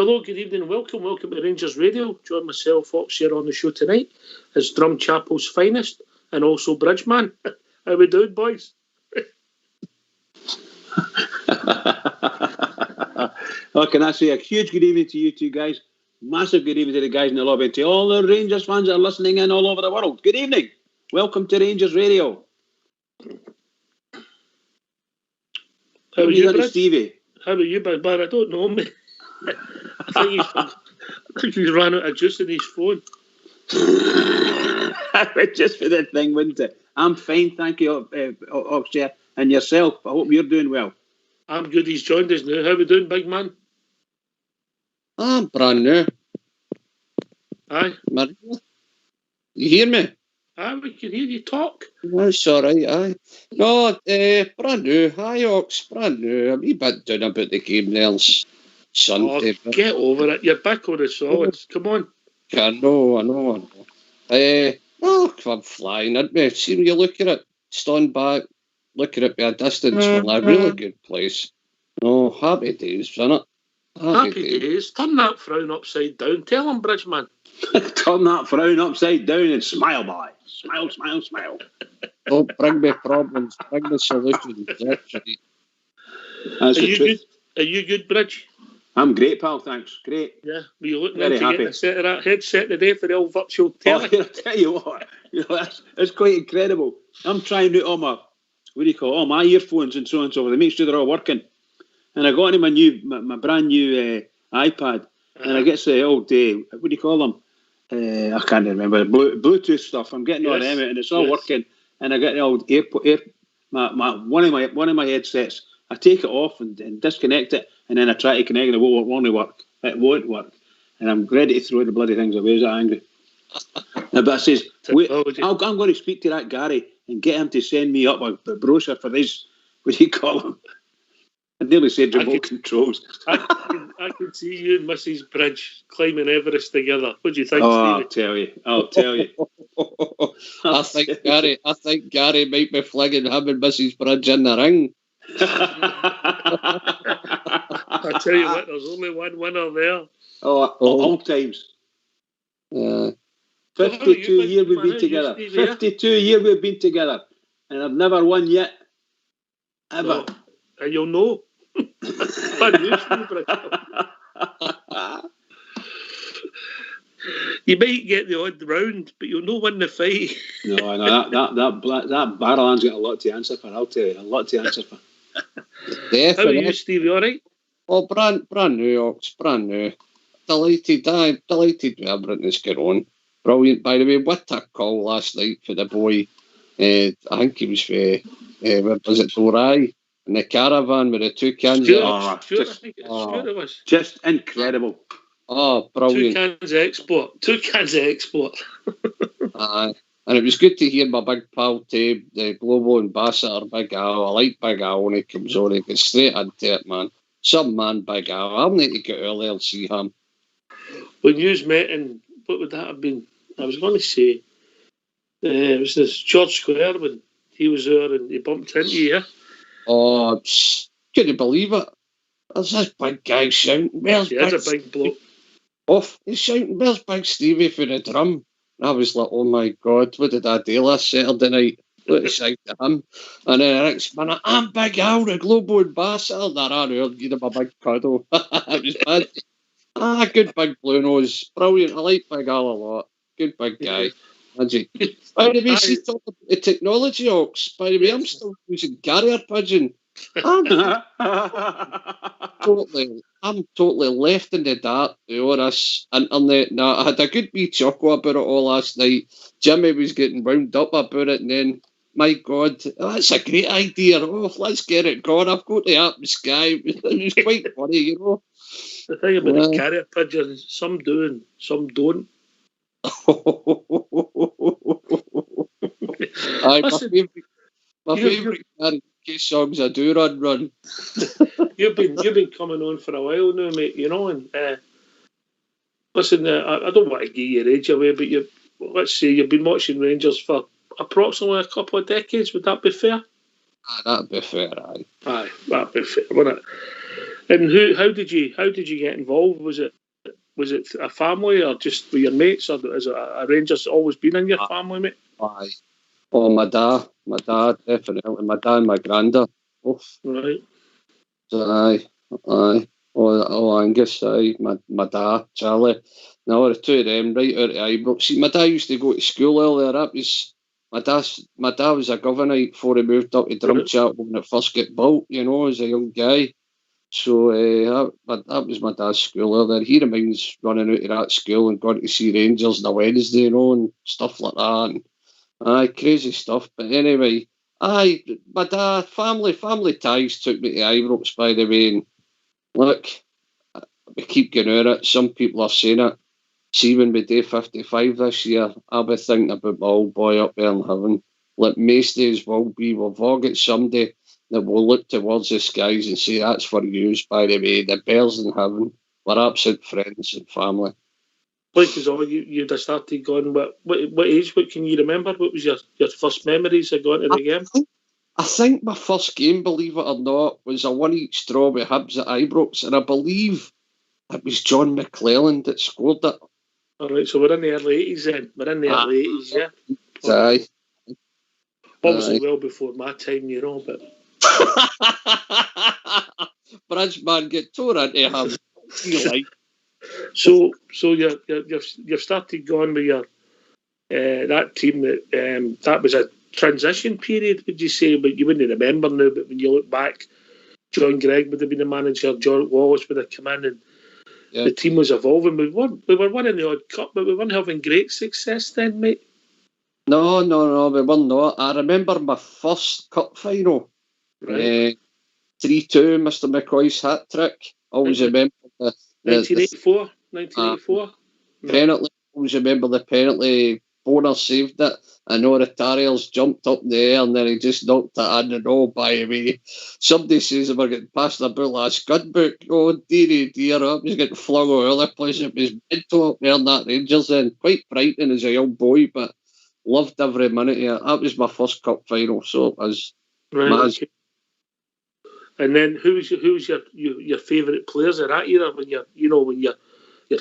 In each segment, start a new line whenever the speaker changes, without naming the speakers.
Hello, good evening, welcome to Rangers Radio. Join myself, Fox, here on the show tonight as Drumchapel's finest and also Bridgeman. How we doing, boys?
Well, can I say a huge good evening to you two guys? Massive good evening to the guys in the lobby, to all the Rangers fans that are listening in all over the world. Good evening. Welcome to Rangers Radio.
How are you,
Stevie?
How are you, Big Man? I don't know, mate. I think he's ran out of juice in his phone.
Just for that thing, wouldn't it? I'm fine, thank you, Oxshare. And yourself, I hope you're doing well.
I'm good, he's joined us now. How we doing, big man?
I'm brand new.
Aye.
You hear me?
Aye, we can hear you talk.
That's all right, aye. No, brand new. Hi, Ox, brand new. A wee bit down about the game there Sunday.
Oh, get over it. You're back on the solids. Come on.
I know. No, I'm flying, isn't me? See when you look at it, stand back, look at it by a distance. Well, a really good place. No, happy days, isn't it?
Happy days. Turn that frown upside down. Tell him, Bridgeman.
Turn that frown upside down and smile, boy. Smile, smile, smile.
Don't bring me problems, bring me solutions. That's right.
That's the truth.
Are you good, Bridge?
I'm great, pal, thanks. Great.
Yeah, were you looking
Very
into
happy.
getting a set of that headset today for the old virtual telly?
Oh, I'll tell you what, that's quite incredible. I'm trying out all my, all my earphones and so on and so forth to make sure they're all working. And I got into my brand new iPad, and I get the old, what do you call them? I can't remember, Bluetooth stuff. I'm getting all them out, and it's all working. And I get the old one of my headsets. I take it off and disconnect it, and then I try to connect it. It won't work. It won't work. And I'm ready to throw the bloody things away. I was that angry. But I says, wait, I'm going to speak to that Gary and get him to send me up a brochure for this. What do you call them? I nearly said remote controls.
I can see you and Mrs. Bridge climbing Everest together. What do you think,
Stevie? I'll tell you.
I think Gary might be flinging him and Mrs. Bridge in the ring.
I tell you what, there's only one winner there.
All times. 52 years we've been together. 52 years we've been together. And I've never won yet. Ever.
No. And you'll know. Bad news for you, Bridge. You might get the odd round, but you'll not win the fight.
No, I know that Barrowland's got a lot to answer for. I'll tell you, a lot to answer for.
How are you, Stevie? All right?
Oh, brand new, Ox, brand new. Delighted with everything that's going on. Brilliant, by the way. What a call last night for the boy. I think he was for where was it, Dorai, in the caravan with the two cans.
Stuart, I think it was.
Just incredible.
Oh, brilliant.
Two cans of export.
And it was good to hear my big pal Tabe, the global ambassador, Big Al. I like Big Al when he comes on. He gets straight into it, man. Some man, Big Al. I'll need to get early and see him.
When you met in, what would that have been? I was going to say, it was this George Square when he was there and he bumped into you.
Oh, couldn't believe it. There's this big guy shouting.
He's a big bloke.
He's shouting, where's Big Stevie for the drum? I was like, oh my God, what did I do last Saturday night? What a sight to him. And then the next minute, I'm Big Al, the global ambassador. That I heard, give him a big cuddle. It was bad. Good big blue nose. Brilliant. I like Big Al a lot. Good big guy. By the way, see, talking about the technology, Ox. By the way, I'm still using carrier pigeon. I'm totally left in the dark with this internet. Now, I had a good wee chuckle about it all last night. Jimmy was getting wound up about it, and then, my God, that's a great idea. Oh, let's get it going. I've got the app in the sky. It was quite funny, you know.
The thing about the carrier pigeons, some do and some don't.
My favourite karaoke songs I do run.
You've been coming on for a while now, mate. You know, and listen, I don't want to give your age away, but let's say you've been watching Rangers for approximately a couple of decades. Would that be fair?
That'd be fair, aye.
Aye, that'd be fair, wouldn't it? And how did you get involved? Was it a family or just with your mates, or is it a Rangers always been in your family, mate?
Aye. Oh, my dad, definitely. My dad and my granda. Oof.
Right.
Aye. Oh, Angus, aye. My dad, Charlie. Now, the two of them, right out of Ibrox. See, my dad used to go to school earlier. That was my dad was a governor before he moved up to Drumchat when it first got built, as a young guy. So that was my dad's school earlier. He reminds running out of that school and going to see Rangers on a Wednesday, and stuff like that. And, aye, crazy stuff. But anyway, aye, my dad, family ties took me to Ibrox, by the way. And look, we keep going at it. Some people are saying it. See, when we do 55 this year, I'll be thinking about my old boy up there in heaven. Like most days will be, we've all got somebody that will look towards the skies and say, that's for you, by the way. The bears in heaven. We're absolute friends and family.
Like as all, you'd have started going, what age, what can you remember? What was your first memories of going to the game?
I think my first game, believe it or not, was a one each draw with Hibs at Ibrox, and I believe it was John McClelland that scored it.
All right, so we're in the early 80s then. We're in the early 80s, yeah.
Aye.
Obviously well before my time, but...
Bridgeman get torn into him.
So you've started going with your that team that was a transition period, would you say? But you wouldn't remember now. But when you look back, John Gregg would have been the manager. John Wallace would have come in, and the team was evolving. We were winning the odd cup, but we weren't having great success then, mate.
No, we were not. I remember my first cup final.
Right.
3-2, Mr. McCoy's hat trick. Always remember the
1984.
Penalty. Always remember the penalty. Bonner saved it. I know the Terriers jumped up in the air and then he just knocked it in, and all by the way. Somebody says we're getting past the bull last gun book. Oh dear, I was getting flung all over the place. It was mental up there in that Rangers then. Quite frightening as a young boy, but loved every minute of it. That was my first cup final, so it was
okay. And then who was your favourite players of that era when you're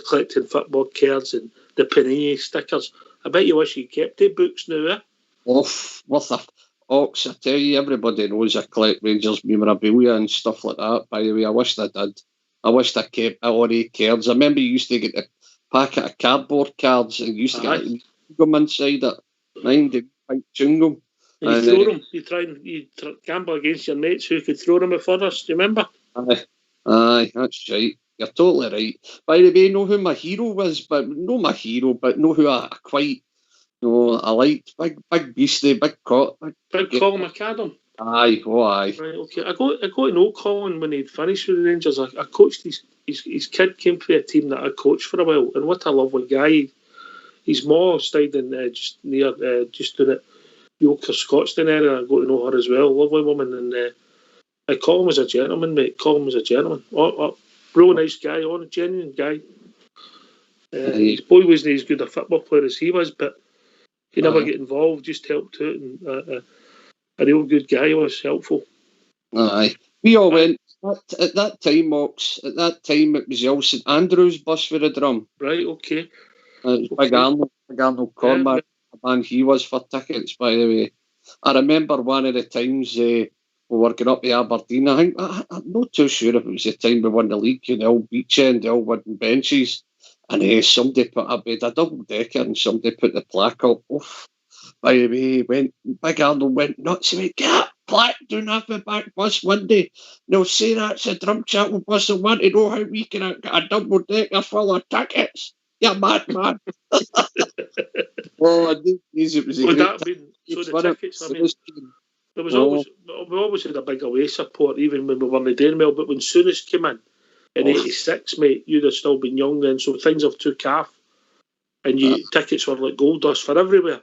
collecting football cards and the Panini stickers? I bet you wish you kept the books now, eh?
Worth a ox, I tell you, everybody knows I collect Rangers memorabilia and stuff like that. By the way, I wished I did. I wished I kept all the cards. I remember you used to get a packet of cardboard cards and you used to get chewing inside it. Mind the pink chewing.
And you throw them. You gamble against your mates who could throw them at furthest. Do you remember?
Aye, that's right. You're totally right. By the way, know who my hero was, but know who I quite, I liked. Big beastie, big Colin
McAdam.
Aye.
Right, okay. I got to know Colin when he'd finished with the Rangers. I coached his kid came for a team that I coached for a while, and what a lovely guy. His ma stayed in just down at York or Scotstown area. I got to know her as well. Lovely woman, and Colin was a gentleman, mate. Colin was a gentleman. Real nice guy, a genuine guy. His boy wasn't as good a football player as he was, but he never get involved, just helped out, and a real good guy. He was helpful.
Aye. We all went, at that time, Mox, at that time it was the old St Andrews bus for the drum.
Right, okay.
It was Big Arnold Cormack, the man he was for tickets, by the way. I remember one of the times we were going up to Aberdeen. I think, I'm not too sure if it was the time we won the league, the old beach end, the old wooden benches. And somebody put a bed, a double-decker, and somebody put the plaque up. Oof. By the way, Big Arnold went nuts. He went, get that plaque down off the back bus one day. They'll say that's a Drumchat bus and want to know how we can get a double-decker full of tickets. You're mad, man. Well, I didn't use it was a great
the tickets, I mean, there was always, we always had a big away support, even when we weren't doing well, but when Souness came in 86, mate, you'd have still been young then, so things have took off, and tickets were like gold dust for everywhere.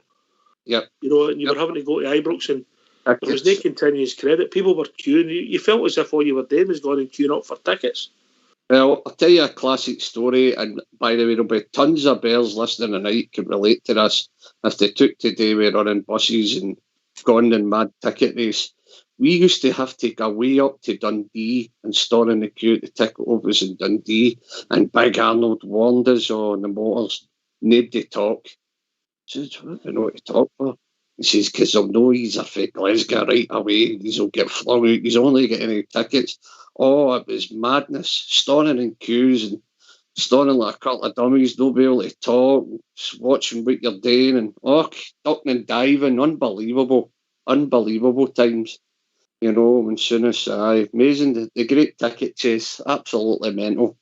Yep.
And you were having to go to Ibrox, and there was no continuous credit. People were queuing. You felt as if all you were doing was going and queuing up for tickets.
Well, I'll tell you a classic story, and by the way, there'll be tons of bears listening tonight can relate to this if they took today with running buses and gone in mad ticket race. we used to have to go way up to Dundee and store in the queue to ticket overs in Dundee, and Big Arnold warned us on the motors, nobody talk. I says, what do you know what to talk for? He says, because they'll know he's a fake Glasgow right away, he'll get flung out, he's only getting any tickets. Oh, it was madness, storing in queues and storing like a couple of dummies, nobody able to talk, watching what you're doing, and ducking and diving, unbelievable times. You know, as soon as amazing, the great ticket chase, absolutely mental.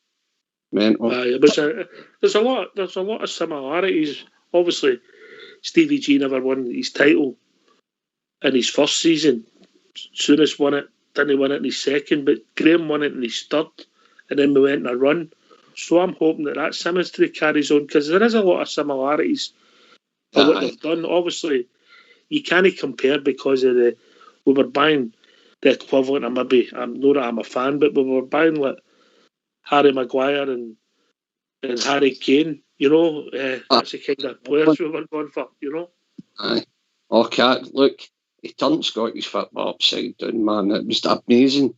There's a lot of similarities. Obviously, Stevie G never won his title in his first season. Soonest won it, didn't win it in his second, but Graham won it in his third, and then we went on a run. So I'm hoping that symmetry carries on, because there is a lot of similarities for what they've done. Obviously, you can't compare because of we were buying the equivalent of maybe, not that I'm a fan, but we were buying like Harry Maguire and Harry Kane, you know. That's the kind of players we were going for, you know.
Aye. Look, he turned Scottish football upside down, man. It was amazing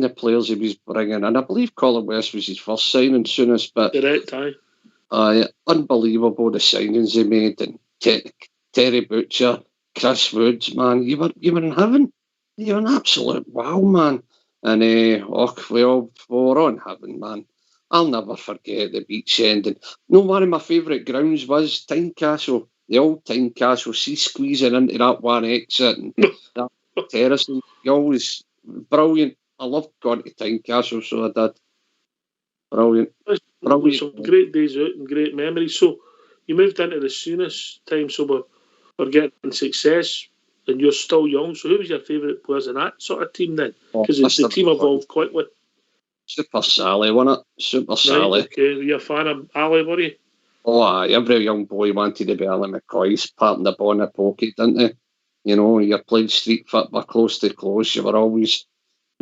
the players he was bringing. And I believe Colin West was his first signing soonest, but
correct, aye.
Unbelievable the signings he made, and Terry Butcher, Chris Woods, man. You were in heaven. You were an absolute wow, man. And we were on heaven, man. I'll never forget the beach end. And one of my favourite grounds was Tynecastle, the old Tynecastle. See, squeezing into that one exit and that terrace. And you always brilliant. I loved going to Tynecastle, so I did. Brilliant.
Some great days out and great memories. So you moved into the soonest time, so we're getting success, and you're still young. So who was your favourite players in that sort of team then? Because the team evolved quickly.
Super Sally, wasn't it? Super Sally.
Okay, you're a fan of Ali, were you?
Oh, aye. Every young boy wanted to be Ali McCoy's part in the bonnet pocket, didn't they? You know, you played street football close to close. You were always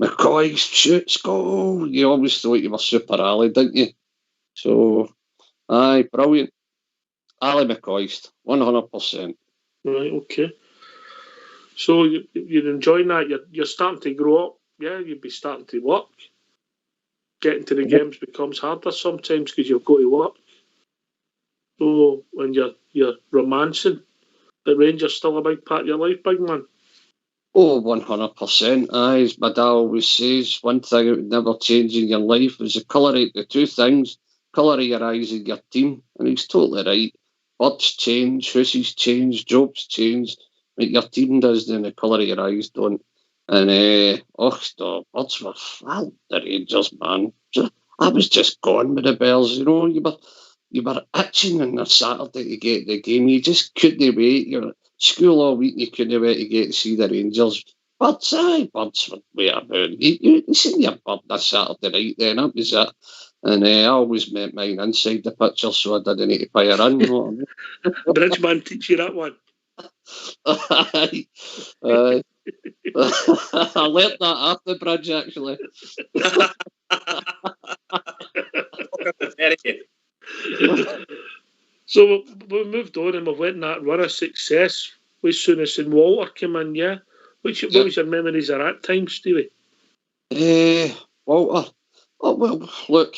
McCoy, shoots, go. You always thought you were Super Ali, didn't you? So, aye, brilliant. Ali McCoy, 100%.
Right, okay. So you're enjoying that. You're starting to grow up. Yeah, you'd be starting to work. Getting to the games becomes harder sometimes because you've got to work. So when you're romancing, the Rangers still a big part of your life, big man.
Oh, 100%. Aye, as my dad always says, one thing that would never change in your life is the colour of the two things. Colour of your eyes and your team. And he's totally right. Birds change, horses change, jobs change. But your team does, then the colour of your eyes don't. And, Birds were the Rangers, man. I was just gone with the bells, you know. You were itching on a Saturday to get the game. You just couldn't wait. You're at school all week, you couldn't wait to get to see the Rangers. Birds were way about. You seen your bird this Saturday night then, that was it. And I always met mine inside the picture, so I didn't need to pay a run. You know what I mean?
Bridgeman teach you that one.
Aye. I learnt that off the bridge, actually.
So we moved on and we went in that run of success with Soonest and Walter came in, yeah? What was your memories of that time, Stevie?
Walter. Oh, well, look,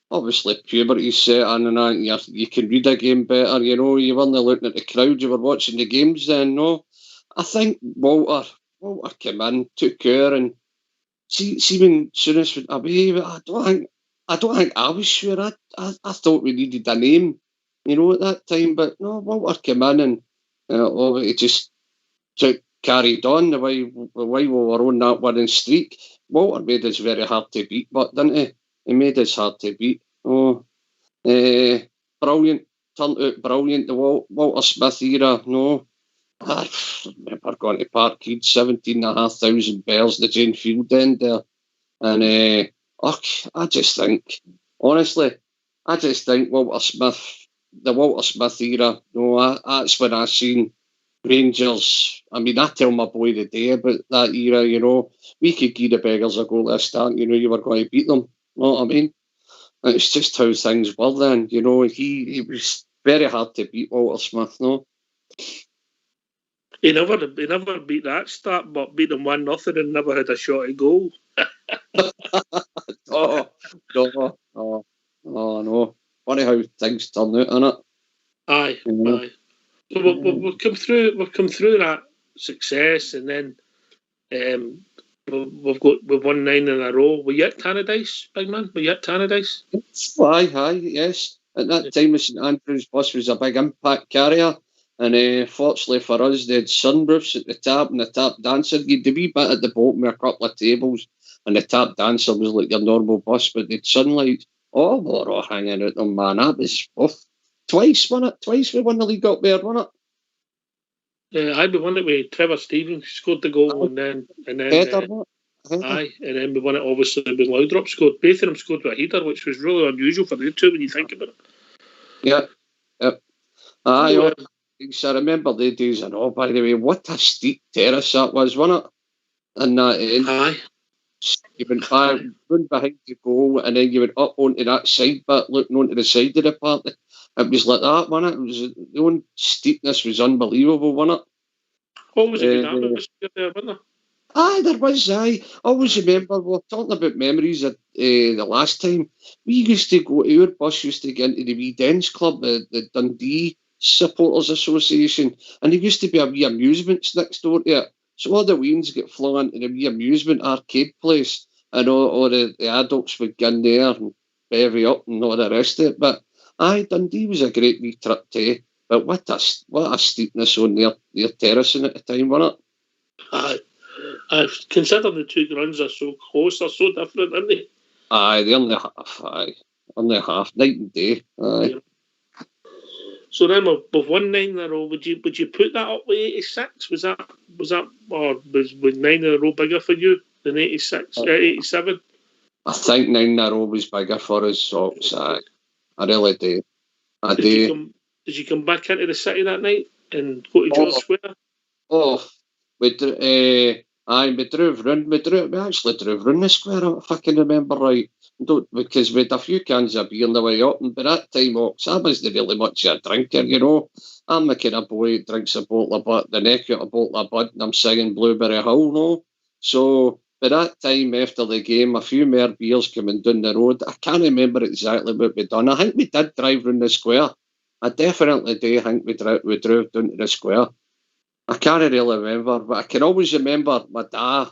obviously puberty set in and that, you can read a game better, you know, you weren't looking at the crowd, you were watching the games then, no? I think Walter came in, took care, and see when Soonest went away, I don't think I was sure. I thought we needed a name, you know, at that time, but no, Walter came in and it just carried on the way we were on that winning streak. Walter made us very hard to beat, but didn't he? He made us hard to beat. Oh, brilliant. Turned out brilliant. The Walter Smith era, no. I remember going to Parkhead, 17,500 bells, the Jane Field end there. And I just think Walter Smith, the Walter Smith era, no, that's when I seen Rangers. I mean, I tell my boy today about that era, you know, we could give the beggars a goal this start, you know, you were going to beat them. You know what I mean? And it's just how things were then, you know. He was very hard to beat, Walter Smith, no?
He never beat that start, but beat them 1-0 and never had a shot at goal.
Oh, no. Funny how things turn out, innit?
Aye. So we've come through that success, and then we've won 9 in a row. Were you at Tannadice, big man? Were you at Tannadice?
Aye, yes. At that time, St Andrews bus was a big impact carrier, and fortunately for us, they had sunroofs at the top, and the tap dancer, you'd a wee bit at the bottom with a couple of tables, and the tap dancer was like your normal bus, but they'd sunlight. Oh, we're all hanging out them, man. That was twice, wasn't it? Twice we won the league up there, wasn't it?
I won it with Trevor Stevens scored the goal, and then
Header,
aye, and then we won it obviously with Laudrup scored. Both of them scored with a header, which was really unusual for the two when you think about it.
Yep. Aye, I remember the days and all, by the way. What a steep terrace that was, wasn't it? And that end.
Aye.
You went back, run behind the goal, and then you went up onto that side bit, looking onto the side of the park. It was like that, wasn't it? It was, the own steepness was unbelievable, wasn't it?
Always a good atmosphere there, wasn't there?
Aye, there was, aye. I always remember, we were talking about memories of the last time. We used to go, our bus used to get into the wee Dens Club, the Dundee Supporters Association, and there used to be a wee amusements next door to it. So all the weens get flung into the wee amusement arcade place, and all the adults would get in there and bevy up and all the rest of it. But aye, Dundee was a great wee trip too. But what a steepness on their terracing at the time, wasn't it?
Aye. I've considered the two grounds are so close, they're so different, aren't they?
Aye, they're only half, night and day. Aye.
Yeah. So then we've won 9 in a row. Would you put that up with 86? Was that or was 9 in a row bigger for you than 86, 87?
I think 9 in a row was bigger for us, so aye. I really do.
Did you come back into the city that night and go to George Square?
Oh, we drove round. We actually drove round the square, if I can remember right. Because we had a few cans of beer on the way up, and by that time, I wasn't really much of a drinker, you know. I'm the kind of boy who drinks a bottle of Bud, the neck out a bottle of Bud, and I'm singing Blueberry Hill, no? So, by that time, after the game, a few more beers coming down the road. I can't remember exactly what we'd done. I think we did drive round the square. I definitely do think we drove down to the square. I can't really remember, but I can always remember my dad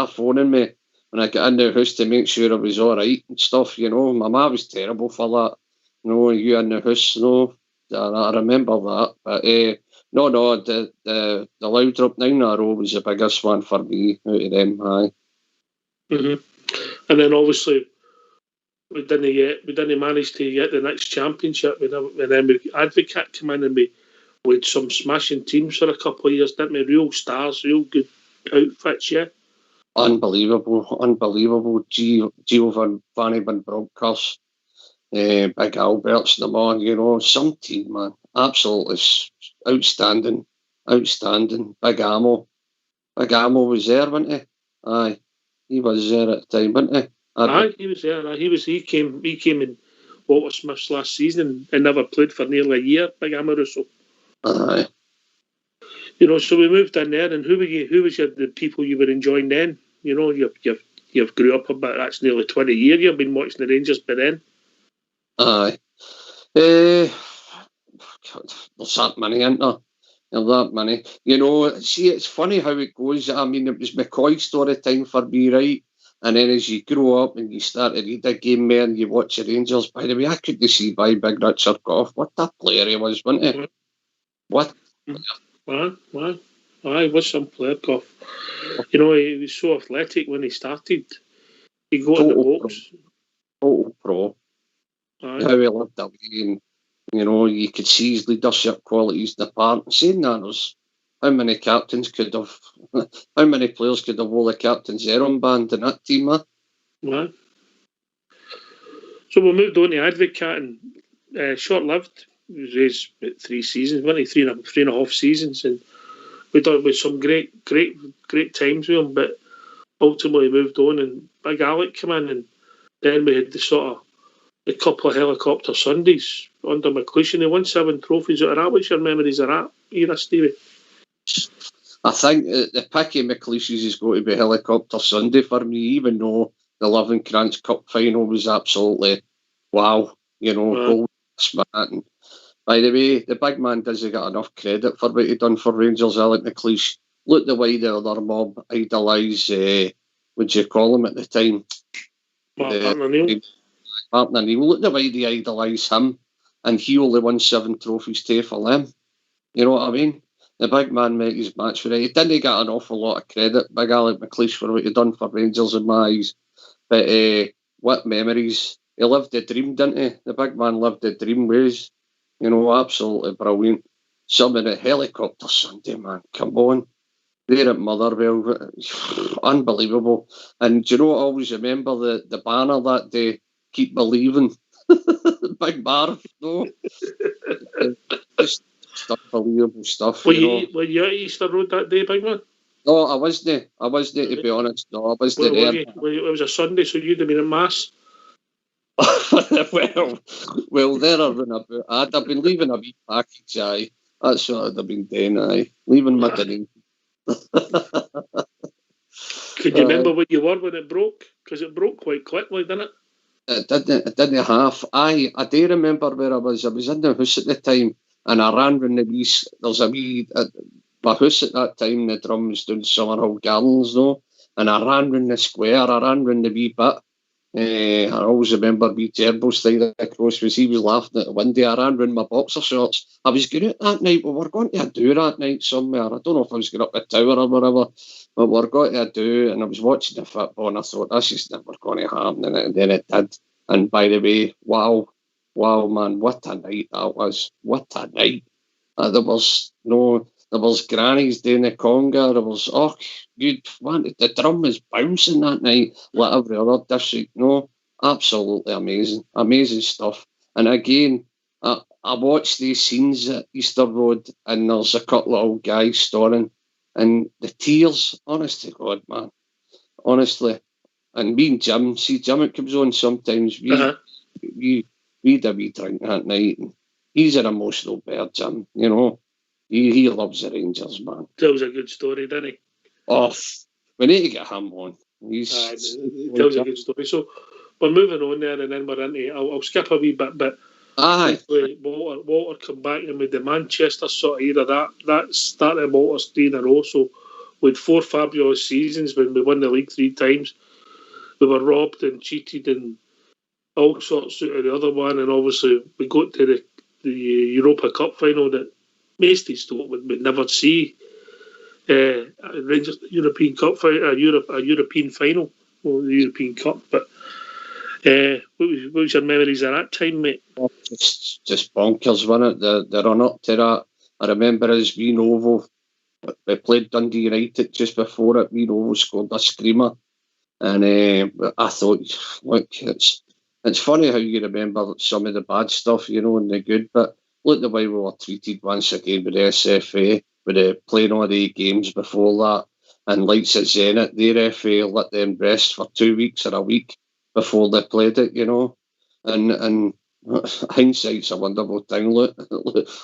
phoning me when I got in the house to make sure I was all right and stuff, you know. My ma was terrible for that. You know, you in the house, you know. I remember that. But no, the Laudrup 9 in a row was the biggest one for me out of them, aye.
Mm-hmm. And then obviously we didn't manage to get the next championship. And then we Advocate come in and we had some smashing teams for a couple of years, didn't we? Real stars, real good outfits, yeah.
Unbelievable. Gio Van Bronckhorst, Big Alberts, them all, you know, some team, man. Absolutely outstanding. Big Amo was there, wasn't he? Aye, he was there at the time, wasn't he?
Aye, he was there. He came in Walter Smith's last season and never played for nearly a year, Big Amo Russo.
Aye.
You know, so we moved in there, and who was the people you were enjoying then? You know, you've grew up a bit. That's nearly 20 years. You've been watching the Rangers by then.
Aye. There's that many, isn't there? There's that many. You know, see, it's funny how it goes. I mean, it was McCoy story time for me, right? And then as you grow up and you start to read the game more and you watch the Rangers, by the way, I couldn't see why Big Richard Gough. What a player he was, wasn't he? What?
Why? Aye, was some player, Gough. You know, he was so athletic when he started. He'd go in the box.
Total pro.
Aye.
How he lived away, and you know, you could see his leadership qualities in the part. And saying that, was how many players could have wore the captain's armband in that team, man?
Right. So we moved on to Advocate, and short-lived. It was about 3 seasons, wasn't it? Three and a half seasons, and we done with some great times with him. But ultimately moved on, and Big Alec came in, and then we had the couple of helicopter Sundays under McLeish, and they won 7 trophies out of that. What's your memories of that era, Stevie?
I think the pick of McLeish's is going to be Helicopter Sunday for me, even though the Lovencrantz Cup final was absolutely wow. Gold. And by the way, the big man doesn't get enough credit for what he done for Rangers. Alec McLeish. Look the way the other mob idolise, what'd you call him at the time? Martin O'Neill. Look the way they idolise him, and he only won 7 trophies to for them. You know what I mean? The big man made his match for it. He didn't get an awful lot of credit, Big Alec McLeish, for what he done for Rangers in my eyes. But what memories. He lived the dream, didn't he? The big man lived the dream ways. Absolutely brilliant. Some of the Helicopter Sunday, man. Come on. There at Motherwell. Unbelievable. And do you know what I always remember? The banner that day, Keep Believing. Big bar. No. Just unbelievable stuff.
Were you at Easter Road that day, big man?
No, I wasn't, to be honest. No, I wasn't there.
It was a Sunday, so you'd have been at Mass.
well, there I've been about. I'd have been leaving a wee package, aye. That's what I'd have been doing, aye. Leaving my dinner.
Could you remember what you were when it broke? Because it broke quite quickly, didn't it?
It didn't half. I do remember where I was. I was in the house at the time, and I ran round the wee. There's a wee. My house at that time, the drum was doing Summerhill Gardens, though, and I ran round the square. I ran round the wee bit. I always remember wee Turbo style across was he was laughing at the window. I ran round my boxer shorts. I was going out that night. Well, we're going to a do that night somewhere. I don't know if I was going up the tower or whatever, but we're going to a do. And I was watching the football, and I thought this is never going to happen, and then it did. And by the way, wow, man, what a night that was! What a night! There was grannies doing the conga. There was the drum was bouncing that night like every other district. No, absolutely amazing stuff. And again, I watched these scenes at Easter Road, and there's a couple of old guys storming, and the tears. Honest to God, man, honestly. And me and Jim, it comes on sometimes. We had a wee drink that night, and he's an emotional bird, Jim. He loves the Rangers, man.
Tells a good story, doesn't he?
Oh, we need to get him on.
Tells a good story. So we're moving on there, and then we're into. I'll skip a wee bit, but Walter come back in with the Manchester sort of era. That started Walter's 3 in a row. So with 4 fabulous seasons when we won the league 3 times, we were robbed and cheated and all sorts of the other one, and obviously we got to the Europa Cup final that Masty's thought we'd never see. Rangers European Cup final, a European final, or the European Cup. But what was your memories of that time, mate?
Just bonkers, wasn't it? The run up to that. I remember as Wien Oval. We played Dundee United just before it. Wien Oval scored a screamer, and I thought, look, it's funny how you remember some of the bad stuff, and the good, but look the way we were treated once again with the SFA, with the playing all the games before that, and lights at Zenit, their FA let them rest for 2 weeks or a week before they played it, and hindsight's a wonderful thing. Look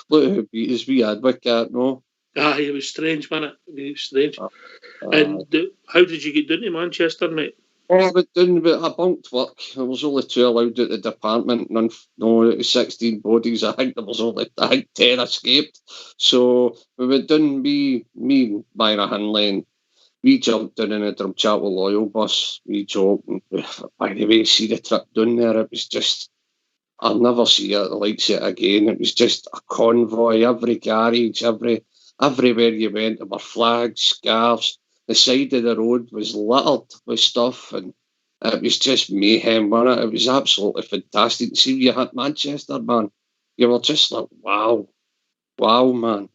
who beat us, we Advocate, no?
It was strange, man. It was strange. And how did you get down to Manchester, mate?
But I bunked work. There was only 2 allowed at the department. It was 16 bodies. I think 10 escaped. So we went down, me, Myra Hinley, and we jumped down in a Drumchapel Loyal bus. We joked. And by the way, see the trip down there, it was just, I'll never see it like it again. It was just a convoy, every garage, everywhere you went, there were flags, scarves. The side of the road was littered with stuff, and it was just mayhem, wasn't it? It was absolutely fantastic. See, you had Manchester, man. You were just like, wow, man.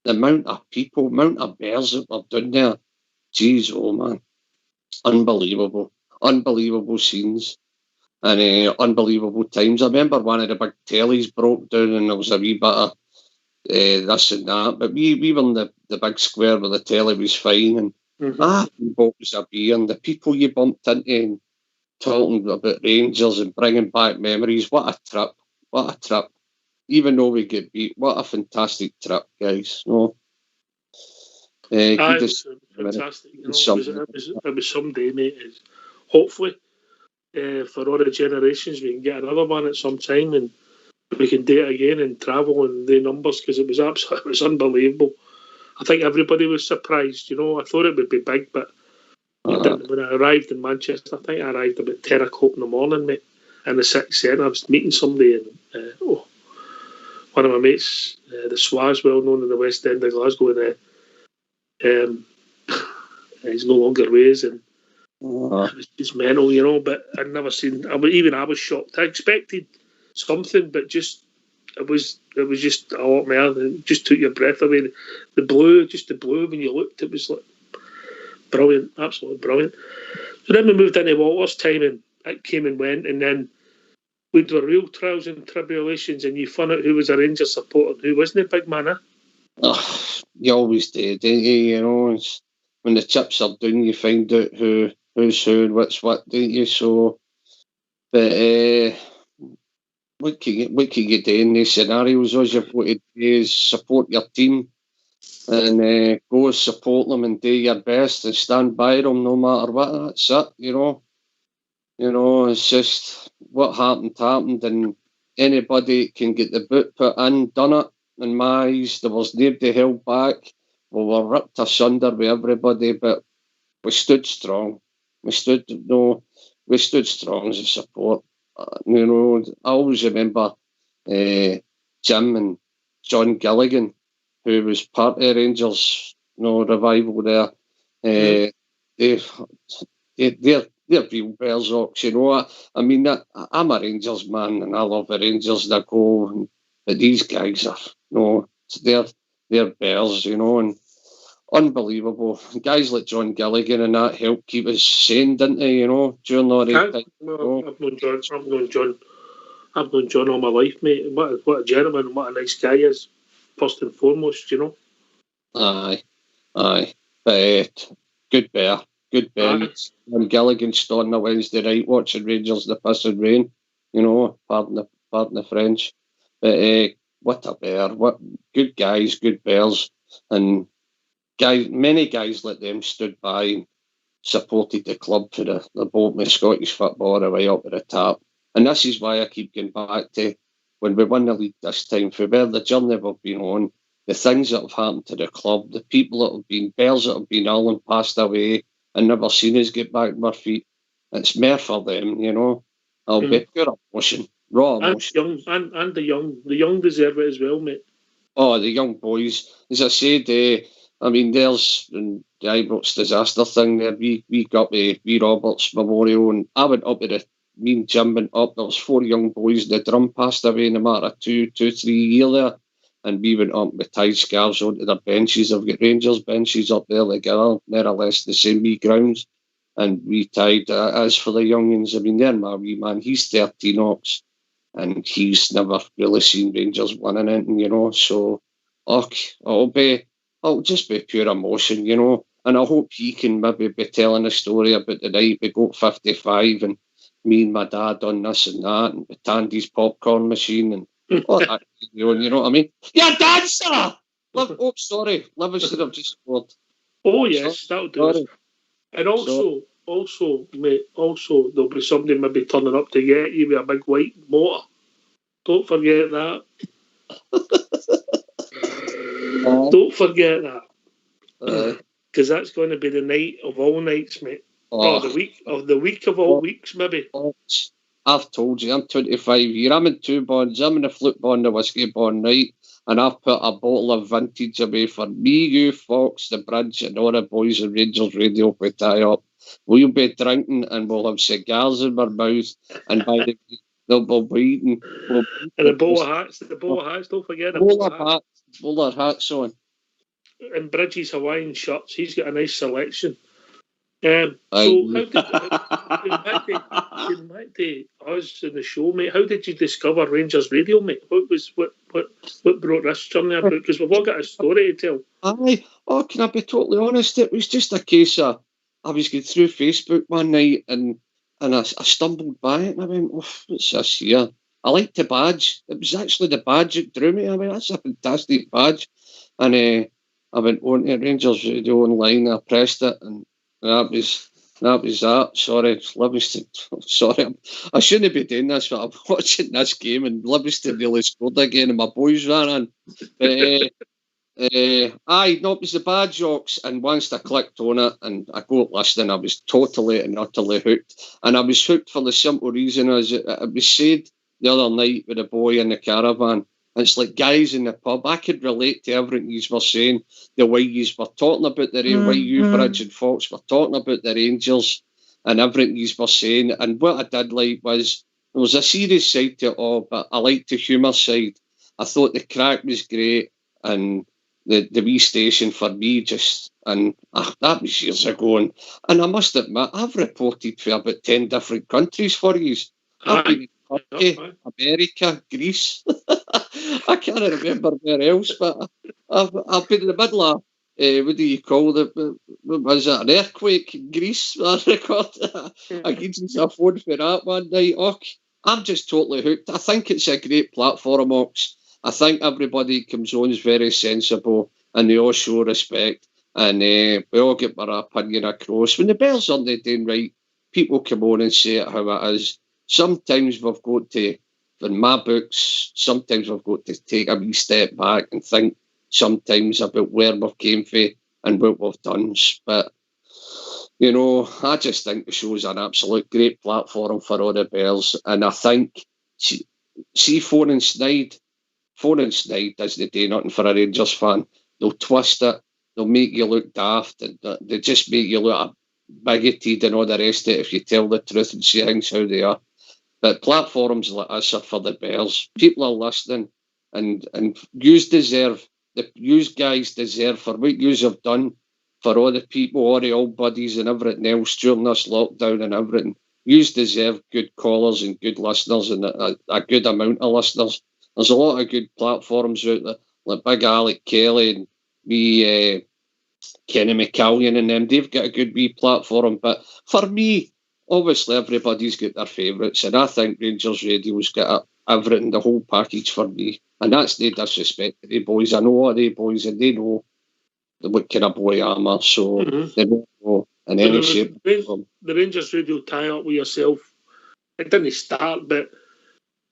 The amount of people, amount of bears that were down there. Jeez, oh, man. Unbelievable scenes. And unbelievable times. I remember one of the big tellies broke down, and there was a wee bit of this and that. But we were in the big square where the telly was fine, and bottles of beer, and the people you bumped into and talking about Rangers and bringing back memories. What a trip. Even though we get beat, what a fantastic trip, guys. No.
It was fantastic. You know, it was someday, mate. Hopefully, for all the generations, we can get another one at some time, and we can do it again and travel and the numbers, because it was unbelievable. I think everybody was surprised. You know, I thought it would be big, but when I arrived in Manchester, I think I arrived about 10 o'clock in the morning, mate, in the city centre. I was meeting somebody, and one of my mates, the Swaz, well known in the West End of Glasgow, and he's no longer with us, and it was just mental, you know. But I'd never seen. I was shocked. I expected something, but it was just a lot more. It just took your breath away. The blue when you looked, it was like brilliant, absolutely brilliant. So then we moved into Walter's time, and it came and went, and then we were real trials and tribulations, and you found out who was a Rangers supporter and who wasn't, a big man, eh?
You always do, don't you? You know, when the chips are down, you find out who's who and what's what, don't you? So, but what can you do in these scenarios? All you've got to do is support your team and go support them and do your best and stand by them no matter what. That's it, you know. You know, it's just what happened, and anybody can get the boot put in, done it. In my eyes, there was nobody held back. We were ripped asunder with everybody, but we stood strong. We stood strong as a support. You know, I always remember Jim and John Gilligan, who was part of Rangers, revival there. They're real Berzocks, you know. I mean, I'm a Rangers man, and I love the Rangers that go. But these guys are, they're Bears, you know, and unbelievable. Guys like John Gilligan and that helped keep us sane, didn't they? You know, during all that time.
I've known John all my life, mate. What a gentleman and what a nice guy he is, first and foremost, you know.
Aye. But good bear. When Gilligan stood on the Wednesday night watching Rangers the piss and rain, you know, pardon the French. But what a bear! What good guys, good bears, and many guys like them stood by and supported the club for the bottom of Scottish football all the way up to the top. And this is why I keep going back to when we won the league this time, for where the journey we've been on, the things that have happened to the club, the people that have been bears that have been ill and passed away and never seen us get back on our feet. It's more for them, you know. It'll be pure emotion, raw emotion.
And the young deserve it as well, mate.
Oh, the young boys. As I said, I mean, there's in the Ibrox disaster thing there. We got the Roberts Memorial, and I went up to me and Jim went up. There was 4 young boys. The drum passed away in a matter of 3 years there. And we went up with tied scarves onto their benches. I've got Rangers benches up there together, more or less the same wee grounds. And we tied, as for the youngins, I mean, they're my wee man. He's 13 ox, and he's never really seen Rangers winning anything, you know. So, it'll just be pure emotion, you know. And I hope he can maybe be telling a story about the night we got 55 and me and my dad on this and that, and with Tandy's popcorn machine and all that, you know what I mean? You're a dancer! Sorry. Liv should have just scored.
Oh, yes, that'll do it. And also, mate, there'll be somebody maybe turning up to get you with a big white motor. Don't forget that. Don't forget that. Because that's going to be the night of all nights, mate. The week of all weeks, maybe.
I've told you, I'm 25 years. I'm in 2 bonds. I'm in the flute bond, the whiskey bond, right? And I've put a bottle of vintage away for me, you, Fox, the Bridge, and all the boys in Rangers Radio we tie up. We'll be drinking and we'll have cigars in our mouth, and by the we'll be eating.
And the bowler hats, don't forget the
bowler hats on.
And Bridges Hawaiian shirts, he's got a nice selection. So how did back to us in the show, mate? How did you discover Rangers Radio, mate? What brought this journey about? Because we've all got a story to tell.
Aye. Oh, can I be totally honest? It was just a case of I was going through Facebook one night and I stumbled by it and I went, what's this here? I liked the badge. It was actually the badge that drew me. I mean, that's a fantastic badge. And I went on to Rangers Radio online, I pressed it, and that was that. Sorry, Livingston. Sorry, I shouldn't be doing this, but I'm watching this game, and Livingston nearly scored again, and my boys ran in. But aye, no, it was the bad jokes, and once I clicked on it and I got listening, I was totally and utterly hooked. And I was hooked for the simple reason as it was said the other night with a boy in the caravan. And it's like guys in the pub. I could relate to everything you were saying. The way you were talking about the way you, Bridge and Fox, were talking about the Rangers and everything you were saying. And what I did like was there was a serious side to it all, but I liked the humour side. I thought the crack was great, and the wee station for me that was years ago. And I must admit, I've reported for about 10 different countries for you. I've been in Turkey, America, Greece. I can't remember where else, but I've been in the middle of, what do you call it? Was it an earthquake in Greece? I recorded I gave you a phone for that one night. I'm just totally hooked. I think it's a great platform, Ox. I think everybody comes on is very sensible and they all show respect, and we all get our opinion across. When the Bears aren't doing right, people come on and say it how it is. Sometimes we've got to, in my books, sometimes we've got to take a wee step back and think sometimes about where we've came from and what we've done. But, you know, I just think the show's an absolute great platform for all the Bears. And I think, see Four and Snide doesn't do nothing for a Rangers fan. They'll twist it, they'll make you look daft, and they just make you look bigoted and all the rest of it if you tell the truth and see things how they are. But platforms like this are for the Bears. People are listening, and yous guys deserve for what yous have done for all the people, all the old buddies and everything else during this lockdown and everything. Yous deserve good callers and good listeners and a good amount of listeners. There's a lot of good platforms out there, like Big Alec Kelly and me, Kenny McCallion and them. They've got a good wee platform. But for me, obviously everybody's got their favourites, and I think Rangers Radio's got everything, the whole package for me. And that's no disrespect to the boys. I know all the boys, and they know what kind of boy I am, so they don't know in any shape.
The Rangers Radio tie-up with yourself, it didn't start, but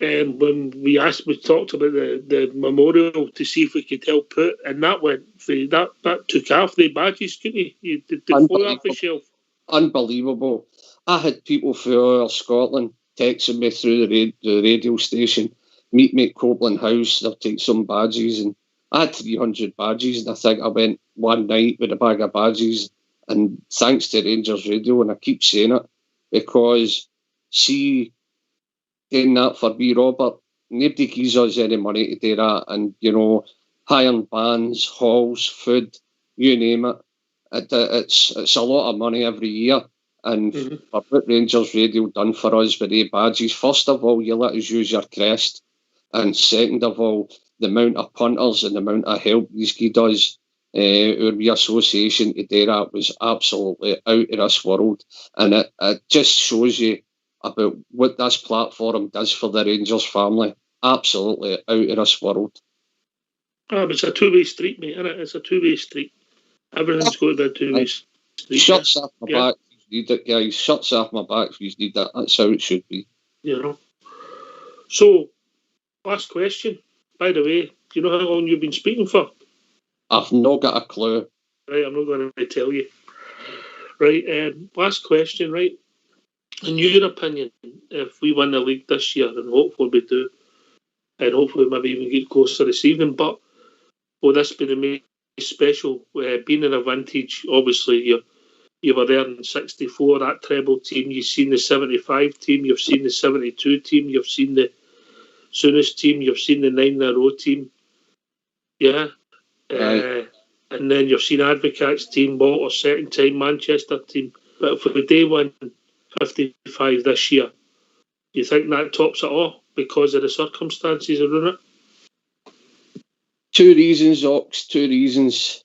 when we talked about the memorial to see if we could help put, and that went for that took off the badges, couldn't you? Did follow that for shelf?
Unbelievable. I had people from all Scotland texting me through the radio station, meet me at Copeland House, they'll take some badges, and I had 300 badges, and I think I went one night with a bag of badges, and thanks to Rangers Radio, and I keep saying it, because see, doing that for me, Robert, nobody gives us any money to do that, and, you know, hiring bands, halls, food, you name it, it's a lot of money every year. And for what Rangers Radio done for us with the badges, first of all, you let us use your crest, and second of all, the amount of punters and the amount of help these give us, our wee association to do that was absolutely out of this world. And it just shows you about what this platform does for the Rangers family. Absolutely out of this world.
It's a two-way street, mate, isn't it? It's a two-way street. Everything's got to be a two-way street.
Shuts off my back if you need it, guys. Shuts off my back if you need that. That's how it should be.
You know. So, last question. By the way, do you know how long you've been speaking for?
I've not got a clue.
Right, I'm not going to tell you. Right, last question, right? In your opinion, if we win the league this year, and hopefully we do, and hopefully maybe even get closer this evening, but will this be the most special? Being in a vintage, obviously you were there in 64, that treble team, you've seen the 75 team, you've seen the 72 team, you've seen the Soonest team, you've seen the 9-in-a-row team, yeah?
Right.
And then you've seen Advocates team, Walter's second time, Manchester team. But if we do win 55 this year, do you think that tops it all because of the circumstances around it?
Two reasons, Ox, two reasons.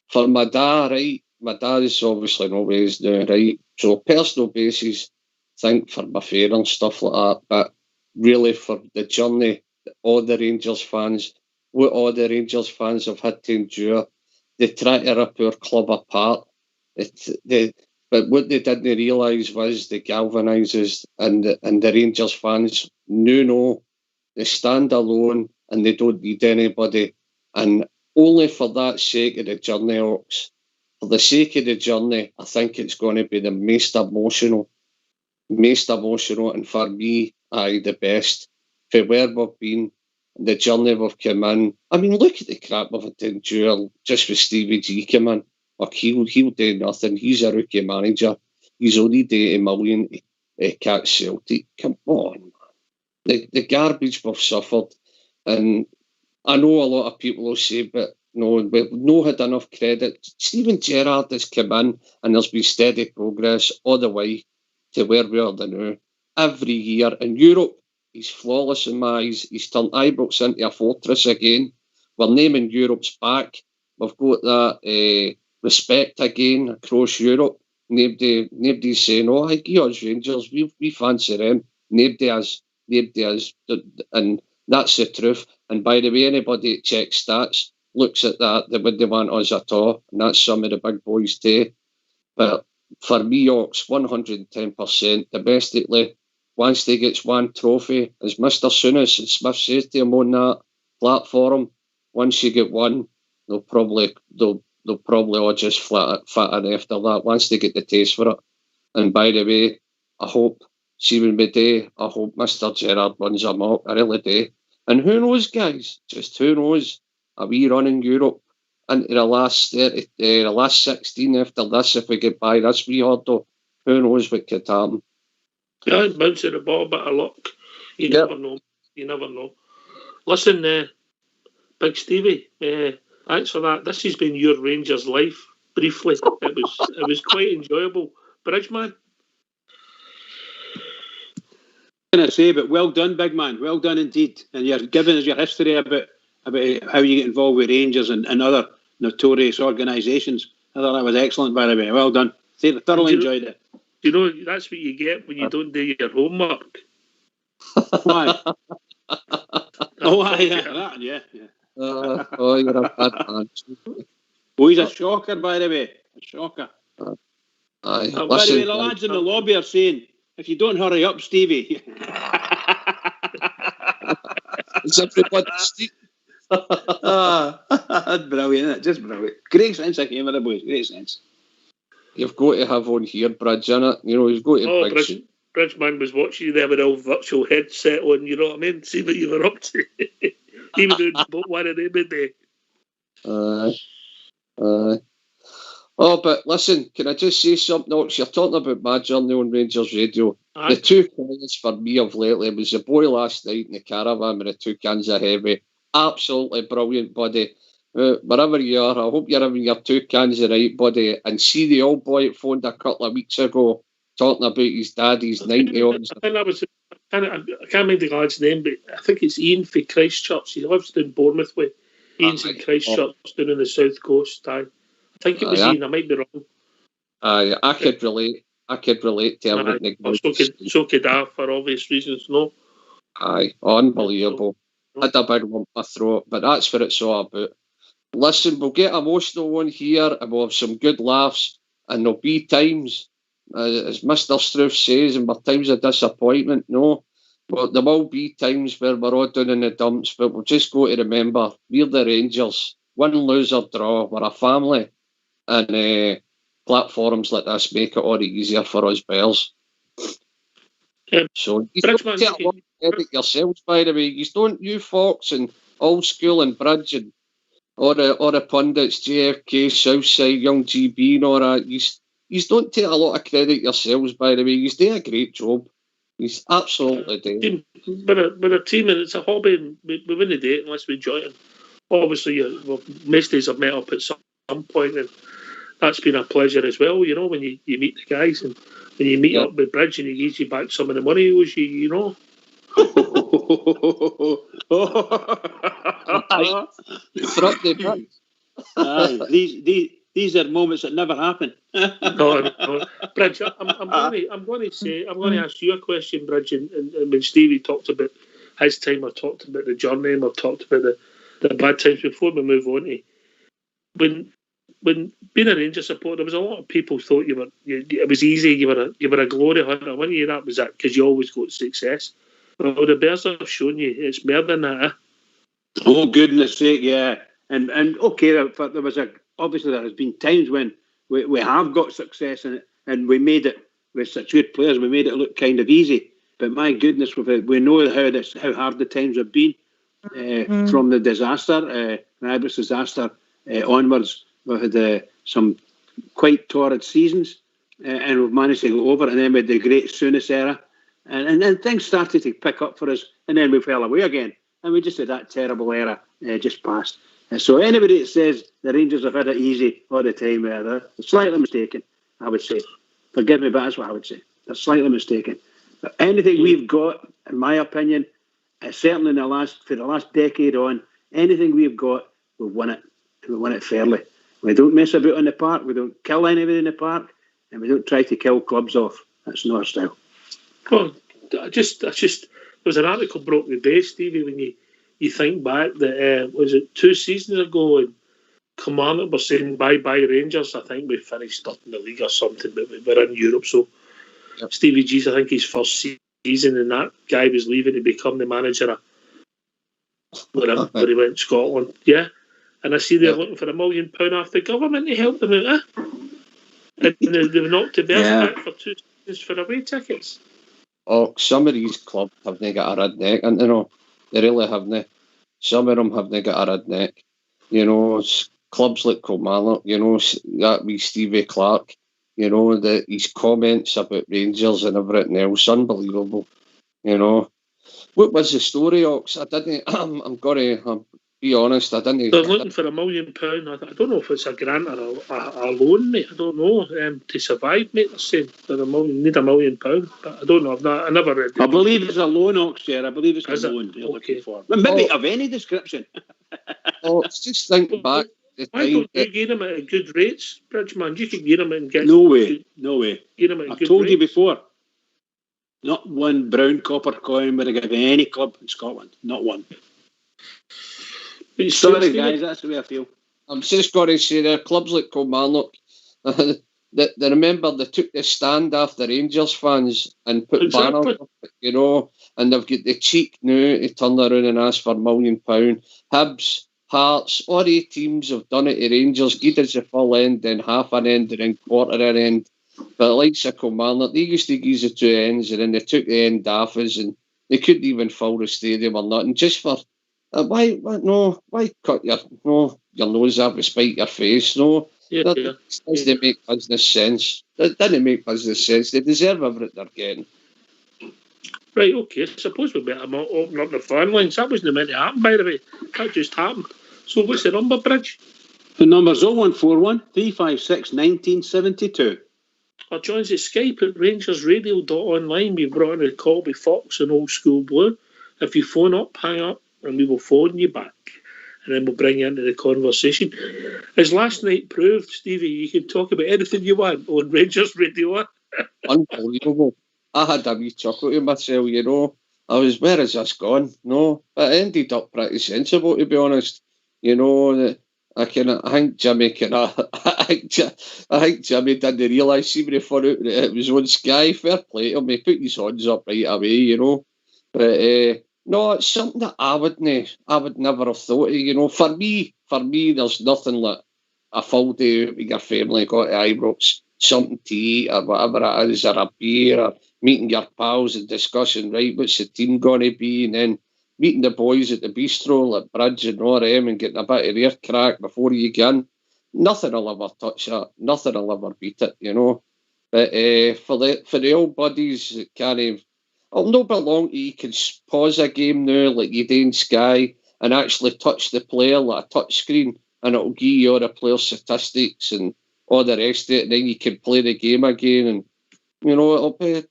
For my dad, right? My dad is obviously not ways now, right? So personal basis, think for my fair and stuff like that, but really for the journey, all the Rangers fans, what all the Rangers fans have had to endure, they try to rip our club apart. But what they didn't realise was the galvanises and the Rangers fans no, they stand alone and they don't need anybody. And only for that sake of the journey, Ox, for the sake of the journey, I think it's going to be the most emotional, and for me, the best. For where we've been, the journey we've come in. I mean, look at the crap we've had to endure just with Stevie G come in. Like, he'll do nothing. He's a rookie manager. He's only done 80 million Cat Celtic. Come on, man. The garbage we've suffered. And I know a lot of people will say, but no, we've not had enough credit. Steven Gerrard has come in and there's been steady progress all the way to where we are now. Every year in Europe, he's flawless in my eyes. He's turned Ibrox into a fortress again. We're naming Europe's back. We've got that respect again across Europe. Nobody's saying, "Oh, I give us Rangers. We fancy them." Nobody has. And that's the truth. And by the way, anybody that checks stats looks at that, they wouldn't want us at all. And that's some of the big boys too. But for me, Ox, 110%, domestically, once they gets one trophy, as Mr. Souness and Smith says to him on that platform, once you get one, they'll probably all just fit in after that, once they get the taste for it. And by the way, I hope, see when we do, I hope Mr. Gerrard wins them up. I really do. And who knows, guys? Just who knows? Are we running Europe into the last 16 after this? If we get by this wee hurdle, who knows what could happen?
Yeah, bouncing the ball, a bit of luck. You never know. You never know. Listen, Big Stevie, thanks for that. This has been your Rangers life. Briefly, it was quite enjoyable. Bridgeman.
I'm going to say, but well done, big man. Well done indeed. And you're giving us your history about how you get involved with Rangers and other notorious organisations. I thought that was excellent, by the way. Well done. Thoroughly enjoyed it.
You know, that's what you get when you don't do your homework.
Why? Yeah.
You're a bad man.
Oh, he's a shocker, by the way. A shocker.
By
the way, the lads in the lobby are saying, if you don't hurry up, Stevie.
Is everybody Steve?
That's brilliant, isn't it? Just brilliant. Great sense of humour, boys. Great sense.
You've got to have on here, Bridge, innit? You know, you've got to...
Bridgeman was watching you there with a virtual headset on, you know what I mean? See what you were up to. He was doing one of them a day.
Oh, but listen, can I just say something else? You're talking about my journey on Rangers Radio. Aye. The two cans for me of lately was the boy last night in the caravan with the 2 cans of heavy. Absolutely brilliant, buddy. Wherever you are, I hope you're having your 2 cans of right, buddy. And see the old boy that phoned a couple of weeks ago talking about his daddy's 90 odds.
I can't remember the lad's name, but I think it's Ian for Christchurch. He lives in Bournemouth way. Ian's in Christchurch, down on the south coast. I think it was Ian. I might be wrong.
I could relate. To him.
So could I, for obvious reasons. No.
Aye, unbelievable. Had a big lump in my throat, but that's what it's all about. Listen, we'll get emotional on here, and we'll have some good laughs, and there'll be times, as Mr. Struth says, and we're times of disappointment. No, but there will be times where we're all down in the dumps, but we've just got to remember we're the Rangers. Win, lose or draw, we're a family, and platforms like this make it all the easier for us Bears. So you don't take a lot of credit yourselves, by the way. You don't, you Fox and Old School and Bridge and all the pundits, JFK, Southside, Young GB and all that. You don't take a lot of credit yourselves, by the way. You do a great job. You absolutely do.
But a team, and it's a hobby, and we wouldn't do it unless we enjoy it. Obviously, most days I've met up at some point, and that's been a pleasure as well, you know, when you meet the guys, and when you meet up with Bridge and he gives you back some of the money he owes you, you know.
These are moments that never happen.
No. Bridge, I'm going to ask you a question, Bridge, and when Stevie talked about his time, I talked about the journey, and I've talked about the bad times before we move on to when when being a Rangers supporter, there was a lot of people thought it was easy. You were a glory hunter. One year that was it because you always got success. Well, the Bears have shown you it's more than that. Eh?
Oh goodness sake, yeah. And okay, there was obviously there has been times when we have got success in it, and we made it with such good players. We made it look kind of easy. But my goodness, we know how hard the times have been from the disaster, the Ibis disaster onwards. We've had some quite torrid seasons, and we've managed to go over. And then we had the great Souness era, and then things started to pick up for us, and then we fell away again. And we just had that terrible era just passed. So anybody that says the Rangers have had it easy all the time, they're slightly mistaken, I would say. Forgive me, but that's what I would say. They're slightly mistaken. But anything we've got, in my opinion, certainly for the last decade on, anything we've got, we've won it. And we win it fairly. We don't mess about in the park. We don't kill anybody in the park. And we don't try to kill clubs off. That's not our style.
Well, I just there was an article broke today, Stevie, when you think back that was it 2 seasons ago, and Kilmarnock were saying bye-bye Rangers. I think we finished up in the league or something, but we were in Europe. So yep. Stevie G's, I think his first season, and that guy was leaving to become the manager of where he went to Scotland. Yeah. And I see they're looking for £1 million off the government to help them out. And they've knocked the Bears back for 2 seasons for away tickets.
Oh, some of these clubs haven't got a red neck, and they really haven't. Some of them haven't got a red neck. Clubs like Kilmarnock, that wee Stevie Clark, his comments about Rangers and everything else, unbelievable. What was the story, Ox? I didn't. I'm gonna be honest. I didn't.
They're looking for £1 million. I don't know if it's a grant or a loan, mate. I don't know. To survive, mate. They're saying need £1 million, but I don't know. I never read it.
I believe it's a loan, Ox. Yeah, I believe it's a loan they're looking for. Maybe of any description.
Just think back.
Why don't you get them at good rates, Bridgeman? You could get them and get.
No way.
Get them at
I've
good
told
rates.
You before. Not one brown copper coin would I give any club in Scotland. Not one. Sorry, guys, that's the way I feel.
I'm just going to say there, clubs like Kilmarnock, they remember they took the stand after Rangers fans and put banners up, and they've got the cheek now to turn around and ask for £1 million. Hibs, Hearts, all the teams have done it to Rangers, give us a full end, then half an end, and then quarter an end. But like Kilmarnock, they used to give the 2 ends, and then they took the end off us, and they couldn't even fill the stadium or nothing, just for... Why cut your nose off to spite your face? No, that doesn't make business sense. That doesn't make business sense. They deserve everything they're getting.
Right, okay. I suppose we better open up the phone lines. That wasn't meant to happen, by the way. That just happened. So what's the number, Bridge?
The number's 0141 356 1972.
Or joins the Skype at RangersRadio.online. We brought in a call with Fox and Old School Blue. If you phone up, hang up, and we will phone you back. And then we'll bring you into the conversation. As last night proved, Stevie, you can talk about anything you want on Rangers Radio.
Unbelievable. I had a wee chuckle to myself, I was, where is this gone? No, it ended up pretty sensible, to be honest. I think Jimmy I think Jimmy didn't realise, see when he found out that it was on Sky. Fair play to him, he put his hands up right away, But no, it's something that I would never have thought of. For me, there's nothing like a full day out with your family, got to Ibrox, something to eat or whatever it is, or a beer, or meeting your pals and discussing, right, what's the team going to be, and then meeting the boys at the bistro, like Bridge and all them, and getting a bit of their crack before you get in. Nothing will ever touch that. Nothing will ever beat it, But for the old buddies that can't... It'll not be long till you can pause a game now like you do in Sky and actually touch the player like a touch screen, and it'll give you all the player statistics and all the rest of it, and then you can play the game again, and it'll be...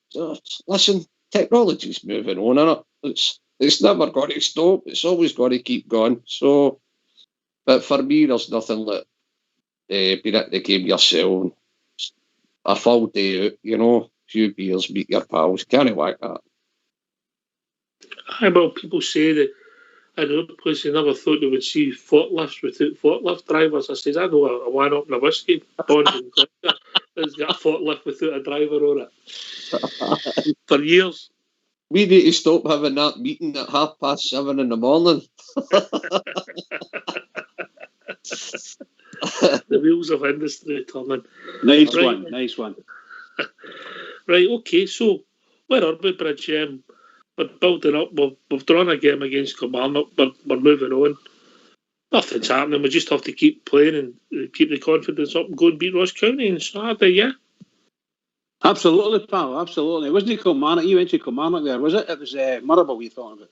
listen, technology's moving on, innit? It's never going to stop. It's always going to keep going. So, but for me, there's nothing like being at the game yourself, a full day out, few beers, meet your pals. Can't whack that.
Well, people say that in the place, I never thought they would see forklifts without forklift drivers. I says, I know a one up in a whiskey, Bond and Glasgow, has got a forklift without a driver on it for years.
We need to stop having that meeting at 7:30 in the morning.
The wheels of industry turning.
Nice one.
Right, okay, so where are we, Bridge? We're building up. We've drawn a game against Kilmarnock. We're moving on. Nothing's happening. We just have to keep playing and keep the confidence up and go and beat Ross County on Saturday, yeah?
Absolutely, pal, absolutely. Wasn't it Kilmarnock? You went to Kilmarnock there, was it? It was Murrable you thought of it.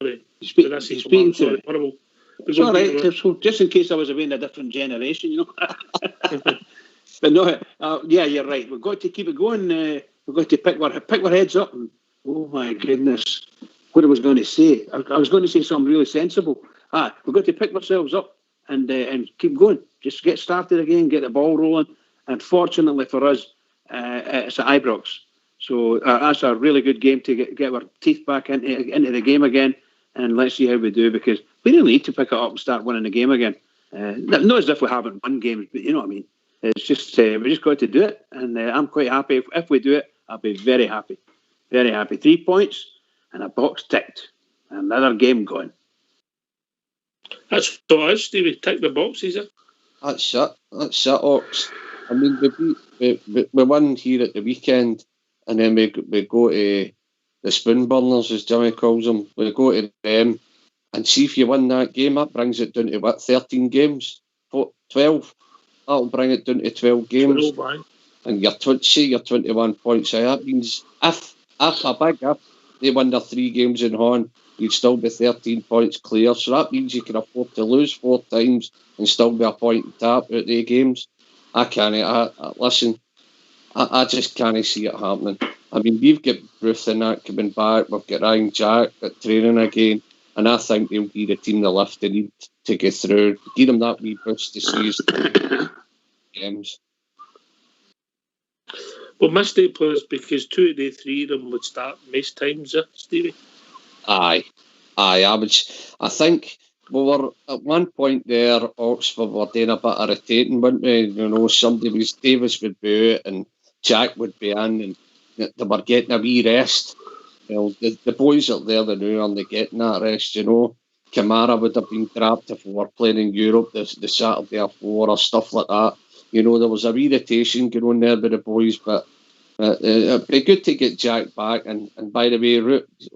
Sorry.
Speaking to it.
Murrable.
It's all right, so just in case I was away in a different generation, you know. But no, yeah, you're right. We've got to keep it going. We've got to pick our heads up. And, oh, my goodness. What I was going to say. I was going to say something really sensible. We've got to pick ourselves up and keep going. Just get started again, get the ball rolling. And fortunately for us, it's at Ibrox. So that's a really good game to get our teeth back into the game again. And let's see how we do, because we really need to pick it up and start winning the game again. Not as if we haven't won games, but you know what I mean. It's just we just got to do it, and I'm quite happy. If we do it, I'll be very happy. Very happy. 3 points and a box ticked. Another game going.
That's what it is, Stevie. Tick the box, is it?
That's it, Ox. I mean, we won here at the weekend, and then we go to the spoon burners, as Jimmy calls them. We go to them, and see if you win that game, that brings it down to what, 13 games? 12? That'll bring it down to 12 games.
12,
and you're 21 points. So that means if they win their 3 games in hand, you'd still be 13 points clear. So that means you can afford to lose 4 times and still be a point and tap out the games. I just can't see it happening. I mean, we've got Ruth and that coming back. We've got Ryan Jack at training again. And I think they'll give the team the lift they need to get through. Give them that wee boost to see games.
Well, mistake players, because 2 of the 3 of them would start most times, Stevie.
Aye. I think we were at one point there, Oxford were doing a bit of rotating, weren't we? You know, Davis would be out and Jack would be in, and they were getting a wee rest. Well, the boys up there, they knew, aren't they getting that rest, you know? Kamara would have been trapped if we were playing in Europe the Saturday before or stuff like that. You know, there was a wee rotation going on there with the boys, but it'd be good to get Jack back. And by the way,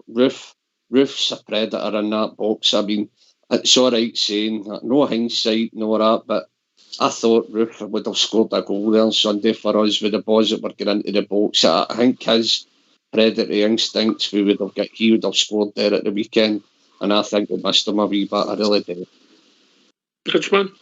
Roof's a predator in that box. I mean, it's all right saying no hindsight, no that, but I thought Roof would have scored a goal there on Sunday for us with the balls that were going into the box. I think his predatory instincts, he would have scored there at the weekend, and I think we missed him a wee bit. I really do.
Pitchman?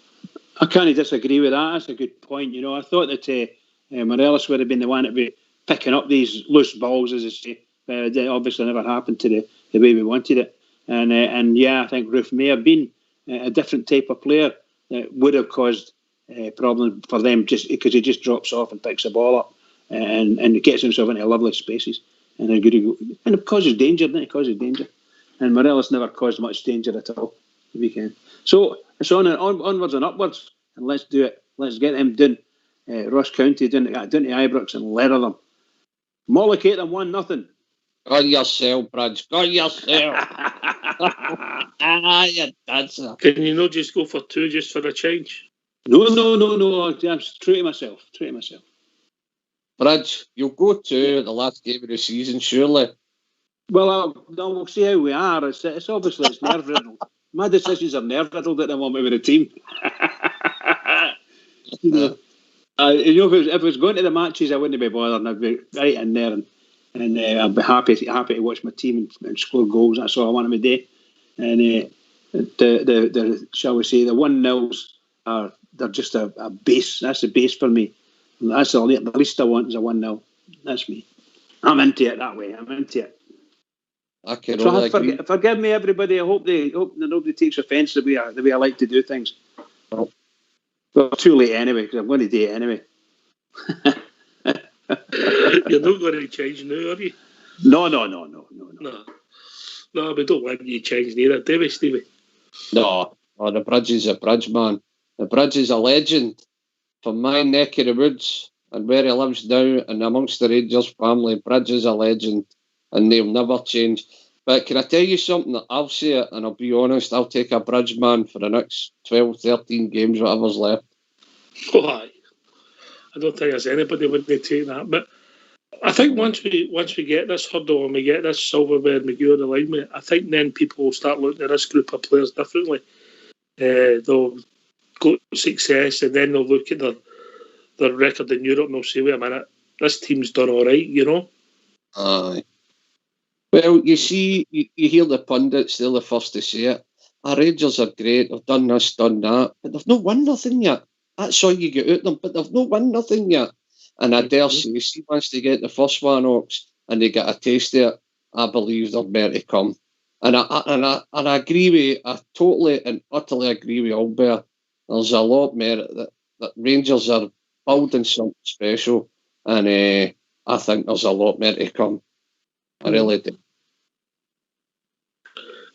I can't disagree with that. That's a good point. You know, I thought that Morelos would have been the one to be picking up these loose balls, as I say. It obviously never happened to the way we wanted it. And yeah, I think Roof may have been a different type of player that would have caused problems for them, just because he just drops off and picks the ball up and gets himself into lovely spaces. And it causes danger, doesn't it? It causes danger. And Morelos never caused much danger at all the weekend. So it's onwards and upwards, and let's do it. Let's get them down. Ross County down to Ibrox and leather them. Mollocate them 1-0.
Go yourself, Bridge. Go yourself. You dancer.
Can you not just go for 2 just for a change?
No. I'm true to myself.
Bridge, you'll go to the last game of the season, surely.
Well, we'll see how we are. It's obviously it's nerve-riddled. My decisions are nerve-riddled at the moment with the team. If it was going to the matches, I wouldn't be bothered. I'd be right in there, and I'd be happy to watch my team and score goals. That's all I want to do. And the shall we say, the 1-0s they're just a base. That's the base for me. That's the least I want is a 1-0. That's me. I'm into it that way. I'm into it.
I can only agree.
Forgive me, everybody. I hope that nobody takes offence the way I like to do things.
Oh.
Well, too late anyway, because I'm going to do it anyway.
You're not going to change now, are you?
No.
No, we don't want you change neither, do we, Stevie?
No, the Bridge is a Bridge, man. The Bridge is a legend from my neck of the woods and where he lives now and amongst the Rangers family. Bridge is a legend and they'll never change. But can I tell you something? I'll say it and I'll be honest, I'll take a Bridge man for the next 12, 13 games, whatever's left.
Oh, aye. I don't think there's anybody would take that. But I think once we get this hurdle and we get this silverware and we go on the line with it, I think then people will start looking at this group of players differently. They'll go to success and then they'll look at their record in Europe and they'll say, wait a minute, this team's done all right, you know?
Aye. Well, you see, you hear the pundits, they're the first to say it. Our Rangers are great, they've done this, done that, but they've not won nothing yet. That's all you get out of them, but they've not won nothing yet. And I dare say, once they get the first one, Ox, and they get a taste of it, I believe they're better to come. And I agree with, I totally and utterly agree with Albert. There's a lot more that Rangers are building something special, and I think there's a lot more to come. I really do.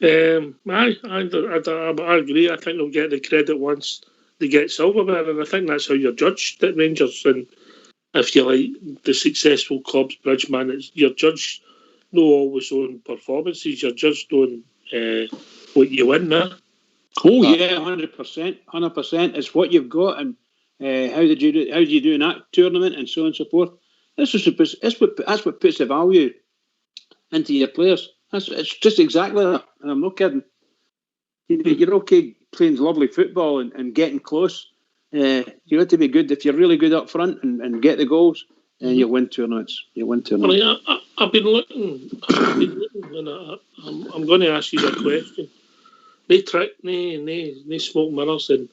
I agree. I think they'll get the credit once they get silverware, and I think that's how you're judged at Rangers. And if you like the successful clubs, Bridgeman, you're judged not always on performances. You're judged on what you win now.
Oh yeah, 100%. It's what you've got and how did you do in that tournament and so on and so forth. That's what puts the value into your players. It's just exactly that, and I'm not kidding. You're okay playing lovely football and getting close. You have to be good. If you're really good up front and get the goals, you'll win tournaments.
I've been looking, and I'm going to ask you a question. They trick, they smoke mirrors, and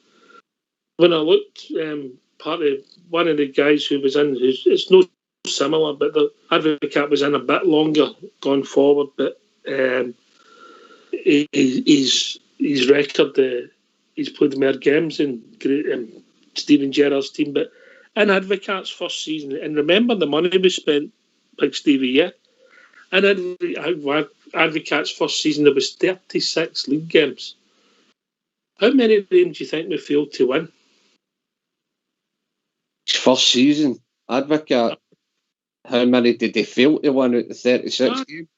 when I looked, one of the guys who was in, it's no similar, but the Advocate was in a bit longer going forward, but his record, he's played more games in Stephen Gerrard's team, but in Advocate's first season, and remember the money we spent, Big Stevie, yeah? In Advocate's first season, there was 36 league games. How many of them do you think we failed to win?
His first season, Advocate, how many did they fail to win out of 36 games?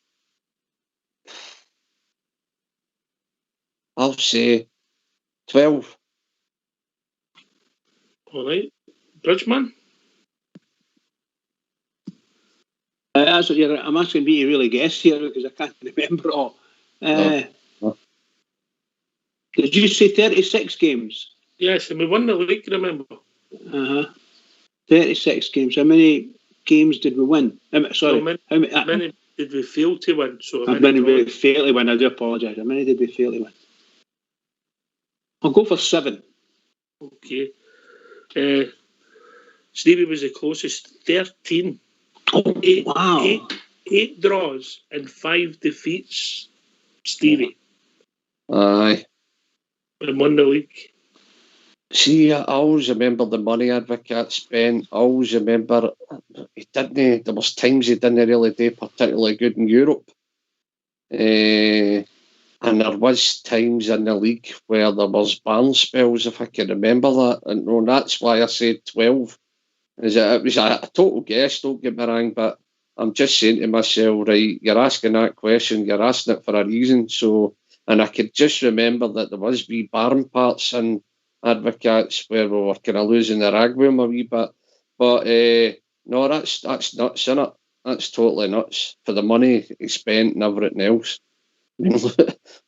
I'll say 12.
All right. Bridgeman?
That's what I'm asking me to really guess here because I can't remember it all.
No.
Did you say 36 games?
Yes, and we won the league, remember?
36 games. How many games did we win? How many
did we fail to win?
How many did we fail to win? I do apologise. How many did we fail to win? I'll go for 7.
Okay. Stevie was the closest, 13.
Oh, wow.
8 draws and 5 defeats, Stevie.
Aye.
And won the league.
See, I always remember the money Advocate spent. I always remember there was times he didn't really do particularly good in Europe. And there was times in the league where there was barn spells, if I can remember that. And that's why I said 12. It was a total guess, don't get me wrong, but I'm just saying to myself, right, you're asking that question, you're asking it for a reason. So, and I could just remember that there was wee barn parts in Advocates where we were kind of losing the rag with him a wee bit. But no, that's nuts, isn't it? That's totally nuts for the money he spent and everything else. I mean,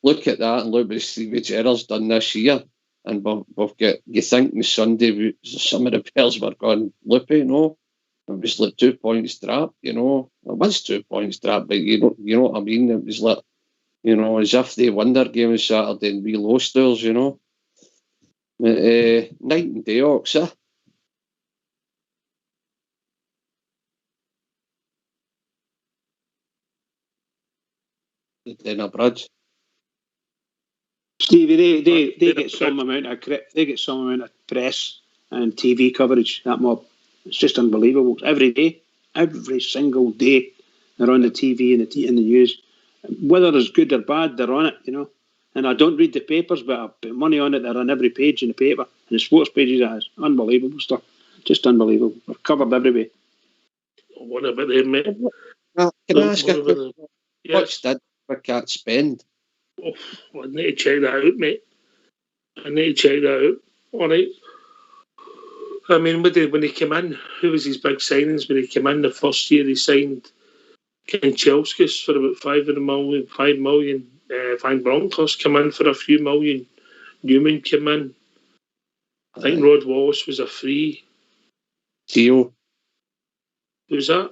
look at that and look what Stevie Gerrard's done this year. And we've got, you think on Sunday, some of the players were going loopy, no? It was like 2 points drop, you know. It was 2 points drop, but you know what I mean? It was like, you know, as if they won their game on Saturday and we lost theirs, you know. Night and day, Ox, eh? In a Bridge.
Stevie, they get some amount of press and TV coverage. That mob, it's just unbelievable. Every day, every single day, they're on the TV and in the news. whether it's good or bad, they're on it, you know. And I don't read the papers, but I put money on it. They're on every page in the paper, and the sports pages. That is unbelievable stuff, just unbelievable. They're covered every way.
What about them, mate?
Can I ask a question?
Yes.
What's did Cat spend?
Oh, I need to check that out, mate. I need to check that out. All right. I mean, when he came in, who was his big signings? When he came in the first year, he signed Kanchelskis for about 5 million. Van Bronckhorst came in for a few million. Newman came in. I think Rod Wallace was a free.
Theo.
Who's that?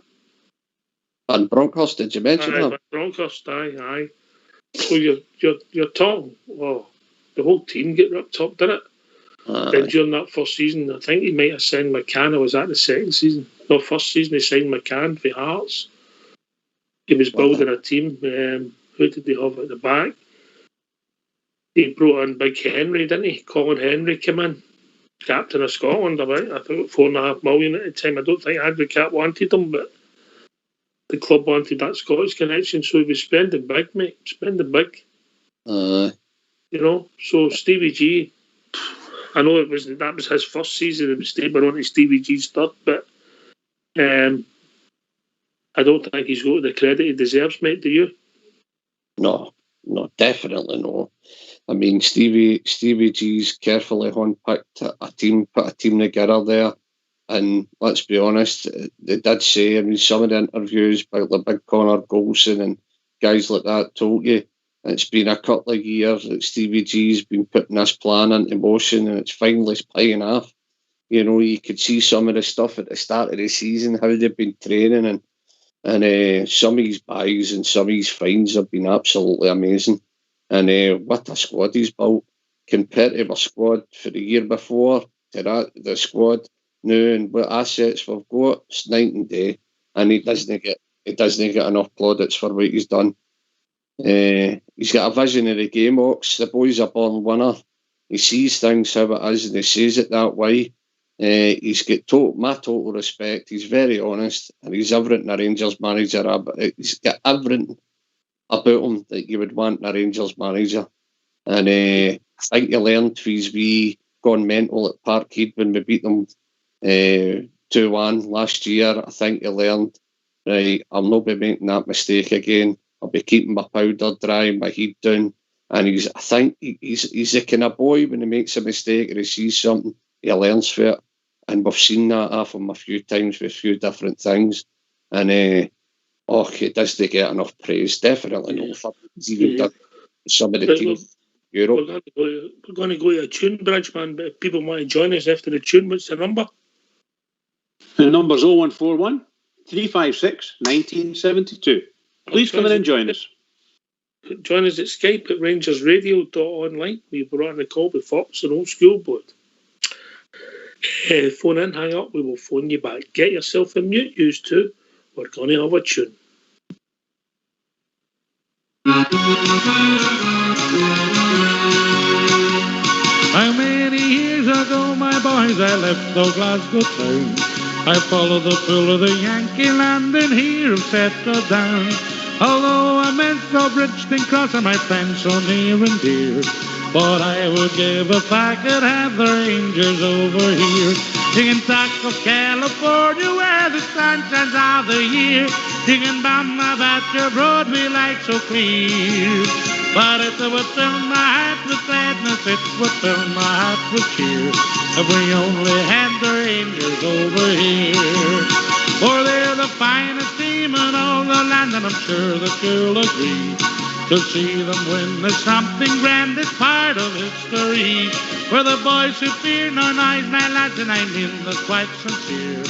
Van Bronckhorst, did you mention that?
Van Bronckhorst, aye. So you're talking, the whole team get ripped up, didn't it? Then during that first season, I think he might have signed McCann, or was that the second season? No, first season he signed McCann for Hearts. He was building a team. Who did they have at the back? He brought in Big Henry, didn't he? Colin Henry came in, captain of Scotland, about I think $4.5 million at the time. I don't think Advocat wanted him, but the club wanted that Scottish connection, so he was spending big, mate. Spending big. You know, so Stevie G, I know that was his first season. It was stable on to Stevie G's third, but I don't think he's got the credit he deserves, mate. Do you?
No, definitely no. I mean, Stevie G's carefully handpicked a team, put a team together there, and let's be honest, they did say. I mean, some of the interviews by the big Connor Golson and guys like that told you it's been a couple of years that Stevie G's been putting this plan into motion, and it's finally paying off. You know, you could see some of the stuff at the start of the season, how they've been training, and some of his buys and some of his finds have been absolutely amazing. And what a squad he's built compared to our squad for the year before to that, the squad now, and what assets we've got, it's night and day. And he doesn't get enough plaudits for what he's done. He's got a vision of the game, Ox. The boy's a born winner. He sees things how it is, and he says it that way. He's got my total respect. He's very honest, and he's everything a Rangers manager. He's got everything about him that you would want in a Rangers manager. And I think he learned for his wee gone mental at Parkhead when we beat them 2-1 last year. I think he learned, right, I'll not be making that mistake again. I'll be keeping my powder dry, my head down. And I think he's the kind of boy, when he makes a mistake or he sees something, he learns for it. And we've seen that off him a few times with a few different things. And he doesn't get enough praise. Definitely no. He's even done some of the teams in Europe.
We're going to go to a tune, Bridgeman, but if people want to join us after the tune, what's the number?
The number's 0141 356 1972. Please come in and join us.
Join us at Skype at RangersRadio.online. We brought on the call with Fox and Old School Board. Phone in, hang up, we will phone you back. Get yourself a mute, used to. We're going to have a tune.
How many years ago, my boys, I left the Glasgow town. I followed the pull of the Yankee land and here I've settled down. Although I meant no Bridgeton Cross and my friends so near and dear, but I would give if I could have the Rangers over here. Singing Talk of California where the sun shines all the year. Singing Bama about your Broadway light so clear. But it would fill my heart with gladness, it would fill my heart with cheer, if we only had the Rangers over here. For they're the finest team in all the land, and I'm sure that you'll agree. To see them win is something grand, it's part of history. For the boys who fear no noise, my lads, and I mean this quite sincere.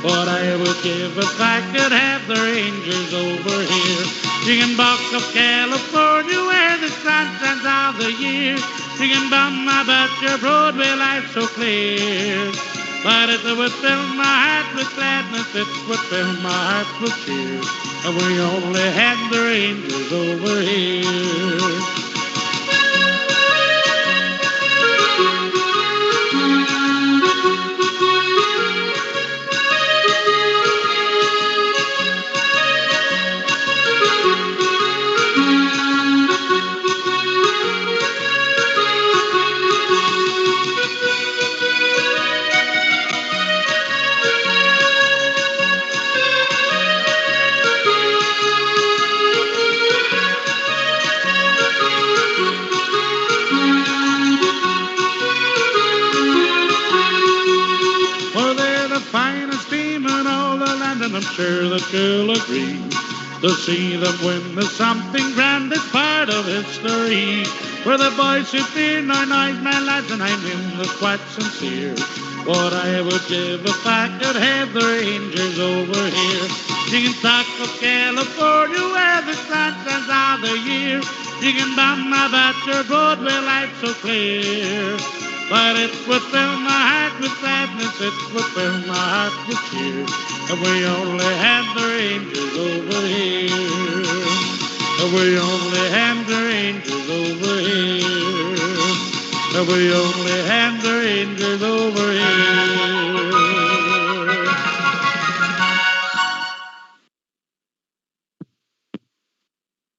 What I would give if I could have the Rangers over here. Singing Buck of California where the sun shines all the year. Singing Bum about your Broadway life so clear. But it would fill my heart with gladness, it would fill my heart with cheer, and we only had the Rangers over here. sure that you'll agree. To see them win is something grand, it's part of history. Where the boys who fear no noise, my lads, and I mean this quite sincere. What I would give if I could have the Rangers over here. You can talk of California where the sun shines all the year. You can bomb about your Broadway life so clear. But it would fill my heart with sadness, it would fill my heart with cheer. And we only have the Rangers over here. And we only have the Rangers over here. And we only have the Rangers over here.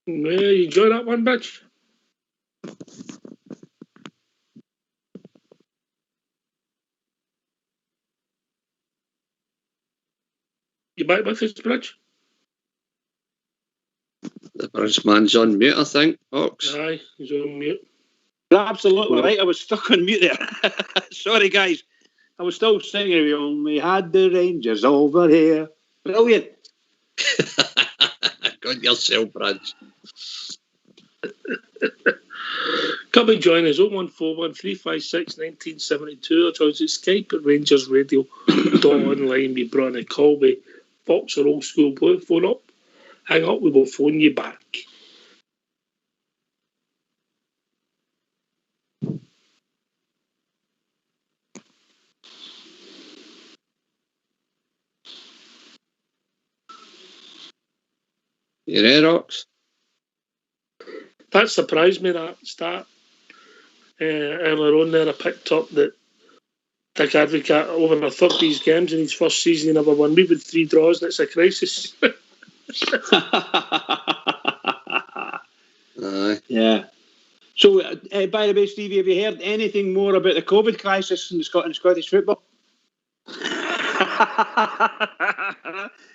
Yeah, you enjoy that one, bitch? You back with us, Bridge?
The Bridge man's on mute, I think. Ox.
Aye, he's on mute.
You're absolutely right. I was stuck on mute there. Sorry, guys. I was still singing. We only had the Rangers over here. Brilliant.
Got yourself, Bridge.
Come and join us 0141 356 1972 or join us at Skype at RangersRadio.online. We brought in a call with Fox or Old School Blue. Phone up, hang up, we will phone you back.
You there, Ox?
That surprised me, that start. Earlier on there, I picked up that Dick Advocaat over a third of these games in his first season, he never won. We've had 3 draws, and it's a crisis.
Aye.
Yeah. So, by the way, Stevie, have you heard anything more about the COVID crisis in Scottish football?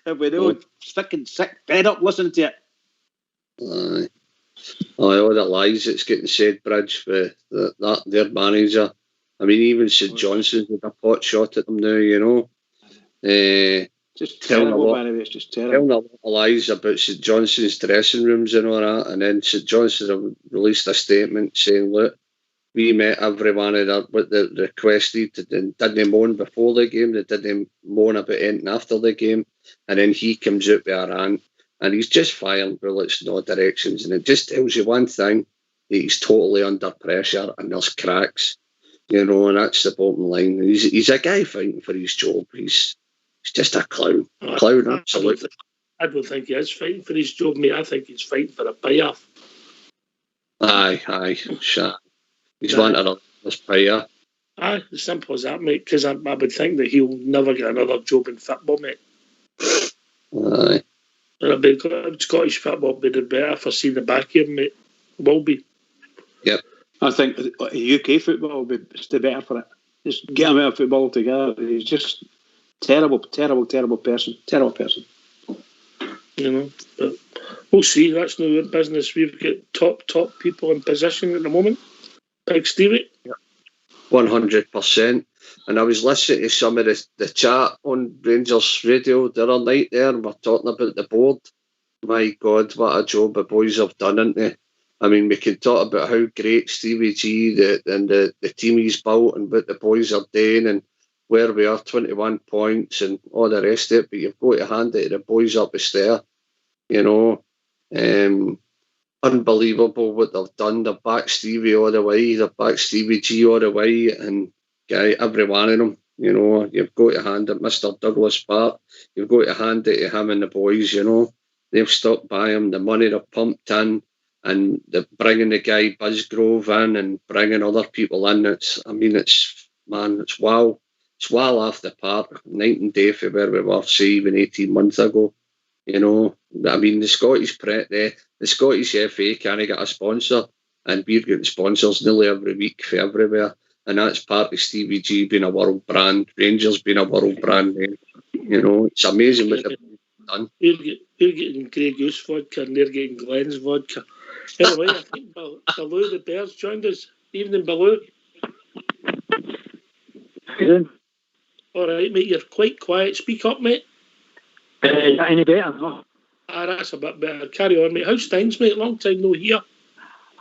Have we all fucking sick, fed up listening to it?
Aye. All the lies that's getting said, Bridge, with their manager. I mean, even St Johnson's with a pot shot at them now, you know.
Just terrible, by the way, it's just terrible.
Telling a lot of lies about St Johnson's dressing rooms and all that, and then St Johnson's have released a statement saying, look, we met everyone what they requested and didn't moan before the game, they didn't moan about anything after the game, and then he comes out with a rant, and he's just firing bullets in all directions, and it just tells you one thing, that he's totally under pressure and there's cracks, you know, and that's the bottom line. He's a guy fighting for his job. He's just a clown. Absolutely.
I don't think he is fighting for his job, mate. I think he's fighting for a payoff.
Aye, sure. He's wanting this payoff.
Aye, as simple as that, mate, because I would think that he'll never get another job in football, mate.
Aye.
And Scottish football would be the better for seeing the back of him, mate. Will be.
Yep. I think UK football will be still better for it. Just get him out of football together. He's just terrible person. Terrible person.
You know, but we'll see. That's no our business. We've got top people in position at the moment. Big Stevie.
100%. And I was listening to some of the chat on Rangers Radio the other night there, and we're talking about the board. My God, what a job the boys have done, haven't they? I mean, we can talk about how great Stevie G and the team he's built and what the boys are doing and where we are, 21 points and all the rest of it, but you've got to hand it to the boys up the stair, you know. Unbelievable what they've done. They've backed Stevie all the way, they've backed Stevie G all the way, and every one of them, you know, you've got to hand it Mr. Douglas Park, you've got to hand it to him and the boys, you know. They've stuck by him, the money they've pumped in, and they're bringing the guy Buzzgrove in and bringing other people in. It's wow. It's well off the park, night and day for where we were, say, even 18 months ago. You know, I mean, the Scottish FA can't get a sponsor, and we're getting sponsors nearly every week for everywhere. And that's part of Stevie G being a world brand, Rangers being a world brand name. You know, it's amazing what they've done.
We're getting Grey Goose vodka and they're getting Glenn's vodka. Anyway, I think Baloo the Bears joined us. Evening, Baloo.
Good.
All right, mate, you're quite quiet. Speak up, mate.
Any better? No.
That's a bit better. Carry on, mate. How's things, mate? Long time no hear.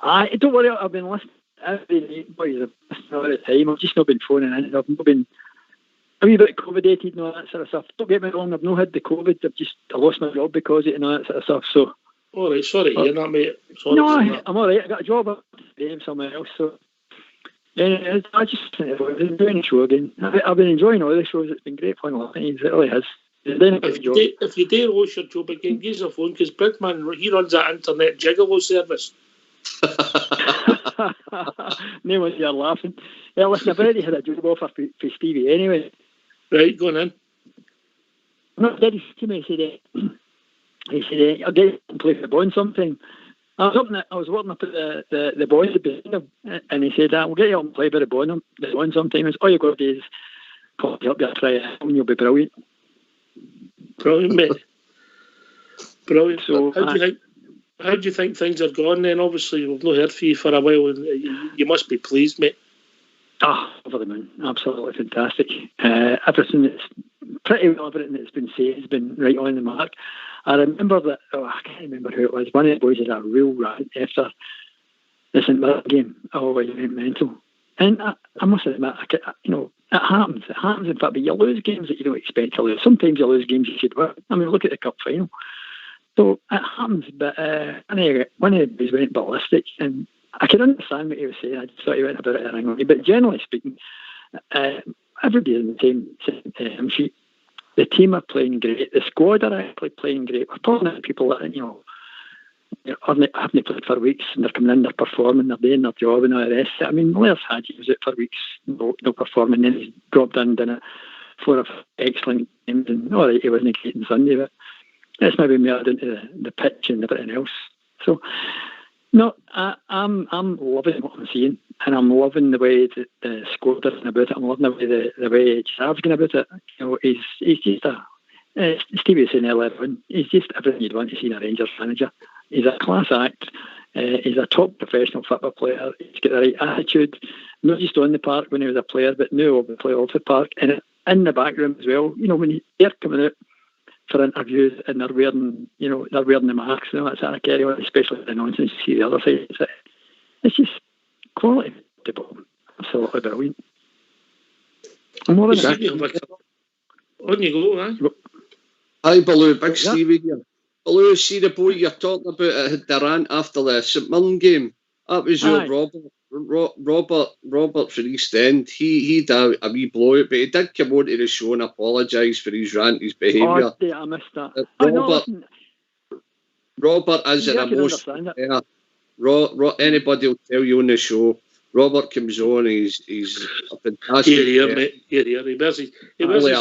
Don't worry, I've been listening every night, boys. I've listened all the time. I've just not been phoning in. I've not been a wee bit COVID-ated and all that sort of stuff. Don't get me wrong, I've not had the COVID. I lost my job because of it and all that sort of stuff. So,
all right, sorry to hear that, mate. Sorry
no,
that.
I'm all right. I got a job somewhere else. So, yeah, I just been doing the show again. I've been enjoying all the shows. It's been great fun. It really has.
If you dare lose your job again, give us a phone, because Bridman, he runs that internet gigolo service.
No one's here laughing. Yeah, listen, I've already had a job offer for Stevie anyway.
Right, go on in.
No, Daddy to me, he said, I'll get you to play for the Bond sometime. I was working up at the Bond and he said, we'll get you up and play by the Bond sometime. It's all you've got to do is call me up there, try it, and you'll be brilliant.
Brilliant, mate. Brilliant.
So,
how do you think things are going then? Obviously, we've not heard from you for a while, and you must be pleased, mate.
Over the moon. Absolutely fantastic. Everything that's been said has been right on the mark. I remember that, I can't remember who it was. One of the boys had a real rant after the St Mirren game. Oh, it went mental. And I must admit, it happens. It happens, in fact, but you lose games that you don't expect to lose. Sometimes you lose games you should win. I mean, look at the cup final. So it happens, but one of the boys went ballistic, and I can understand what he was saying. I just thought he went a bit of a ring. But generally speaking, everybody's in the same sheet. The team are playing great. The squad are actually playing great. We're talking about people that, haven't played for weeks and they're coming in, they're performing, they're doing their job and all the rest. I mean, Blair's had was out for weeks, no performing, then he's dropped in, done it 4 excellent games, and all right, he wasn't great on Sunday, but it's maybe more down to the pitch and everything else. So, no, I'm loving what I'm seeing, and I'm loving the way that the squad are going about it. I'm loving the way Chav's going about it. He's just Stevie was saying earlier on, he's just everything you'd want to see in a Rangers manager. He's a class act. He's a top professional football player. He's got the right attitude, not just on the park when he was a player, but now on the play off the park and in the back room as well. When they're coming out for interviews and they're wearing the masks and all that sort of carry on, especially the nonsense you see the other side. It's just quality football. Absolutely brilliant. I'm more than
on you go, man.
Hi, Baloo, big Stevie here. Baloo, see the boy you're talking about that had the rant after the St Mirren game? That was your Robert for East End. He did a wee blowout, but he did come on to the show and apologise for his rant, his behaviour.
Oh, yeah, I missed that.
Robert is an emotional player. Anybody will tell you on the show. Robert comes on, he's a fantastic
player. Mate. He wears his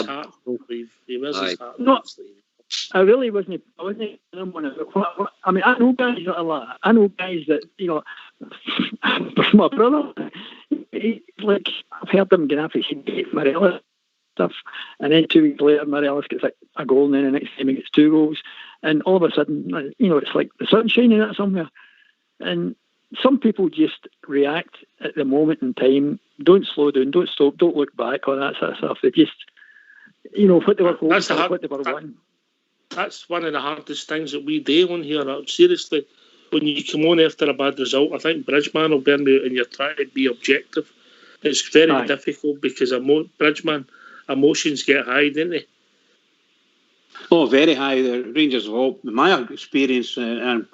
heart on his sleeve. He wears his heart on his sleeve.
I really wasn't someone about I mean, I know guys that are like that. I know guys that, my brother, I've heard them get happy to Morelos stuff, and then 2 weeks later, Morelos gets like a goal, and then the next time he gets 2 goals, and all of a sudden, it's like the sun's shining out somewhere. And some people just react at the moment in time, don't slow down, don't stop, don't look back, all that sort of stuff. They just, what they were hoping for, what they were wanting.
That's one of the hardest things that we do on here. Seriously, when you come on after a bad result, I think Bridgeman will burn you and you're trying to be objective. It's very difficult because Bridgeman, emotions get high, don't they?
Oh, very high. The Rangers have all, in my experience, and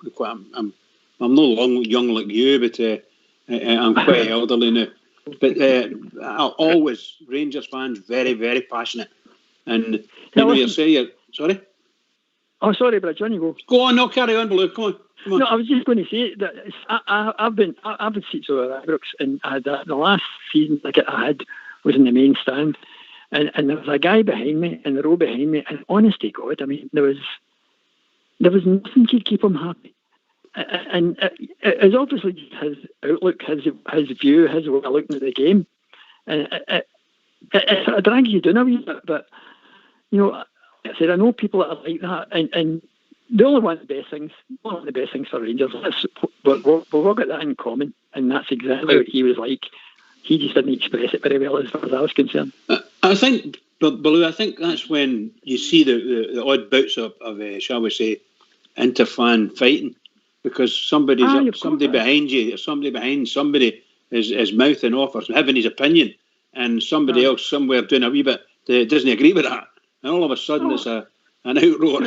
I'm no young like you, but I'm quite elderly now. But always Rangers fans very, very passionate. And you say, sorry?
Oh, sorry, but Johnny, go.
Go on, no, carry on, Baloo. Come on.
No, I was just going to say that I've been seats over at Ibrox, and I had the last season ticket I had was in the main stand, and there was a guy behind me in the row behind me, and honest to God, I mean, there was nothing to keep him happy, and it's obviously his outlook, his view, his way of looking at the game, and it drags you down a wee bit, but I said, I know people that are like that, and they only want the best things. One of the best things for Rangers. We've all got that in common, and that's exactly what he was like. He just didn't express it very well as far as I was concerned.
I think But Baloo, I think that's when you see the odd bouts of shall we say, inter-fan fighting, because somebody behind you, or somebody behind somebody is mouthing off or having his opinion, and somebody else somewhere doing a wee bit doesn't agree with that, and all of a sudden it's an outroar.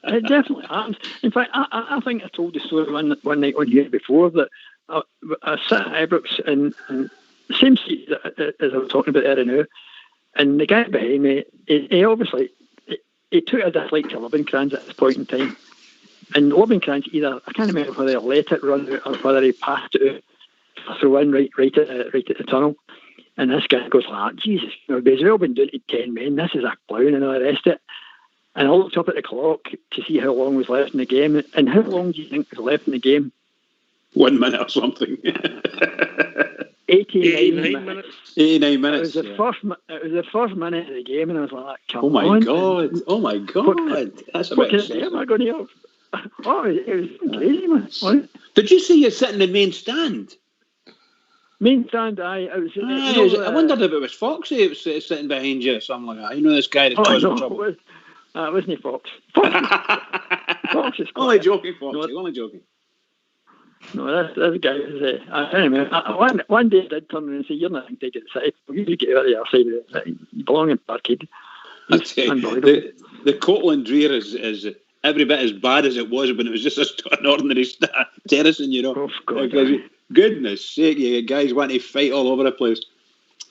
It definitely happens. In fact, I think I told the story one night on here before that I sat at Ibrox and same seat as I was talking about there now, and the guy behind me, he obviously he took a dislike to Lovencrans at this point in time, and Lovencrans either, I can't remember whether he let it run out or whether he passed it out, throw in right at the tunnel, and this guy goes like, Jesus, we've all been doing it to 10 men, this is a clown and all the rest of it. And I looked up at the clock to see how long was left in the game, and how long do you think was left in the game?
1 minute or something.
89 minutes.
89 minutes.
It was the first minute of the game, and I was like, "Come
on!" Oh my god! That's a bit.
What am I going to have? Oh, it was crazy, man. What?
Did you see you sit in the main stand?
Main stand, I
wondered if it was Foxy sitting behind you or something like that. You know, this guy that's causing trouble.
It wasn't Fox. Fox is
only joking, Foxy. Only joking.
No, that guy was. I don't know. One day I did turn around and say, "You're not going to get the city. You get out of the other side of the city. You belong in Parkhead."
The Coatland-Dreer is every bit as bad as it was when it was just an ordinary terracing, you know.
Oh, God.
Goodness sake, you guys want to fight all over the place.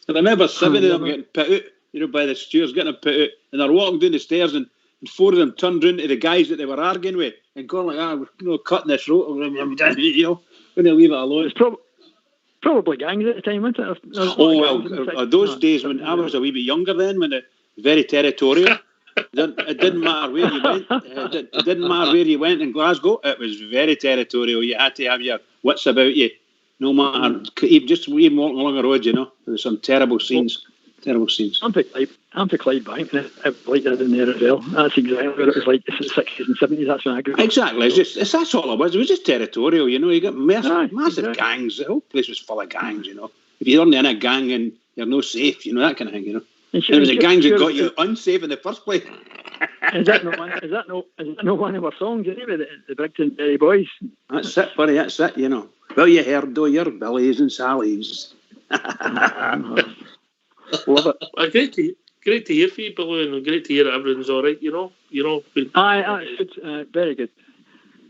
And I remember 7 of them getting put out, you know, by the stewards, getting them put out, and they're walking down the stairs, and 4 of them turned round to the guys that they were arguing with and going like, we're cutting this road, you know, going to leave it alone.
It's probably gangs at the time, wasn't
it? Those days when I was a wee bit younger then, when it was very territorial. It didn't matter where you went. It didn't matter where you went in Glasgow. It was very territorial. You had to have your wits about you, no matter even walking along the road. You know, there were some terrible scenes. Terrible scenes.
I'm for Clydebank, and it like that in there as well. That's exactly what it was like in the 60s and 70s. That's when I grew up.
Exactly. That's all it was. It was just territorial. You know, you got massive gangs. The whole place was full of gangs. You know, if you weren't in a gang and you're no safe, you know, that kind of thing. You know. And it was the gangs that got you unsafe in the first place.
Is that not one of our songs, isn't it? The Brigton Berry Boys.
That's it, buddy. That's it. You know. Well, you heard your Billies and Sallys.
Love it.
Great to hear from you, Billy, and great to hear that everything's all right. You know.
Aye, very good.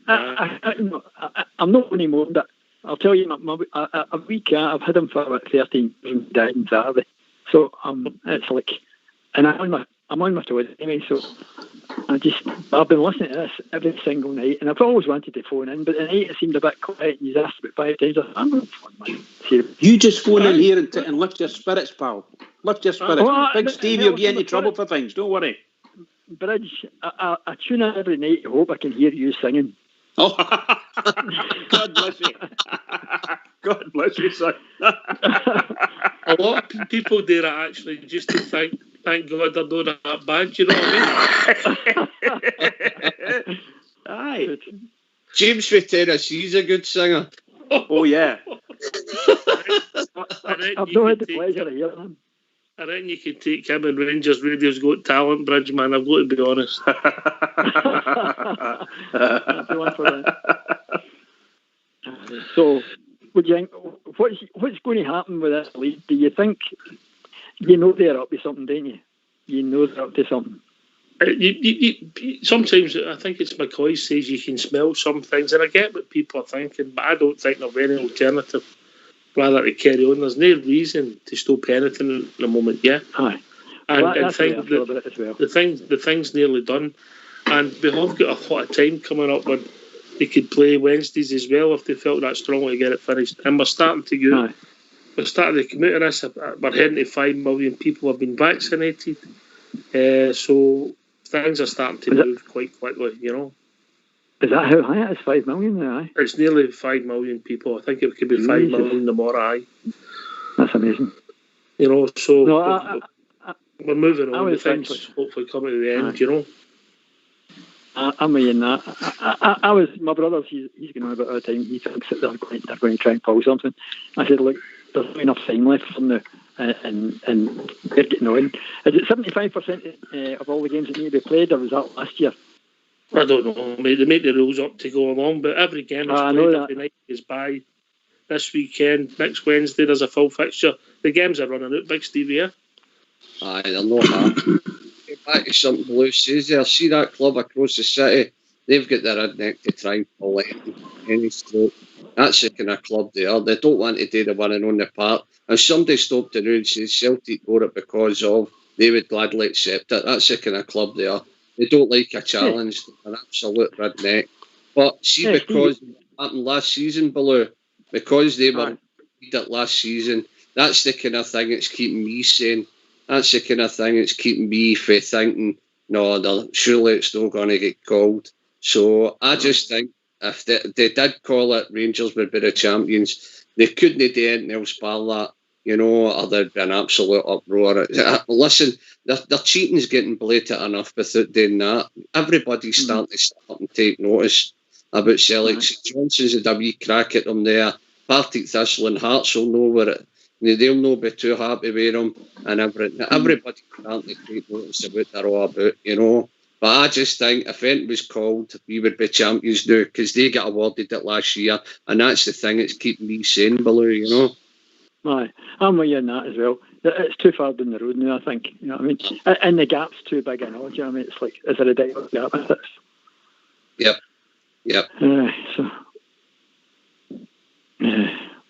I'm not anymore, but I'll tell you, a wee cat. I've had him for about 13 years and died on Saturday. So it's like, and I'm on my toes anyway. So I've been listening to this every single night, and I've always wanted to phone in, but the night it seemed a bit quiet. And you asked about 5 times. I'm going to phone, man.
You just phone in here and lift your spirits, pal. Lift your spirits. Big Steve, you'll get into trouble for things. Don't worry.
Bridge, I tune in every night to hope I can hear you singing.
Oh, God bless you. God bless you, son.
A lot of people do that actually, just to thank God they're not that bad. You know what
I mean? Aye.
James from Tennessee's a good singer.
Oh yeah.
I've not had the pleasure of hearing him.
I reckon you could take him and Rangers Radio's Got Talent, Bridge, man. I've got to be honest.
So, would you think, what's going to happen with this league? Do you think, you know they're up to something, don't you? You know they're up to something.
Sometimes I think it's McCoy says you can smell some things, and I get what people are thinking, but I don't think there's any alternative rather to carry on. There's no reason to stop anything at the moment, yeah.
Aye.
And think the thing's nearly done, and we have got a lot of time coming up when they could play Wednesdays as well if they felt that strongly to get it finished. And we're starting to go.
Aye.
We're starting to come out of this. We're heading to 5 million people have been vaccinated, so things are starting to move quite quickly. You know.
Is that how high it is? 5 million now, aye?
It's nearly 5 million people. I think it could be 5 million tomorrow, aye.
That's amazing.
You know, so
we're
moving on. The things hopefully coming to the end, aye. You know.
I'm with you in that. My brother, he's going on about the time. He thinks that they're going to try and pull something. I said, look, there's not enough time left from the and they're getting on. Is it 75% of all the games that need to be played, or was that last year?
I don't know, mate. They make the rules up to go along, but every game is played every night is by this weekend. Next Wednesday, there's a full fixture. The games are running out, Big Stevie, yeah?
Aye, they're not happy. Get back to something Blue says there. See that club across the city? They've got their redneck to try and pull any stroke. That's the kind of club they are. They don't want to do the winning on the park. If somebody stopped the road and says Celtic got it because of, they would gladly accept it. That's the kind of club they are. They don't like a challenge. They're an absolute redneck. But see, because it happened last season, Baloo, because they were it last season, that's the kind of thing that's keeping me sane. That's the kind of thing that's keeping me from thinking, no, surely it's not going to get called. So I just think if they did call it, Rangers would be the champions. They couldn't do anything else by that, or there'd be an absolute uproar. Listen, their cheating's getting blatant enough without doing that. Everybody's starting to start and take notice about Celtic. Johnson's had a wee crack at them there. Partick Thistle and Hearts will know where it. They'll not be too happy with them and everything. Everybody's starting to take notice of what they're all about, But I just think if anything was called, we would be champions now because they got awarded it last year, and that's the thing that's keeping me sane, Baloo,
Aye, I'm with you on that as well. It's too far down the road now, I think. You know what I mean? And the gap's too big and all. Do you know what I mean? It's like, it's a ridiculous gap.
Yep.
So,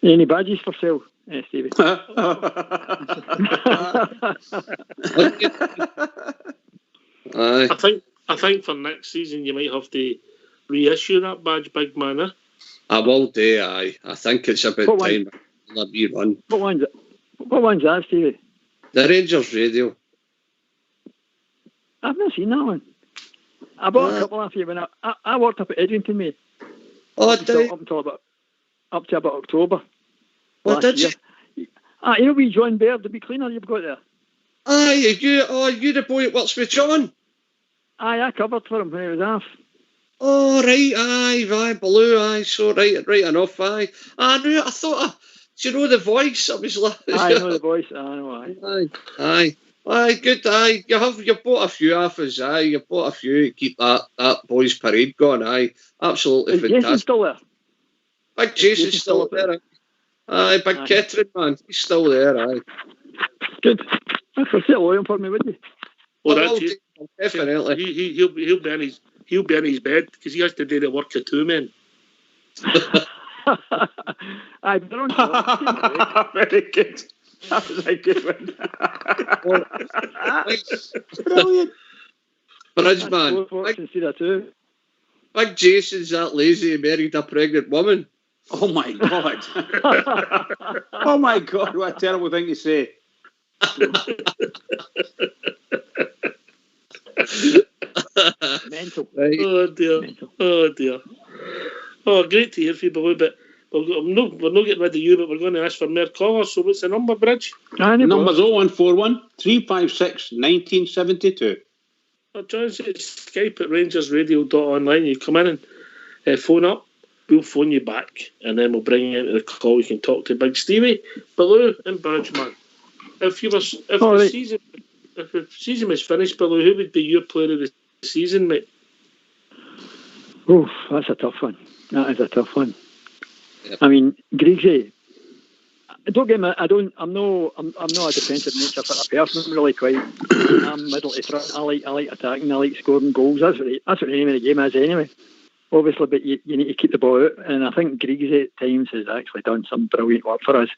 any badges for sale, Stevie?
Aye.
I think for next season you might have to reissue that badge, big man. Eh?
I will do. Aye. I think it's about time. Let me run.
What one's that, Stevie?
The Rangers Radio.
I've not seen that one. I bought a couple after you when I worked up at Edrington, mate.
Oh,
up to about October.
What did you?
You know we John Baird, the big cleaner you've got there.
Aye, you the boy that works with John?
Aye, I covered for him when he was off.
Oh, right, aye, Baloo, aye, so right enough, aye. I knew, I thought, do you know the voice? I was like...
I know the voice, I know,
Aye, good, aye. You've bought a few off us, aye, you've bought a few to keep that boys' parade going, aye. Absolutely
Is
fantastic.
Jason still there?
Big Jason's still there, aye. Big Kettering, man, he's still there, aye.
Good. That's for sale loyal for me, wouldn't you?
Well, that's it.
Definitely.
He'll be in his bed because he has to do the work of two men.
Aye, but they're on
very good. That was a good one. Brilliant.
Bridge man. Big Jason's that lazy he married a pregnant woman.
Oh my God. Oh my God, what a terrible thing to say.
Mental.
Right.
Oh dear.
Mental.
Oh dear. Oh, great to hear from you, Baloo, but we're not getting rid of you, but we're going to ask for more callers. So what's the number, Bridge?
Number's 0141 356 1972.
John says Skype at RangersRadio.online. You come in and phone up. We'll phone you back, and then we'll bring you into the call. You can talk to Big Stevie, Baloo, and Bridgeman. If the season was finished, Baloo, who would be your player of the season, mate?
Oh, that's a tough one. That is a tough one.
Yep.
I mean, Griggsy. Don't get me. I'm not a defensive nature for a person. I'm really quite. I'm middle to front. I like attacking. I like scoring goals. That's what the name of the game is anyway. Obviously, but you need to keep the ball out. And I think Griggsy at times has actually done some brilliant work for us.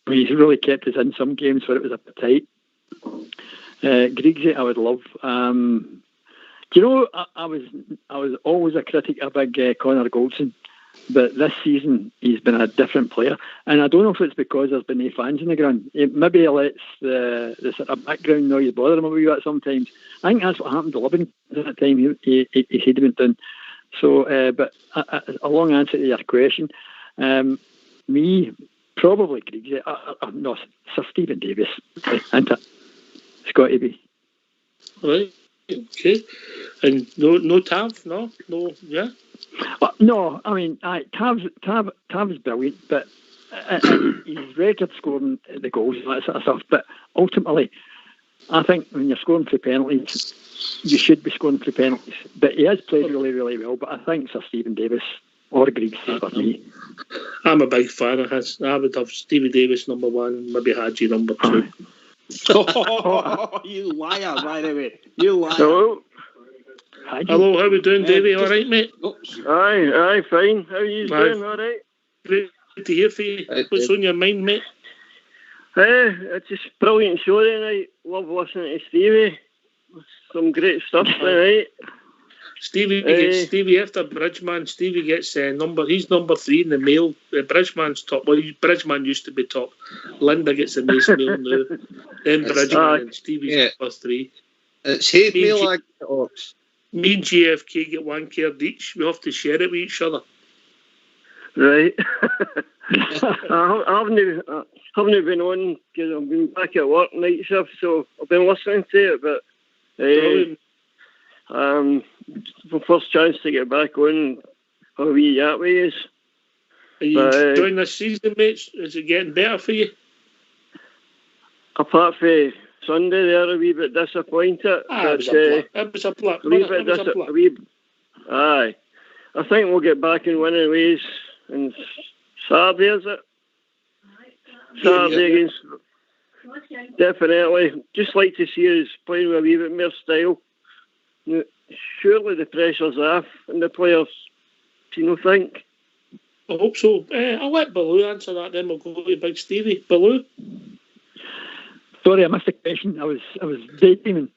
I mean, he's really kept us in some games where it was a bit tight. Griggsy, I would love. Do you know, I was always a critic of big Connor Goldson, but this season he's been a different player, and I don't know if it's because there's been no fans in the ground. Maybe he lets the sort of background noise bother him a wee bit sometimes. I think that's what happened to Livingston at that time. He said he went down. So, but a long answer to your question. Me, probably Griggsy. No, Sir Stephen Davis, isn't it? It's got to be.
Right. Okay. And no Tav? No, yeah?
No, I mean, Tav's brilliant, but he's record scoring the goals and that sort of stuff. But ultimately, I think when you're scoring through penalties, you should be scoring through penalties. But he has played really, really well. But I think Sir Stephen Davis or Griggs for me.
I'm a big fan of his. I would have Stevie Davis number 1, maybe Hadji number 2.
Oh, you liar, by the way. You liar.
Hello.
Hello, how we doing, Davey? All right, mate?
Aye, fine. How are you doing? All right?
Great to hear from you. What's on your mind, mate?
It's just brilliant show tonight. Love listening to Stevie. Some great stuff tonight.
Stevie after Bridgeman. Stevie gets he's number 3 in the male. Bridgeman's top. Well, Bridgeman used to be top. Linda gets the most male now. Then Bridgeman and Stevie's number 3.
It's hate mail like Ox.
Me and JFK get 1 card each. We have to share it with each other.
Right. I haven't been on because I've been back at work night shift, so I've been listening to it. But the first chance to get back on, how wee that way is.
Are you enjoying this season, mates? Is it getting better for you?
Apart from Sunday, they're a wee bit disappointed.
It was a blip.
Aye. I think we'll get back in winning ways on Saturday, is it? Saturday against... Definitely. Just like to see us playing with a wee bit more style. Surely the pressure's off and the players, do you not think?
I hope so. I'll let Baloo answer that, then we'll go to Big Stevie. Baloo?
Sorry, I missed the question. I was daydreaming.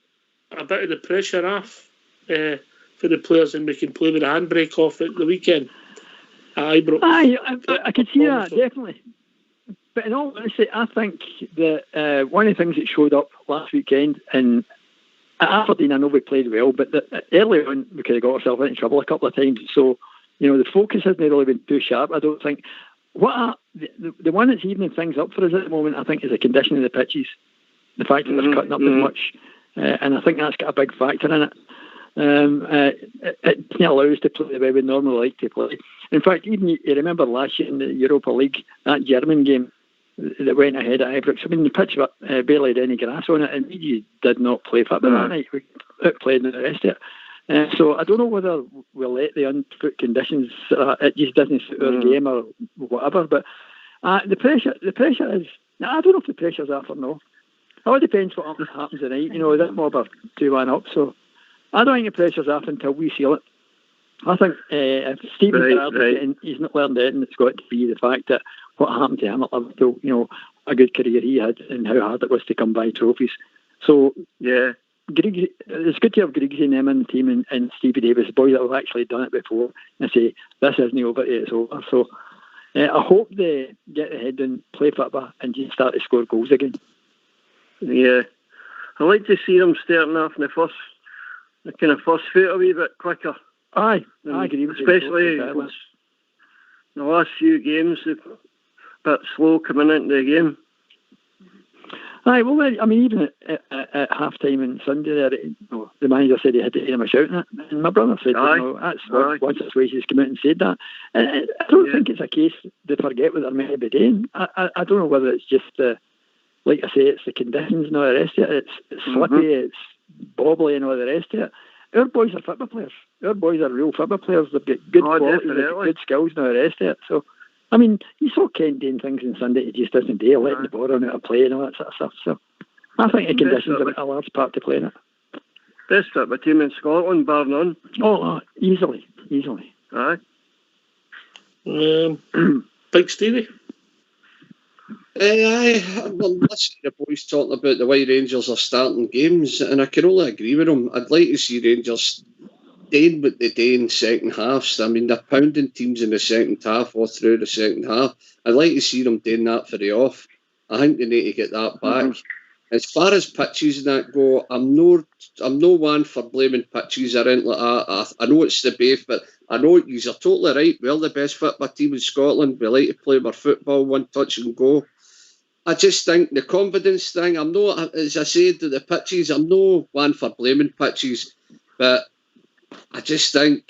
A bit of the pressure off for the players, and we can play with a handbrake off at the weekend. I
could see that, definitely. But in all honesty, I think that one of the things that showed up last weekend, and at Aberdeen, I know we played well, but early on we could have got ourselves into trouble a couple of times. So, the focus hasn't really been too sharp, I don't think. The one that's evening things up for us at the moment, I think, is the condition of the pitches. The fact that they're cutting up as much, and I think that's got a big factor in it. It doesn't allow us to play the way we normally like to play. In fact, even you remember last year in the Europa League, that German game that went ahead at Ibrox. I mean, the pitch barely had any grass on it, and we did not play football that night. We outplayed the rest of it. So I don't know whether we'll let the unfoot conditions, it just doesn't suit our game or whatever. But the pressure is, I don't know if the pressure's off or no. It all depends what happens tonight. That mob are 2-1 up, so I don't think the pressure's off until we feel it. I think if Stephen he's not learned it, and it's got to be the fact that what happened to him at Liverpool, a good career he had, and how hard it was to come by trophies. So, yeah, Griggs, it's good to have Griggs and them in the team, and Stevie Davis, a boy that have actually done it before, and say, this isn't over, it's over. So, I hope they get ahead and play football and just start to score goals again.
Yeah, I like to see them starting off in the first foot a wee bit quicker.
I agree with
especially the last few games, a bit slow coming into the game.
Aye, well, I mean, even at half-time on Sunday there, the manager said he had to hear him shouting it, and my brother said, that's once or twice he's come out and said that. And I don't think it's a case they forget what they're meant to be doing. I don't know whether it's just like I say, it's the conditions and all the rest of it. It's slippy, it's bobbly and all the rest of it. Our boys are football players. Our boys are real football players. They've got good quality, they've got good skills and all the rest of it. So, I mean, you saw Kent doing things on Sunday he just doesn't do, letting the ball run out of play and all that sort of stuff. So, I think the conditions are a large part to playing it.
Best football team in Scotland, bar none.
Oh, easily.
Aye.
Big Stevie?
I'm listening to the boys talking about the way Rangers are starting games, and I can only agree with them. I'd like to see Rangers doing what they do in second halves. I mean, they're pounding teams in the second half or through the second half. I'd like to see them doing that for the off. I think they need to get that back. As far as pitches and that go, I'm no one for blaming pitches or anything like that. I know it's the beef, but I know you're totally right. We're the best football team in Scotland. We like to play our football, one touch and go. I just think the confidence thing, I'm not, as I said, the pitches, I'm no one for blaming pitches, but I just think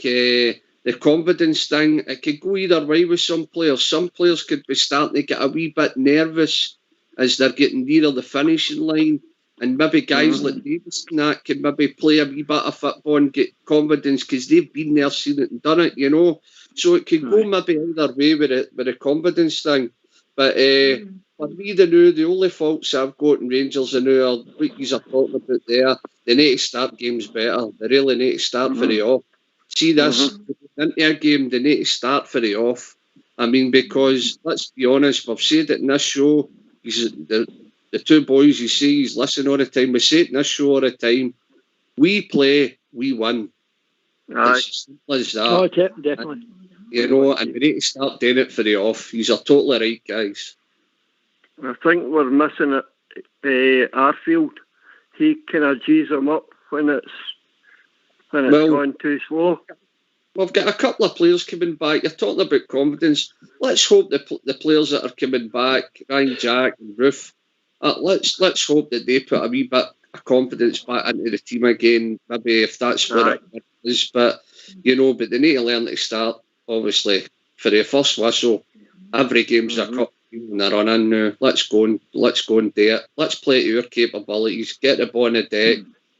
the confidence thing, it could go either way with some players. Some players could be starting to get a wee bit nervous as they're getting nearer the finishing line. And maybe guys like Davis and that can maybe play a wee bit of football and get confidence because they've been there, seen it and done it, you know. So it could go maybe either way with the confidence thing. But for me, the only faults I've got in Rangers are what you're talking about there. They need to start games better. They really need to start for the off. See this, into a game, they need to start for the off. I mean, because, let's be honest, we've said it in this show, the two boys you see, he's listening all the time. We say it in this show all the time. We play, we win.
Aye.
It's as simple as that.
Oh, definitely.
And, you know, and we need to start doing it for the off. You're totally right, guys.
I think we're missing it. Arfield, he kind of G's them up when it's gone too slow.
We've got a couple of players coming back. You're talking about confidence. Let's hope the players that are coming back, Ryan Jack and Roof, let's hope that they put a wee bit of confidence back into the team again. Maybe if that's what it is, but you know, but they need to learn to start. Obviously, for the first whistle, every game's a cup and they're running now. Let's go and do it. Let's play to our capabilities. Get the ball on the deck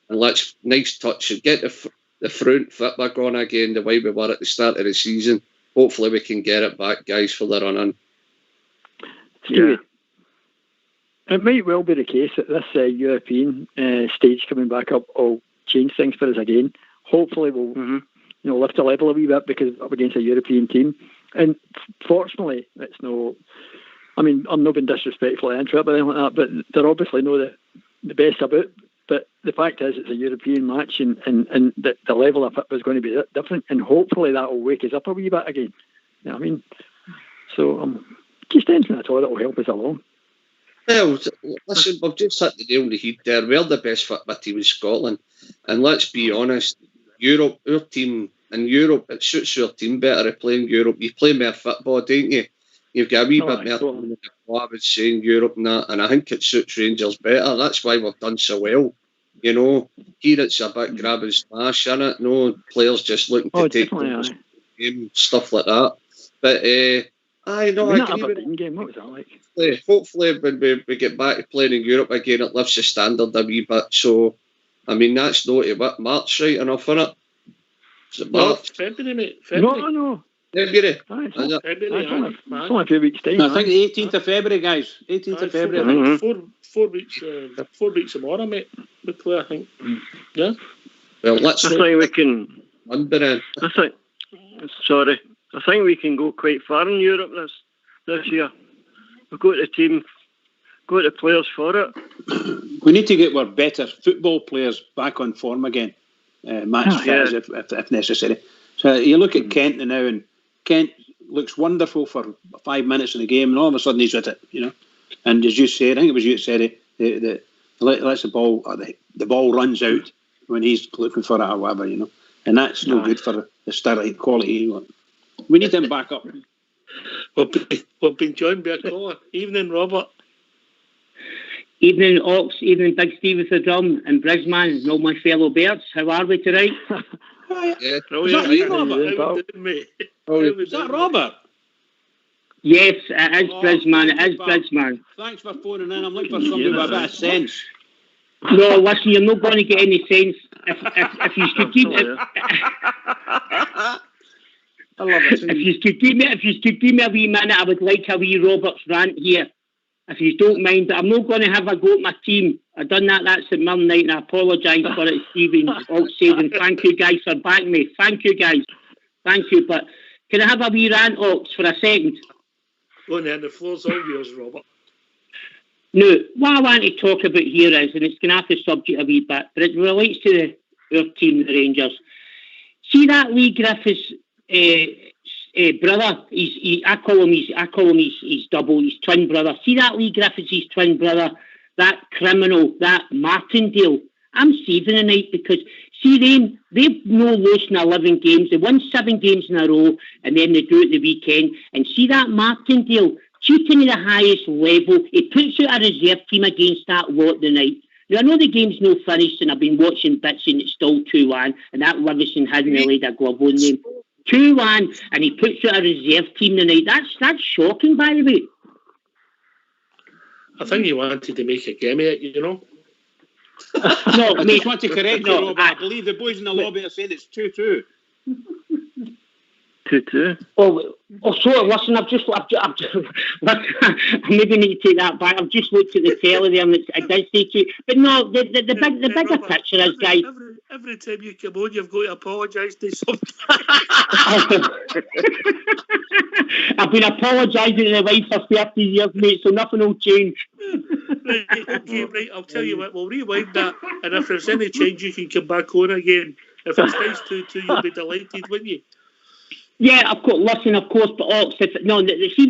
and let's nice touch and get the front foot back on again the way we were at the start of the season. Hopefully, we can get it back, guys, for the running.
Yeah. It might well be the case that this European stage coming back up will change things for us again. Hopefully, we'll lift the level a wee bit because we're up against a European team. And fortunately, it's no. I mean, I'm not being disrespectful or anything like that, but they're obviously know the best about. But the fact is, it's a European match, and the level of it was going to be different. And hopefully, that will wake us up a wee bit again. You know what I mean? So, just anything at all that will help us along.
Well, listen, we've just hit the nail on the head there. We're the best football team in Scotland. And let's be honest, Europe, our team in Europe, it suits your team better to play in Europe. You play more football, don't you? You've got a wee bit more, I would say, in Europe and that. And I think it suits Rangers better. That's why we've done so well. You know, here it's a bit grab and smash, isn't it? No players just looking to take the game, stuff like that. But, I agree with
game. What was that like?
Hopefully, when we get back to playing in Europe again, it lifts the standard a wee bit. So, I mean, that's not what March, right enough, isn't it? Is it March?
February, mate. February.
No.
February.
It's only a few weeks' time.
I think the 18th of February, guys. 18th of February.
4 weeks. 4 weeks tomorrow, mate. We play, I think. Yeah.
Well, let's.
I think we can. I think we can go quite far in Europe this year. We've got the team, got the players for it.
We need to get our better football players back on form again, match fit if necessary. So you look at Kent now, and Kent looks wonderful for 5 minutes in the game, and all of a sudden he's at it, you know. And as you said, I think it was you that said it, lets the ball, the ball runs out when he's looking for it or whatever, you know. And that's no good for the sterling quality. We need them back up.
We've been joined by a caller. Evening, Robert.
Evening, Ox. Evening, Big Steve with the drum, and Brisman, and all my fellow Bears. How are we tonight?
Yeah.
Is that you, Robert?
Is
that Robert?
Yes, it is Brisman. It is Brisman.
Thanks for phoning in. I'm looking for somebody with a bit of sense.
No, listen, you're not going to get any sense if you could keep it.
I love it.
If you could give me a wee minute, I would like a wee Robert's rant here. If you don't mind, but I'm not going to have a go at my team. I've done that St Mirren night, and I apologise for it, Stephen. All said, and thank you guys for backing me. Thank you guys. Thank you. But can I have a wee rant, Ox, for a second?
Go on then, the floor's all yours, Robert.
No, what I want to talk about here is, and it's going off the subject a wee bit, but it relates to our team, the Rangers. See that Lee Griffiths brother? I call him his double, his twin brother. See that Lee Griffiths, his twin brother, that criminal, that Martindale. I'm saving the night because see they've no lost in 11 games. They won 7 games in a row, and then they do it the weekend. And see that Martindale cheating at the highest level. He puts out a reserve team against that lot tonight. Now, I know the game's no finished, and I've been watching bits, and it's still 2-1, and that Livingston hasn't laid a glove on them. 2-1, and he puts out a reserve team tonight. That's shocking, by the way.
I think he wanted to make a game of it, you know.
No, I just want to correct you, Robert. I believe the boys in the lobby are saying it's 2-2.
2-2.
Oh, sorry, listen, I'm maybe need to take that back. I've just looked at the telly there and it does say 2. But no, the bigger
Robert,
picture is, guys.
Every time you come on, you've got to apologise to somebody.
I've been apologising to the wife for 30 years, mate, so nothing will change.
Right, I'll tell you what, we'll rewind that, and if there's any change, you can come back on again. If it's nice 2-2, you'll be delighted, wouldn't you?
Yeah, of course, but see if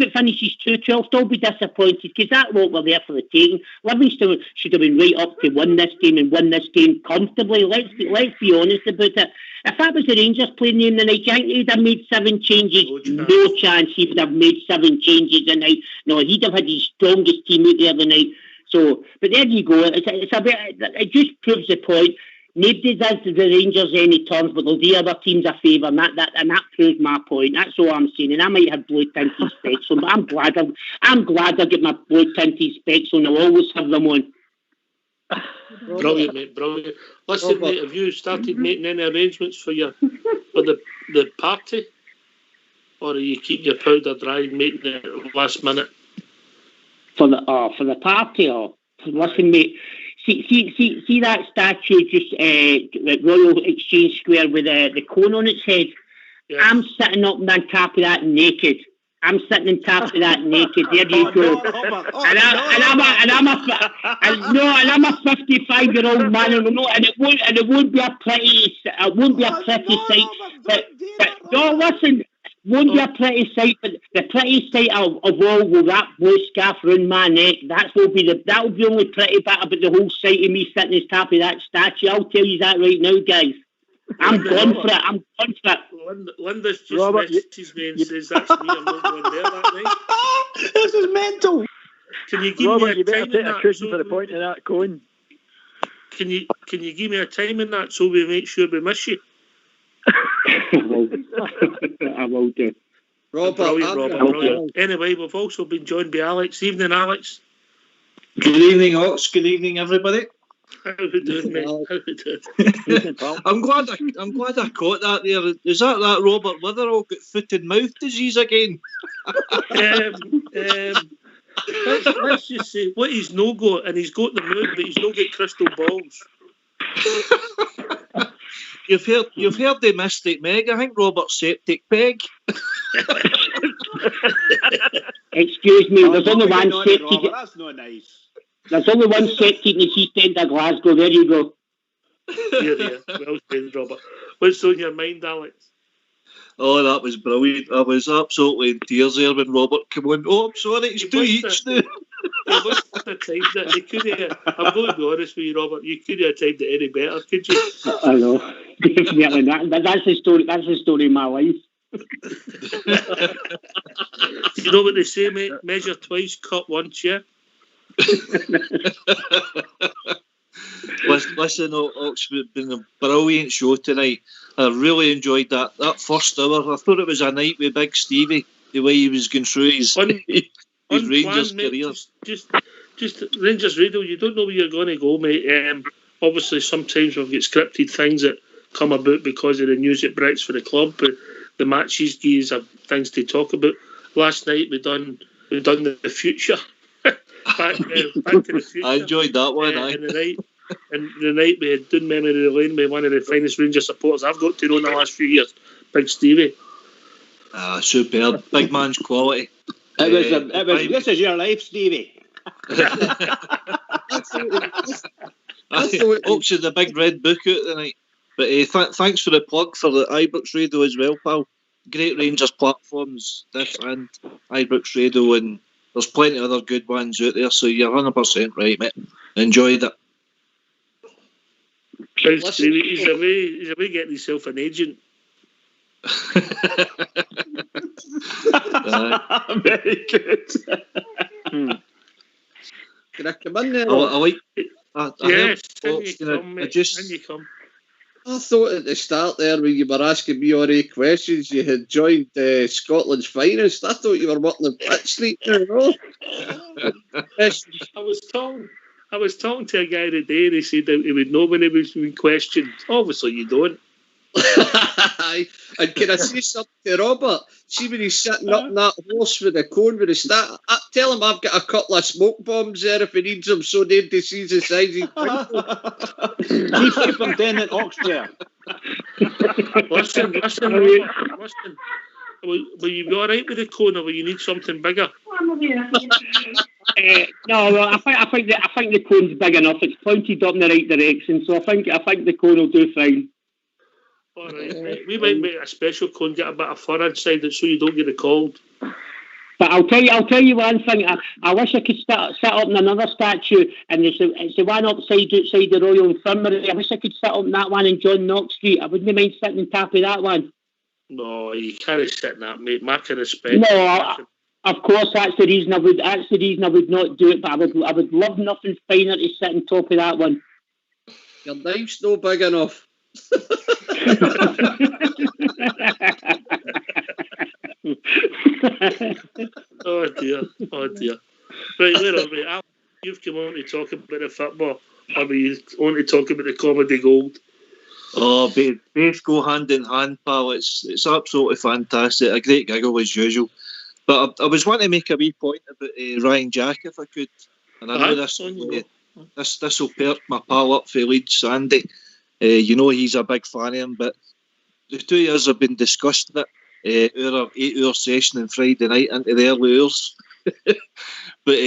it finishes 2-2, I'll still be disappointed, because that lot were there for the taking. Livingston should have been right up to win this game comfortably. Let's be honest about it. If that was the Rangers playing them tonight, do you think he'd have made 7 changes? No chance he would have made 7 changes tonight. No, he'd have had his strongest team out there tonight. So, but there you go. It just proves the point. Nobody does the Rangers any turns, but they'll do other teams a favour, and that proves my point. That's all I'm saying. And I might have blue tinted specs on, but I'm glad I get my blue tinted specs on. I'll always have them on.
Brilliant, mate, brilliant. Listen, mate, have you started making any arrangements for the party, or are you keeping your powder dry and making it last minute?
For the party, or listen, mate. See that statue just at Royal Exchange Square with the cone on its head? Yeah. I'm sitting up on top of that naked. There you go. And I'm a 55-year-old man, and it won't be a pretty sight. But no, listen. Won't be a pretty sight, but the pretty sight of all will that blue scarf round my neck. That will be the only pretty bit about the whole sight of me sitting on top of that statue. I'll tell you that right now, guys. I'm gone for it.
Linda's just messaged me and says that's me. I'm not going there that night.
This is mental.
Can you give
Robert,
me a time in that?
For the point of that cone.
Can you give me a time in that so we make sure we miss you?
I will do.
Robert. Anyway, we've also been joined by Alex. Evening, Alex.
Good evening, Ox. Good evening, everybody.
How we doing, mate?
I'm glad I caught that there. Is that Robert Witherall got foot and mouth disease again?
Let's just say what he's no got, and he's got the mood, but he's no got crystal balls.
You've heard the Mystic Meg. I think Robert's septic peg.
Excuse me, there's only one septic.
That's not nice.
There's only one septic in the East End of Glasgow. There you go.
Yeah. Well said, Robert. What's on your mind, Alex?
Oh, that was brilliant. I was absolutely in tears there when Robert came on. Oh, I'm sorry, it's 2 each now.
I'm going to be honest with you, Robert. You couldn't have timed it any better, could you?
I know. Definitely not. That's the story. That's the story of my life.
You know what they say, mate? Measure twice, cut once, yeah?
Listen, Oxford, it's been a brilliant show tonight. I really enjoyed that first hour. I thought it was a night with Big Stevie, the way he was going through his Rangers career.
Just Rangers Radio, you don't know where you're going to go, mate. Obviously, sometimes we've got scripted things that come about because of the news it brings for the club, but the matches gives have things to talk about. Last night we done the future. back to the future.
I enjoyed that one.
The night we had done memory lane with one of the finest Rangers supporters I've got to know in the last few years, Big Stevie.
Superb, big man's quality.
This is your life, Stevie.
Oaks had the big red book out tonight. But thanks for the plug for the Ibrox Radio as well, pal. Great Rangers platforms, this and Ibrox Radio, and there's plenty of other good ones out there, so you're 100% right, mate. Enjoyed it.
He's away getting himself an agent.
Very good.
Can I come in there?
Yes, can you come.
I thought at the start there when you were asking me all the questions, you had joined Scotland's finest. I thought you were working in Pitt Street. No.
I was talking to a guy today, and he said that he would know when he was being questioned. Obviously, you don't.
And can I say something to Robert? See when he's sitting up in that horse with the cone with the stat, tell him I've got a couple of smoke bombs there if he needs them so nobody sees the size he's
Keep him down at Oxford.
Listen, Robert, will you be all right with the cone, or will you need something bigger?
No, I think the cone's big enough. It's pointed up in the right direction, so I think the cone will do fine.
All right, mate. We might make a special cone, get a bit of fur inside it so you don't get the cold.
But I'll tell you one thing. I wish I could sit up in another statue, and it's the one outside the Royal Infirmary. I wish I could sit up in that one in John Knox Street. I wouldn't mind sitting on top of that one.
No, you can't sit in that, mate. Mark of respect.
No, of course that's the reason I would not do it. But I would love nothing finer to sit on top of that one.
Your knife's no big enough.
Oh dear. Right, where are we? Al, you've come on to talk about the football, or were you on to talk about the comedy gold?
Oh, both go hand in hand, pal. It's absolutely fantastic. A great giggle as usual. But I was wanting to make a wee point about Ryan Jack, if I could. And I know this will perk my pal up for Leeds, Andy. You know he's a big fan of him, but the 2 years have been discussing it. Our 8-hour session on Friday night into the early hours. But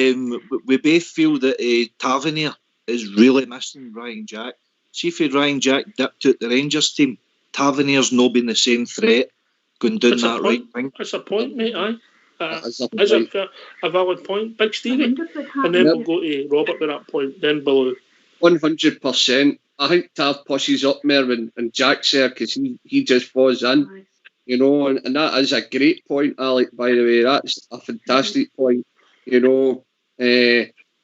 we both feel that Tavernier is really missing Ryan Jack. See if Ryan Jack dipped out the Rangers team, Tavernier's not been the same threat going down that right wing.
That's a point, mate, aye. That's a valid point. Big Stevie. And then we'll go to Robert with that point, then below.
100%. I think Tav pushes up more when Jack's there because he just falls in, you know, and that is a great point, Alec, by the way. That's a fantastic point, you know.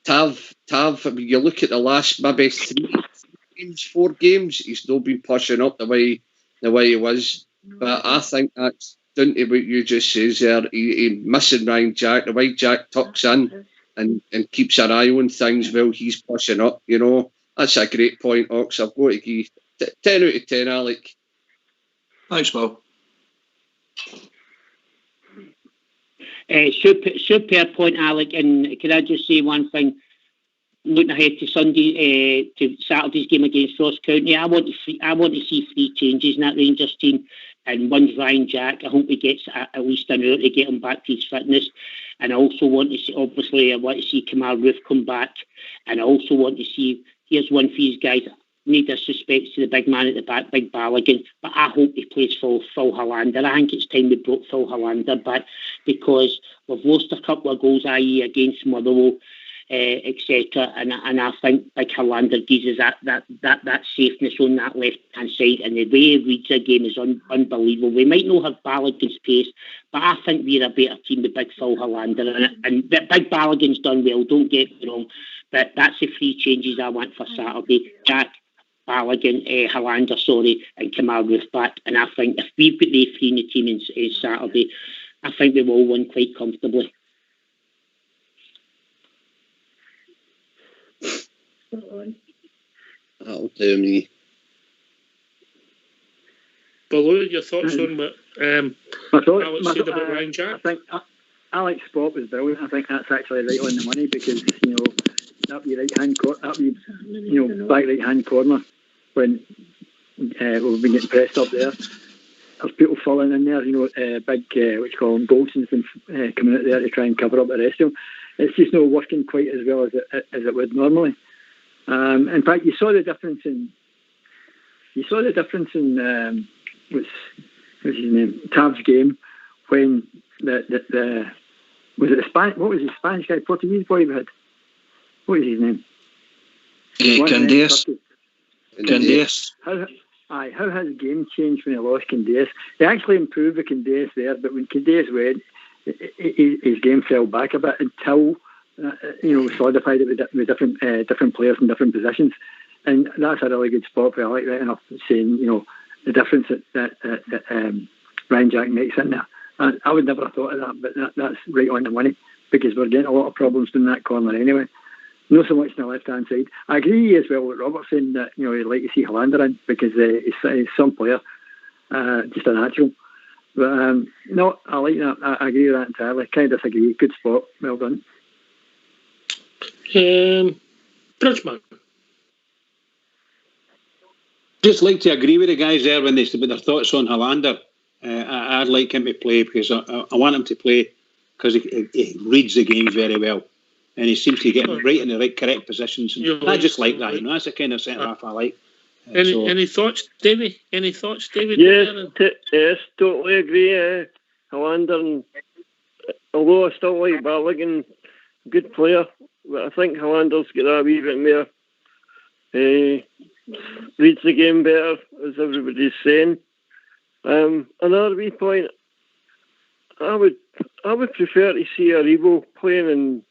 Tav, I mean, you look at the last maybe 4 games, he's not been pushing up the way he was. But I think that's down to what you just says there. He missing Ryan Jack, the way Jack tucks in and keeps an eye on things while he's pushing up, you know. That's a great point, Ox. I've got to give 10 out of 10, Alec.
Thanks, Paul.
Super point, Alec. And can I just say one thing? Looking ahead to Sunday, to Saturday's game against Ross County, I want to see 3 changes in that Rangers team. And one's Ryan Jack. I hope he gets at least an hour to get him back to his fitness. And I also want to see, obviously, I want to see Kamal Roof come back. And I also want to see, here's one for these guys, no disrespect to the big man at the back, Big Balogun, but I hope he plays Phil Hollander. I think it's time we brought Phil Hollander back because we've lost a couple of goals, i.e. against Motherwell, etc. And I think Big Hollander gives us that safeness on that left-hand side, and the way he reads the game is unbelievable. We might not have Balogun's pace, but I think we're a better team with Big Phil Hollander, and Big Balogun's done well, don't get me wrong, but that's the 3 changes I want for Saturday. Jack, Balogun, Hollander, and Kamal Roof back. And I think if we put the 3 in the team in Saturday, I think we will win quite comfortably.
That'll do me.
Below, your thoughts on what Alex said about Ryan Jack?
I think Alex spot was brilliant. I think that's actually right on the money because, you know, that be right hand back right hand corner when we've been getting pressed up there. There's people falling in there, you know, big what you call him, Goldson's been coming out there to try and cover up the rest of them. It's just not working quite as well as it would normally. In fact, you saw the difference in what's his name, Tav's game when the was it the Spanish? What was the Spanish guy, Portuguese boy we had? What is his name?
Candias.
How has the game changed when he lost Candias? They actually improved with Candias there, but when Candias went, his game fell back a bit until solidified it with different players in different positions. And that's a really good spot for Alec, right enough, saying, the difference that Ryan Jack makes in there. And I would never have thought of that, but that's right on the money, because we're getting a lot of problems in that corner anyway. Not so much on the left-hand side. I agree as well with Robert saying that, he'd like to see Hollander in, because he's some player, just a natural. But no, I like that. I agree with that entirely. Kind of disagree. Good spot. Well done.
Bridgman.
Just like to agree with the guys there with their thoughts on Hollander. I'd like him to play, because I want him to play, because he reads the game very well, and he seems to get right in the correct positions. I just like that. That's the kind of centre half I like.
Any thoughts, Davey? David?
Yes, totally agree. Hollander, although I still like Balogun, good player, but I think Hollander's got a wee bit more. Reads the game better, as everybody's saying. Another wee point, I would prefer to see Aribo playing in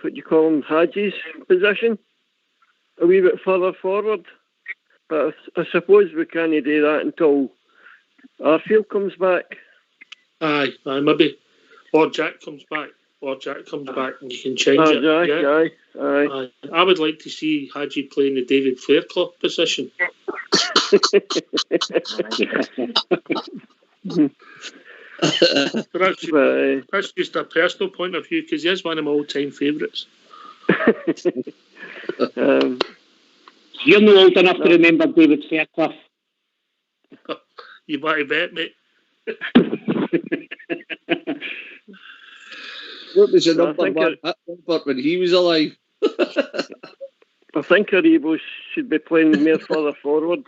what you call him, Haji's position, a wee bit further forward. But I suppose we can't do that until Arfield comes back.
Aye, maybe. Or Jack comes back. And you can change it.
Aye.
I would like to see Haji playing the David Fairclough position. That's just a personal point of view, because he is one of my all-time favourites.
You're not old enough to remember David Fairclough.
You better bet, mate.
What was the number one when he was alive?
I think Aribo should be playing more further forward.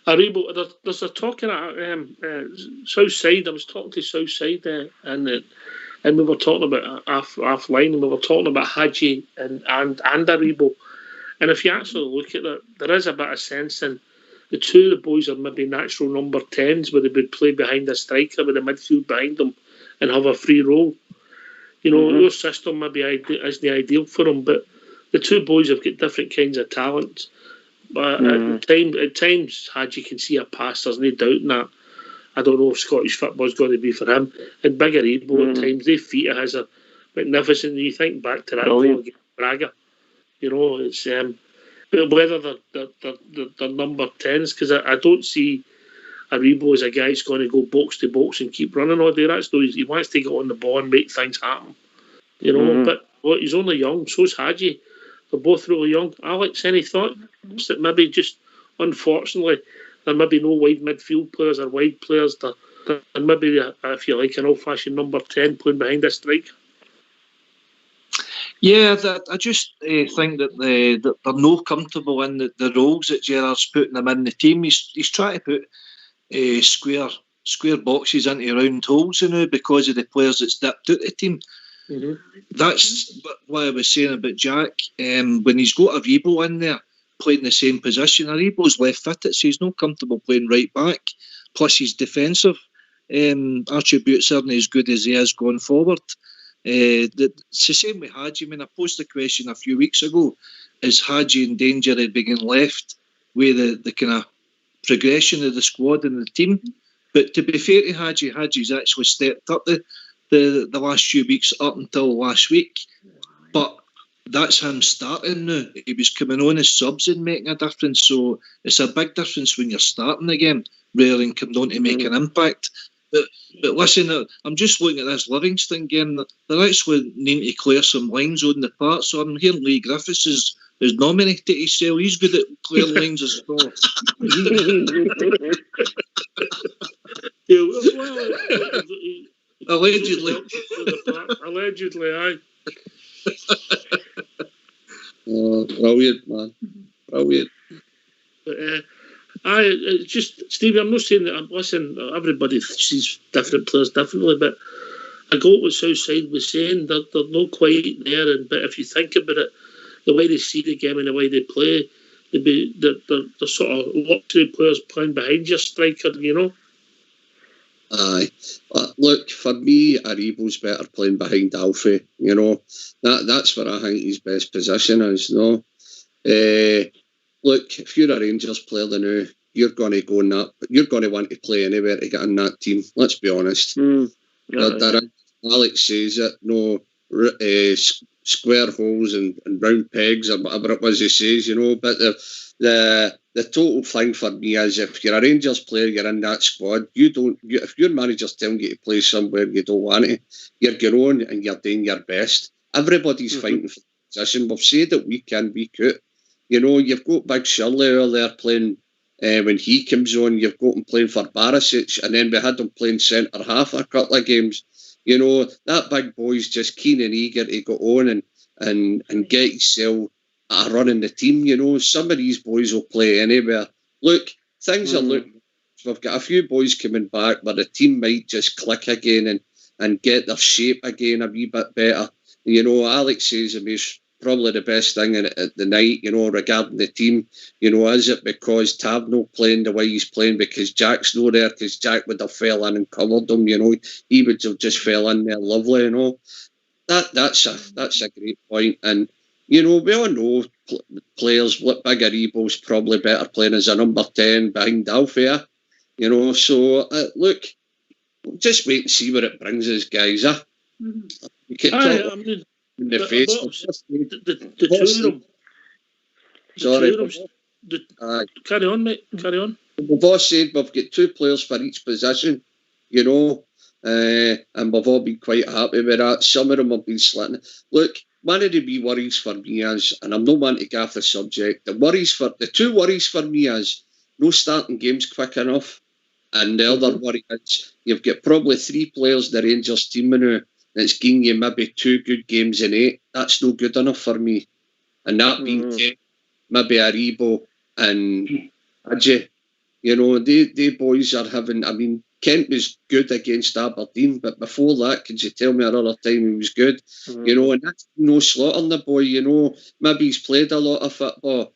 Aribo, there's a talking at Southside. I was talking to Southside, and we were talking about offline, and we were talking about Haji and Aribo. And if you actually look at it, there is a bit of sense in the two of the boys are maybe natural number 10s, where they would play behind a striker with the midfield behind them and have a free role. Your system maybe isn't ideal for them, but the two boys have got different kinds of talents. But at times, Haji can see a pass. There's no doubt in that. I don't know if Scottish football's going to be for him. And Bigger Ebo, at times, their feet of his are magnificent. You think back to that goal against Braga. It's but whether they're number 10s, because I don't see Aribo as a guy who's going to go box to box and keep running all day. He wants to get on the ball and make things happen. But he's only young, so's Haji. They're both really young. Alex, any thoughts that maybe just, unfortunately, there may be no wide midfield players or wide players, and maybe, if you like, an old-fashioned number 10 playing behind a striker?
Yeah, I just think that they're not comfortable in the roles that Gerrard's putting them in the team. He's trying to put square boxes into round holes now because of the players that's dipped out the team. Mm-hmm. That's what I was saying about Jack. When he's got Aribo in there playing the same position, Aribo's left-footed, so he's not comfortable playing right back. Plus, his defensive attributes aren't as good as he is going forward. It's the same with Haji. I mean, I posed the question a few weeks ago: is Haji in danger of being left with the kind of progression of the squad and the team? But to be fair to Haji's actually stepped up the last few weeks up until last week. But that's him starting now. He was coming on as subs and making a difference. So it's a big difference when you're starting again rather than coming on to make an impact. But listen, I'm just looking at this Livingston game. They're actually needing to clear some lines on the part. So I'm hearing Lee Griffiths is nominated to sell. He's good at clearing lines as well.
Allegedly, aye.
Oh, brilliant, man. Brilliant.
But, it's just, Stevie, I'm not saying that, listen, everybody sees different players differently, but I got what Southside was saying, they're not quite there, but if you think about it, the way they see the game and the way they play, they're sort of luxury players playing behind your striker, you know?
Aye. Look, for me, Aribo's better playing behind Alfie. You know, that's where I think his best position is. No, look, if you're a Rangers player now, you're going to go in that. You're going to want to play anywhere to get in that team. Let's be honest. Alex says it. No, square holes and round pegs or whatever it was he says. You know, but the total thing for me is if you're a Rangers player, you're in that squad. If your manager's telling you to play somewhere you don't want to, you're going on and you're doing your best. Everybody's fighting for the position. We've said it week in, week out. You know, you've got Big Shirley earlier playing when he comes on. You've got him playing for Barisic, and then we had him playing centre half a couple of games. You know, that big boy's just keen and eager to go on and get himself a run in the team. You know, some of these boys will play anywhere. Look, things are looking. We've got a few boys coming back, but the team might just click again and get their shape again a wee bit better. You know, Alex says to me, probably the best thing at the night, you know, regarding the team. You know, is it because Tav not playing the way he's playing because Jack's not there? Because Jack would have fell in and covered him, you know. He would have just fell in there lovely, you know. That's a great point. And, you know, we all know players, Big Aribo's probably better playing as a number 10 behind Alfie, you know. So, look, just wait and see where it brings us, guys, We can talk in the face.
The two of them. Sorry. Carry on, mate. Carry on.
We've all said we've got two players for each position, you know, and we've all been quite happy with that. Some of them have been slitting. Look, one of the wee worries for me is, and I'm not one to get off the subject, the two worries for me is no starting games quick enough, and the other worry is you've got probably 3 players the Rangers team now that's giving you maybe 2 good games in 8. That's no good enough for me. And that being Kent, maybe Aribo and Adji, you know, they boys are having, I mean, Kent was good against Aberdeen, but before that, could you tell me another time he was good? You know, and that's no slot on the boy, you know. Maybe he's played a lot of football.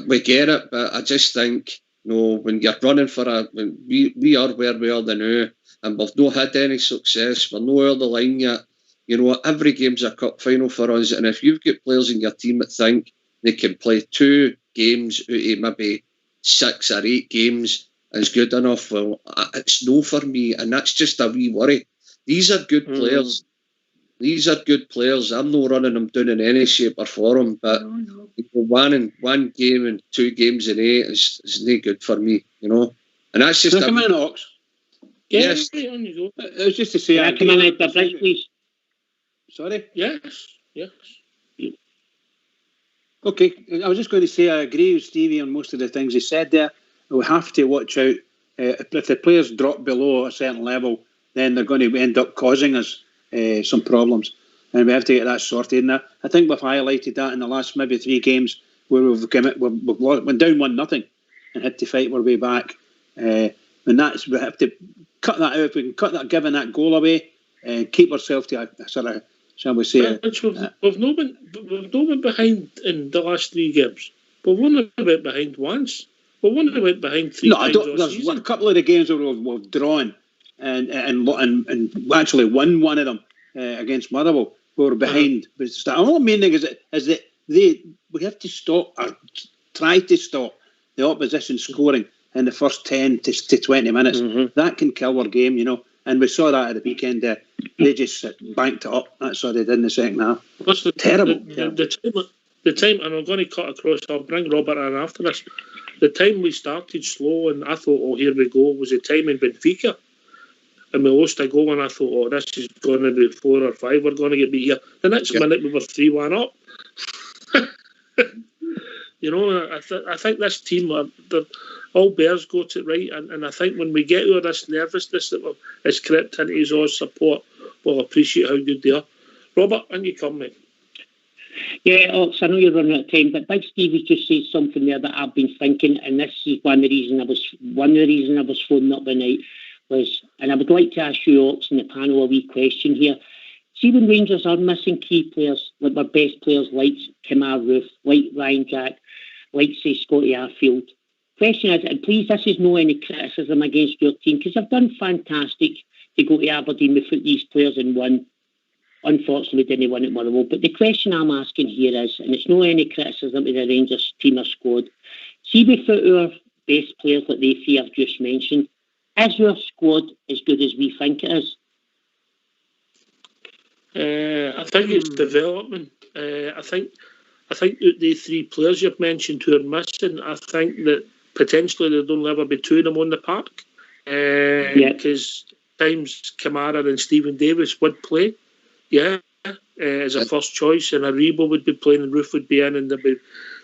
We get it, but I just think, you know, when you're running for we are where we are now, and we've not had any success, we're not over the line yet. You know, every game's a cup final for us, and if you've got players in your team that think they can play 2 games out of maybe 6 or 8 games is good enough, well, it's no for me, and that's just a wee worry. These are good players. These are good players. I'm not running them down in any shape or form, but one game and 2 games in 8 is no good for me, you know. And that's just
come in, Ox.
Yes, on you go.
It was just to say,
come in at the break, please.
Sorry?
Yes.
Okay, I was just going to say I agree with Stevie on most of the things he said there. We have to watch out. If the players drop below a certain level, then they're going to end up causing us some problems. And we have to get that sorted. And I think we've highlighted that in the last maybe 3 games where we've went down 1-0 and had to fight our way back. And that's, we have to cut that out. If we can cut that, giving that goal away, and keep ourselves to a sort of, shall we say...
We've not been behind in the last 3 games. We've only went behind once. We've only went behind 3 times.
There's a couple of the games where we've drawn and actually won one of them against Motherwell. We were behind. The whole main thing is that we have to stop, or try to stop the opposition scoring in the first 10 to 20 minutes. That can kill our game, you know. And we saw that at the weekend. They just banked it up. That's what they did in the second half. Terrible.
The time, and I'm going to cut across, I'll bring Robert in after this. The time we started slow and I thought, oh, here we go, was the time in Benfica. And we lost a goal and I thought, oh, this is going to be 4 or 5, we're going to get beat here. The next minute we were 3-1 up. You know, I think this team, all Bears got it right, and I think when we get over this nervousness that has crept into his all support, we'll appreciate how good they are. Robert, and you come, mate.
Yeah, Ox, I know you're running out of time, but Big Stevie just said something there that I've been thinking, and this is one of the reasons I was phoning up tonight was, and I would like to ask you, Ox, in the panel a wee question here. See, when Rangers are missing key players, like their best players, like Kemar Roof, like Ryan Jack, like say Scotty Arfield, question is, and please, this is no any criticism against your team, because they've done fantastic to go to Aberdeen without these players and won. Unfortunately, didn't win at Motherwell. But the question I'm asking here is, and it's no any criticism of the Rangers team or squad, see without our best players that they three I've just mentioned, is your squad as good as we think it is?
I think it's development. I think the three players you've mentioned who are missing, I think that potentially there'll only ever be two of them on the park. Because times Kamara and Stephen Davis would play, as a first choice, and Aribo would be playing and Roof would be in, and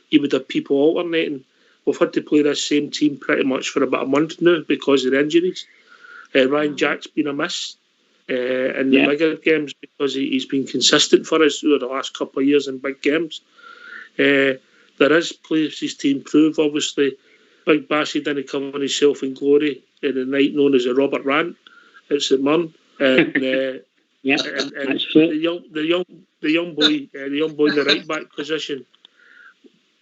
you would have people alternating. We've had to play this same team pretty much for about a month now because of injuries. Ryan Jack's been a miss in the bigger games because he's been consistent for us over the last couple of years in big games. There is places to improve, obviously. Big Bassy didn't come on himself in glory in the night known as a Robert Rant at St Mirren. And the young boy in the right back position,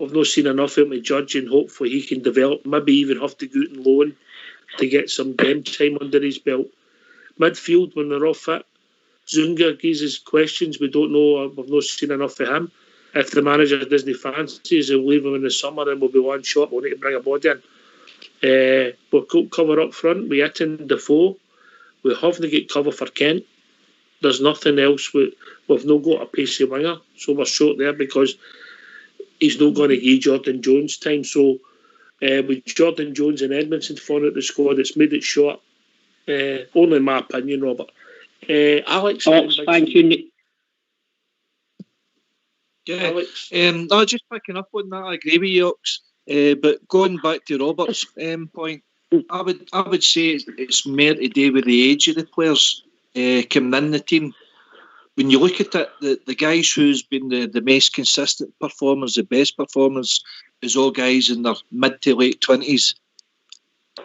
I've not seen enough of him to judge, and hopefully he can develop. Maybe even have to go out and loan to get some game time under his belt. Midfield, when they're all fit, Zunga gives us questions. We don't know. We've not seen enough of him. If the manager doesn't fancy, he'll leave him in the summer and we'll be one shot. We'll need to bring a body in. We've got cover up front. We hit in Defoe. We haven't got cover for Kent. There's nothing else. We've not got a pacey winger, so we're short there because he's not going to give Jordan Jones time. So with Jordan Jones and Edmondson falling out the squad, it's made it short. Only in my opinion, Robert. Alex,
thank you, Nick.
Yeah, Alex. Just picking up on that, I agree with you, Ox. But going back to Robert's point, I would say it's more to do with the age of the players coming in the team. When you look at it, the guys who's been the most consistent performers, the best performers, is all guys in their mid to late 20s.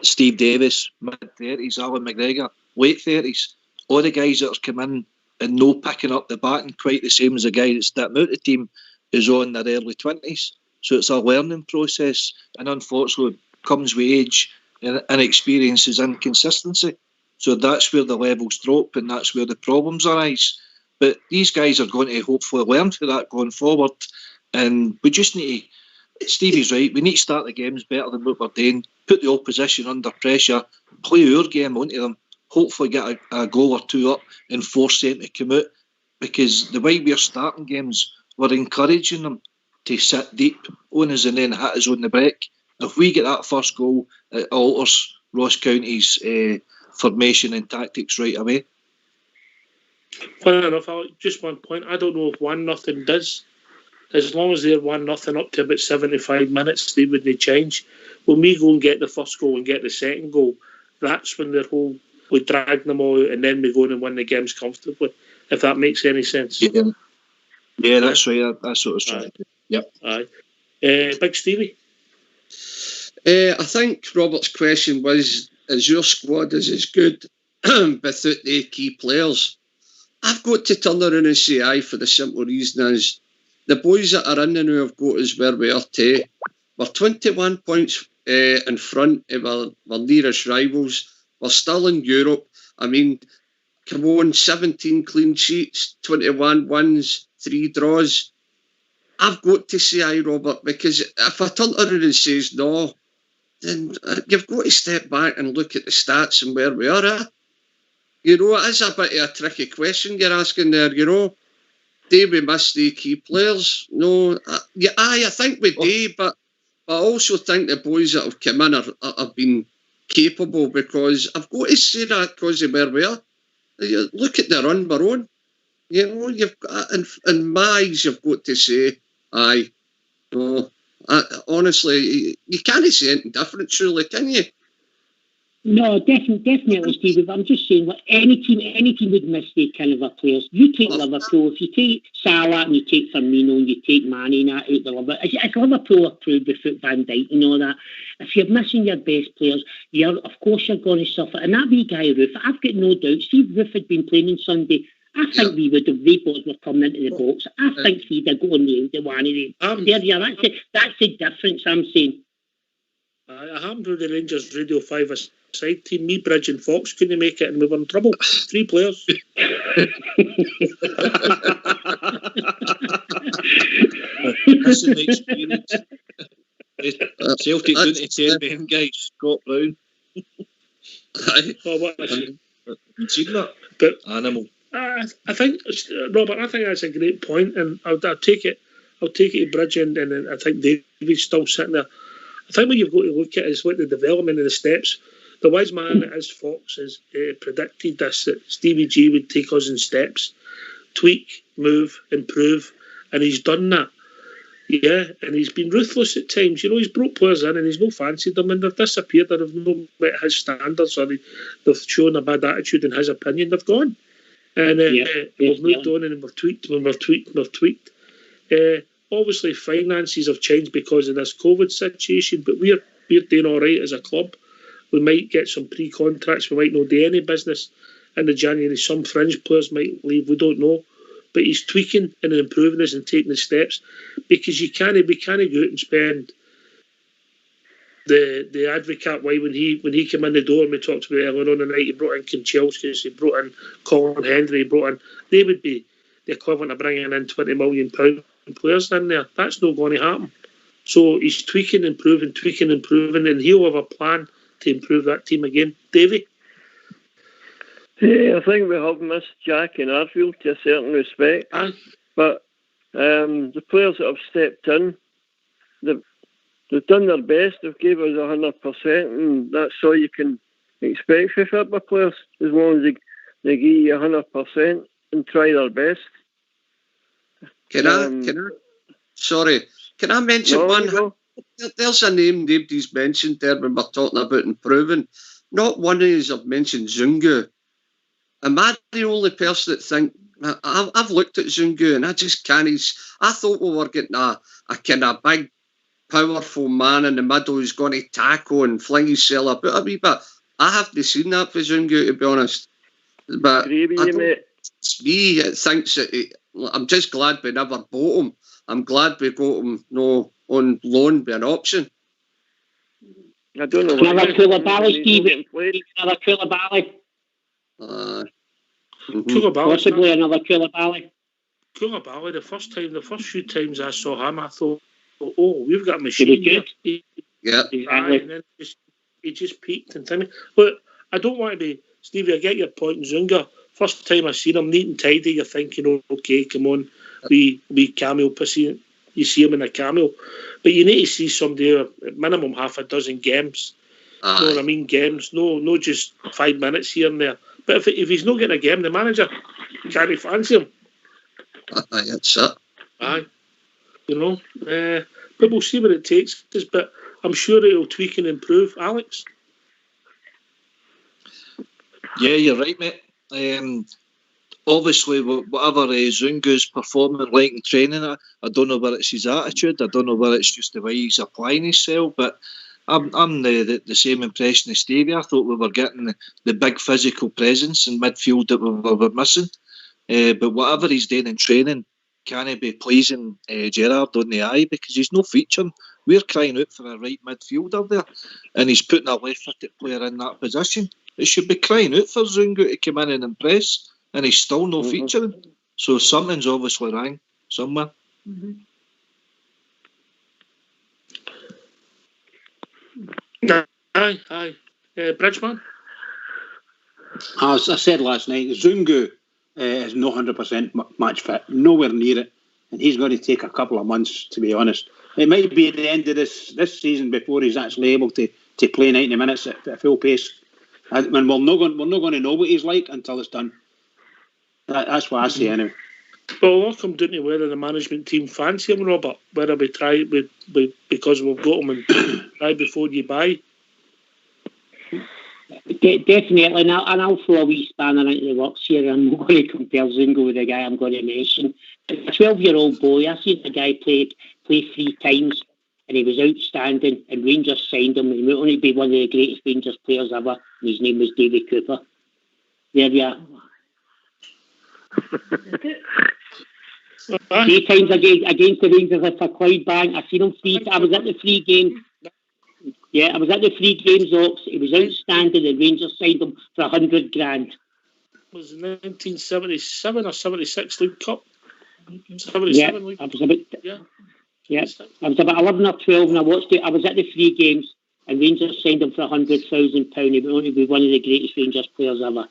Steve Davis, mid 30s, Alan McGregor, late 30s. All the guys that are come in and no picking up the baton quite the same as a guy that's stepping out of the team is on their early 20s. So it's a learning process, and unfortunately comes with age and experiences and consistency. So that's where the levels drop and that's where the problems arise. But these guys are going to hopefully learn from that going forward, and we just need to, Stevie's right, we need to start the games better than what we're doing, put the opposition under pressure, play our game onto them, hopefully get a goal or two up and force them to come out, because the way we're starting games, we're encouraging them to sit deep on us and then hit us on the break. If we get that first goal, it alters Ross County's formation and tactics right away.
Fair enough, Alex. Just one point. I don't know if 1-0 does. As long as they're 1-0 up to about 75 minutes, they wouldn't change. When we go and get the first goal and get the second goal, that's when we drag them all out and then we go and win the games comfortably, if that makes any sense.
Yeah, that's right. That's what I was trying to do.
Yep.
Aye. Big Stevie?
I think Robert's question was, is your squad as good without the key players? I've got to turn around and say aye, for the simple reason is the boys that are in there now have got us where we are today. We're 21 points in front of our nearest rivals. We're still in Europe. I mean, come on, 17 clean sheets, 21 wins, 3 draws. I've got to say aye, Robert, because if I turn around and says no, then you've got to step back and look at the stats and where we are at. You know, it is a bit of a tricky question you're asking there, you know. Do we miss the key players? No. I think we do, but I also think the boys that have come in have been capable, because I've got to say that because of where we are. You look at the run we're on. You know, you've got, in my eyes, you've got to say, aye. No. Honestly, you can't say anything different, surely, can you?
No, definitely, Steve. I'm just saying, like, any team would miss the calibre players. You take Liverpool, if you take Salah and you take Firmino and you take Mane and that out the Liverpool, as Liverpool are proved without Van Dijk and all that, if you're missing your best players, of course you're going to suffer. And that wee guy Roof, I've got no doubt, Steve Roof had been playing on Sunday. I think we would have, they both were coming into the box. I think he'd have gone nailed the one of them. That's the difference I'm saying.
I happened with the Rangers Radio 5-a-side team. Me, Bridge and Fox couldn't make it and we were in trouble. 3 players.
This is an experience. Celtic down to 10 men, guys. Scott Brown.
Oh, what a shame.
You've seen that?
But
Animal.
I think, Robert, I think that's a great point, and I'll take it to Bridge, and I think David's still sitting there. I think what you've got to look at is what the development of the steps. The wise man that is Fox has predicted this, that Stevie G would take us in steps, tweak, move, improve, and he's done that. Yeah, and he's been ruthless at times. You know, he's brought players in and he's no fancied them, and they've disappeared. Or they've not met his standards, or they've shown a bad attitude in his opinion. They've gone. And we've moved on and we've tweaked. Obviously, finances have changed because of this COVID situation, but we're doing all right as a club. We might get some pre-contracts. We might not do any business in the January. Some fringe players might leave. We don't know. But he's tweaking and improving us and taking the steps, because we can't go out and spend the advocate way when he came in the door, and we talked about earlier on the night, he brought in Kinchelskis, he brought in Colin Hendry, they would be the equivalent of bringing in £20 million players in there. That's not going to happen. So he's tweaking, improving, and he'll have a plan to improve that team again. Davey?
Yeah, I think we have missed Jack and Arfield to a certain respect. But the players that have stepped in, they've done their best. They've gave us 100%, and that's all you can expect from football players, as long as they give you 100% and try their best.
Can I mention one? There's a name nobody's mentioned there when we're talking about improving. Not one of us have mentioned Zungu. Am I the only person that think? I've looked at Zungu and I just can't. I thought we were getting a kind of big, powerful man in the middle who's going to tackle and fling himself about a wee bit. I haven't seen that for Zungu, to be honest. But it's me that thinks that I'm just glad we never bought him. I'm glad we got him on loan by an option.
I don't know.
Another Koulibaly, Steve. Another Koulibaly. Possibly another Koulibaly.
Koulibaly, the first few times I saw him, I thought, oh, we've got a machine here.
Yeah.
And then he just peaked and thing. But I don't want to be, Stevie, I get your point in Zunga. First time I seen him neat and tidy, you're thinking, oh, okay, come on, we cameo, you see him in a cameo. But you need to see somebody at minimum half a dozen games. You know what I mean? Games, no just 5 minutes here and there. But if he's not getting a game, the manager can't fancy him.
That's it.
Aye. You know, but we'll see what it takes. But I'm sure it'll tweak and improve. Alex?
Yeah, you're right, mate. Obviously, whatever Zungu's performing like in training, I don't know whether it's his attitude, I don't know whether it's just the way he's applying himself, but I'm the same impression as Stevie. I thought we were getting the big physical presence in midfield that we were missing. But whatever he's doing in training, can he be pleasing Gerrard on the eye? Because he's no featuring. We're crying out for a right midfielder there, and he's putting a left-footed player in that position. It should be crying out for Zungu to come in and impress, and he's still no featuring. So something's obviously wrong somewhere.
Aye. Bridgeman?
As I said last night, Zungu is no 100% match fit, nowhere near it, and he's going to take a couple of months, to be honest. It might be at the end of this season before he's actually able to play 90 minutes at full pace. And we're not going to know what he's like until it's done. That's what I say anyway.
Well, it'll all come down to whether the management team fancy him, Robert. Whether we try because we've got him and try before you buy.
Definitely, and I'll throw a wee spanner into the works here. I'm not going to compare Zungu with the guy I'm going to mention. A 12-year-old boy, I've seen the guy play 3 times, and he was outstanding, and Rangers signed him. He might only be one of the greatest Rangers players ever, and his name was Davy Cooper. There you are. 3 times against the Rangers for Clydebank. I seen him 3. I was at the 3 games. Yeah, I was at the 3 games, Ox. He was outstanding, and Rangers signed him for 100 grand.
Was it 1977 or 76 League Cup? 77
Yeah,
League
I
Cup.
was about,
Yeah.
I was about 11 or 12 and I watched it. I was at the 3 games, and Rangers signed him for £100,000. He would be one of the greatest Rangers players ever.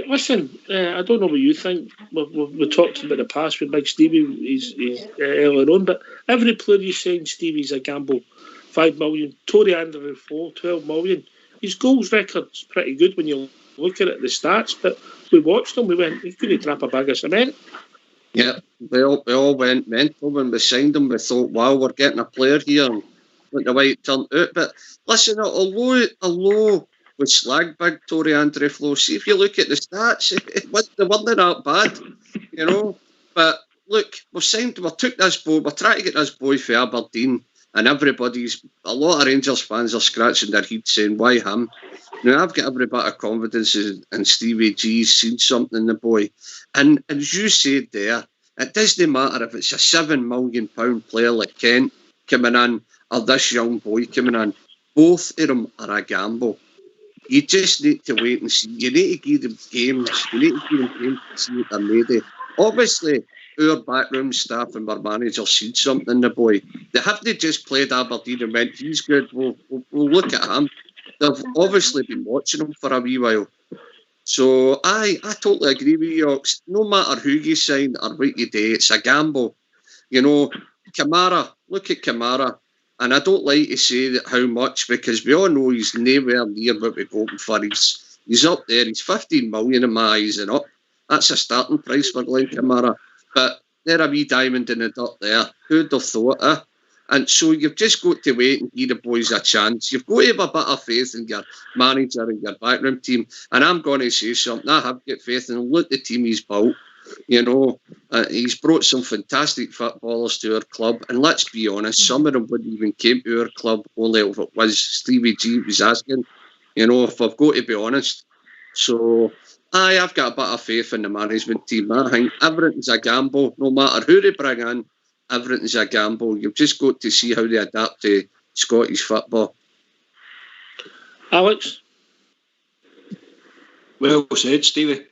Listen, I don't know what you think. We talked about the past with Big Stevie he's earlier on, but every player you sign, Stevie's a gamble. 5 million. Tory Andrew 12 million. His goals record's pretty good when you look at it, the stats, but we watched him, we went, he couldn't trap a bag of cement.
Yeah, we all went mental when we signed him. We thought, wow, we're getting a player here, and look the way it turned out. But listen, although we slag big Tory Andrew Flo, see if you look at the stats, they weren't that bad, you know. But look, we took this boy, we're trying to get this boy for Aberdeen, and a lot of Rangers fans are scratching their heads saying, why him? Now, I've got every bit of confidence in Stevie G. He's seen something in the boy. And as you said there, it doesn't matter if it's a £7 million player like Kent coming in or this young boy coming in. Both of them are a gamble. You just need to wait and see. You need to give them games. You need to give them games to see what they're made of. Obviously, our backroom staff and our manager seen something in the boy. They haven't just played Aberdeen and went, he's good, we'll look at him. They've obviously been watching him for a wee while. So I totally agree with you, Ox. No matter who you sign or what you do, it's a gamble. You know, Kamara, look at Kamara. And I don't like to say that how much, because we all know he's nowhere near what we're hoping for. He's up there. He's 15 million in my eyes and up. That's a starting price for Glenn Kamara. But they're a wee diamond in the dirt there. Who'd have thought it? And so you've just got to wait and give the boys a chance. You've got to have a bit of faith in your manager and your backroom team. And I'm going to say something. I have got faith in him. Look the team he's built. You know, he's brought some fantastic footballers to our club. And let's be honest, some of them wouldn't even came to our club only if it was Stevie G was asking. You know, if I've got to be honest. So, I've got a bit of faith in the management team. I think everything's a gamble. No matter who they bring in, everything's a gamble. You've just got to see how they adapt to Scottish football.
Alex?
Well said, Stevie.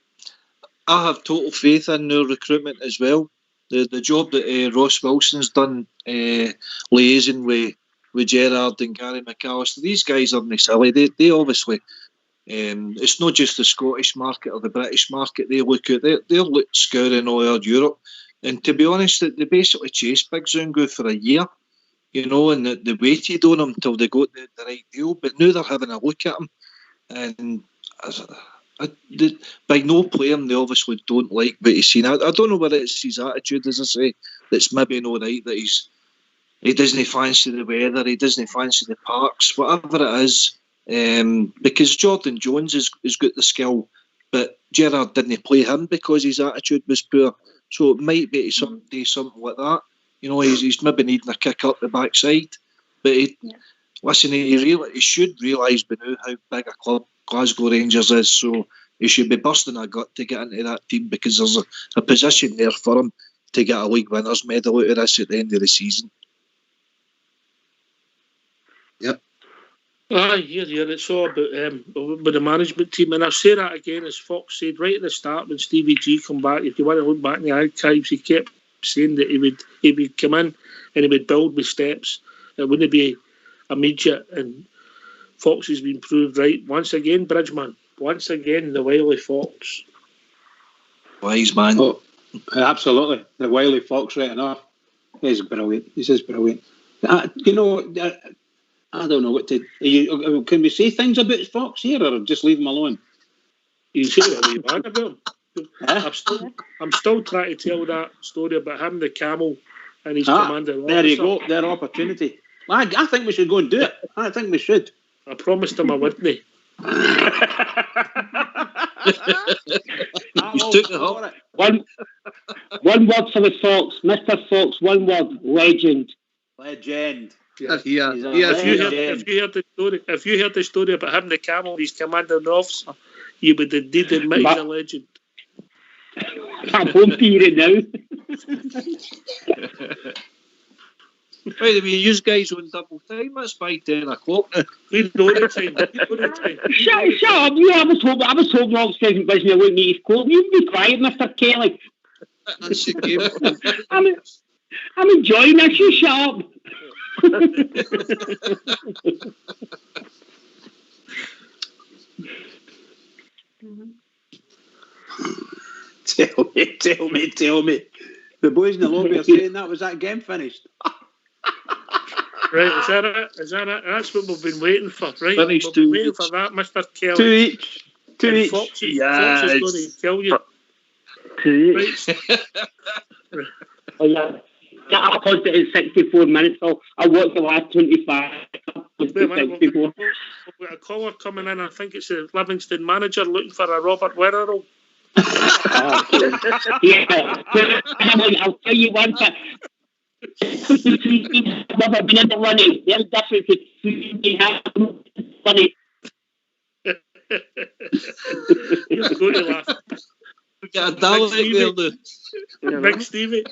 I have total faith in their recruitment as well. The job that Ross Wilson's done, liaising with Gerrard and Gary McAllister, these guys aren't silly. They obviously, it's not just the Scottish market or the British market they look at. They're scouring all over Europe. And to be honest, they basically chased Big Zungu for a year, you know, and they waited on him until they got the right deal. But now they're having a look at him. And by no playing, they obviously don't like what he's seen. I don't know whether it's his attitude, as I say, that's maybe not right, that he doesn't fancy the weather, he doesn't fancy the parks, whatever it is. Because Jordan Jones has got the skill, but Gerrard didn't play him because his attitude was poor. So it might be something like that. You know, he's maybe needing a kick up the backside. But he should realise by now how big a club Glasgow Rangers is. So he should be busting a gut to get into that team, because there's a position there for him to get a league winners medal out of this at the end of the season.
Yep.
Here. It's all about with the management team. And I'll say that again, as Fox said right at the start when Stevie G come back. If you want to look back in the archives, he kept saying that he would come in and he would build with steps. It wouldn't be immediate. And Fox has been proved right once again, Bridgman. Once again, the wily Fox.
Wise man.
Oh, absolutely. The wily Fox, right enough. He's brilliant. He is brilliant. You know, I don't know what to. Can we say things about Fox here, or just leave him alone?
You say what you want about him. I'm still trying to tell that story about him, the camel, and his commander.
There you go. Their opportunity. I think we should go and do it. I think we should.
I promised him I wouldn't.
One word for the Fox, Mr. Fox. One word: legend.
Legend.
If you heard the story about him, the camel, his commander and officer, you would indeed admit he's a legend.
I won't be here now.
By the way, you guys on double time. It's by 10 o'clock now.
We know the time. We know the time.
Shut up! You, I was told Rock's present business wouldn't need his coat. You be quiet, Mr. Kelly.
That's the game.
I'm enjoying this. You shut up.
Tell me. The boys in the lobby are saying that was that game finished.
Right, is that it? Is that it? That's what we've been waiting for, right?
Finished
We've been
2
waiting
weeks.
for that, Mr. Kelly.
2 each. 2
And
each.
Fox is
Yes.
going to kill you. Right.
Oh yeah. I paused it in 64 minutes. I'll watch the last 25.
Wait a minute, we've got a caller coming in. I think it's a Livingston manager looking for a Robert Werrell.
Yeah. I'll tell you one thing. Never been in the running. They're different to funny.
You're going to laugh.
We got a dialect there now.
Big Stevie.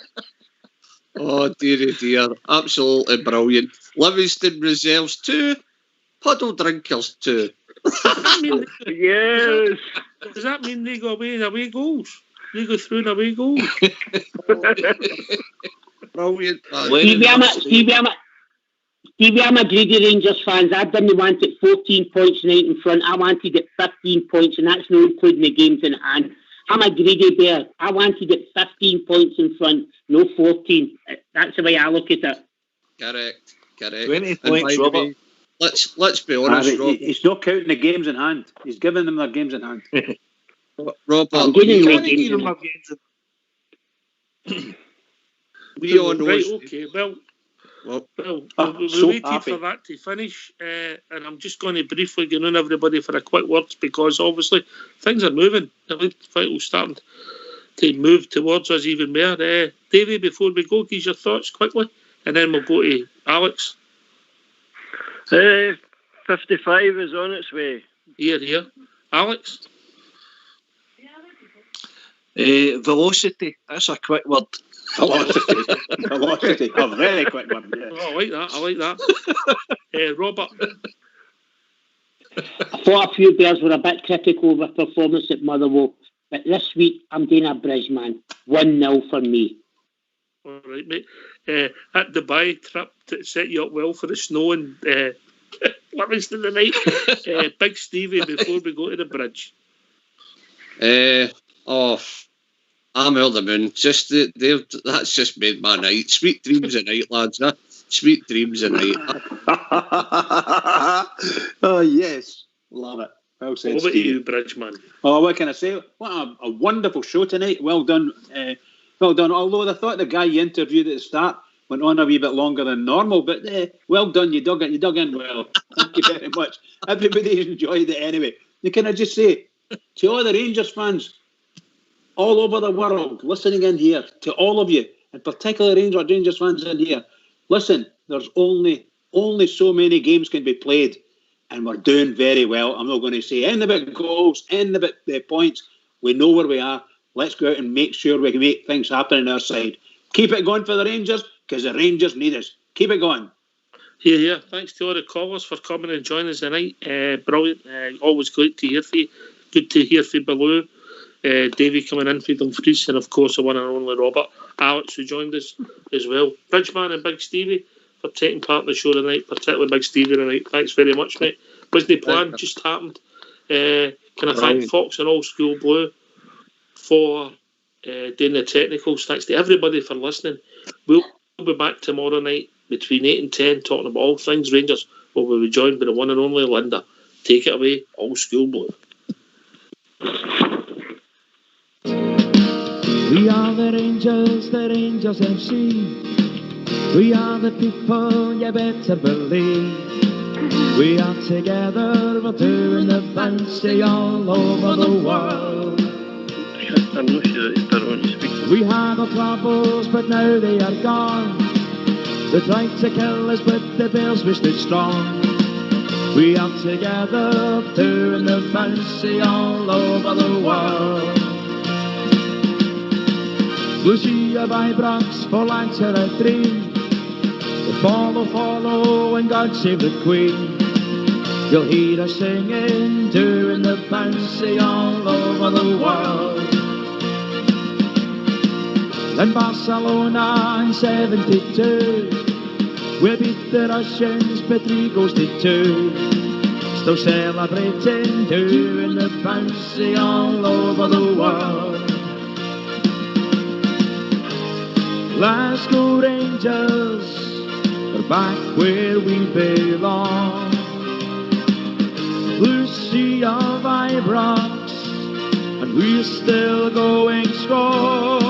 Oh, dear. Absolutely brilliant. Livingston reserves 2, puddle drinkers 2.
Yes.
Does that mean they go away in away goals? They go through in away goals?
Brilliant.
Stevie, I'm a greedy Rangers fans. I didn't want it 14 points tonight in front. I wanted it 15 points, and that's not including the games in hand. I'm a greedy bear. I wanted it 15 points in front, no 14. That's the way I look at it.
Correct.
20 points, Robert.
Let's be honest, Robert.
He's not counting the games in hand. He's giving them their games in hand.
Robert,
I'm giving
You
my
can't
games
give
in
them
hand.
our games.
we all know.
Right, okay. Well, we
so
waited
happy.
for that to finish, and I'm just going to briefly get on everybody for a quick word because obviously things are moving. At least it's starting to move towards us even more. Davey, before we go, give your thoughts quickly, and then we'll go to Alex.
55 is on its way.
Here. Alex?
Velocity. That's a quick word.
Velocity. A very quick one. Yeah.
Oh, I like that. Robert?
I thought a few bears were a bit critical of their performance at Motherwell, but this week I'm doing a bridge, man. 1-0 for me.
All right, mate. That Dubai trip to set you up well for the snow and Livingston tonight. Big Stevie, before we go to the bridge.
I'm over the moon. That's just made my night. Sweet dreams at night, lads. Huh? Sweet dreams at night.
Oh, yes. Love it. Well said,
What about
Steve.
you, Bridgeman?
Oh, what can I say? What a wonderful show tonight. Well done. Although I thought the guy you interviewed at the start went on a wee bit longer than normal, but well done. You dug in well. Thank you very much. Everybody's enjoyed it anyway. Can I just say to all the Rangers fans all over the world listening in here, to all of you, and particularly Rangers fans in here, listen, there's only so many games can be played, and we're doing very well. I'm not going to say anything about goals, anything about the points. We know where we are. Let's go out and make sure we can make things happen on our side. Keep it going for the Rangers, because the Rangers need us. Keep it going.
Yeah. Thanks to all the callers for coming and joining us tonight. Brilliant. Always great to hear from you. Good to hear from Baloo. Davey coming in for Dumfries, and of course the one and only Robert. Alex, who joined us as well. Bridgeman and Big Stevie for taking part in the show tonight, particularly Big Stevie tonight. Thanks very much, mate. Wasn't planned, just happened. Can I thank Fox and Old School Blue for doing the technicals. Thanks to everybody for listening. We'll be back tomorrow night between 8 and 10 talking about all things Rangers. We'll be joined by the one and only Linda. Take it away, Old School Blue.
We are the Rangers FC. We are the people, you better believe. We are together, we're doing the fancy all over the world.
I'm not sure if I want to speak.
We had our troubles, but now they are gone. They tried to kill us, but the Bears we stood strong. We are together, doing the fancy all over the world. Lucia by Bronx for Lancer a dream. The Follow, follow, and God save the Queen. You'll hear us singing, doing the bouncy all over the world. In Barcelona in 72, we beat the Russians, but 3 goals to 2. Still celebrating, doing the bouncy all over the world. Glasgow Rangers are back where we belong. Blue sea of Ibrox, and we're still going strong.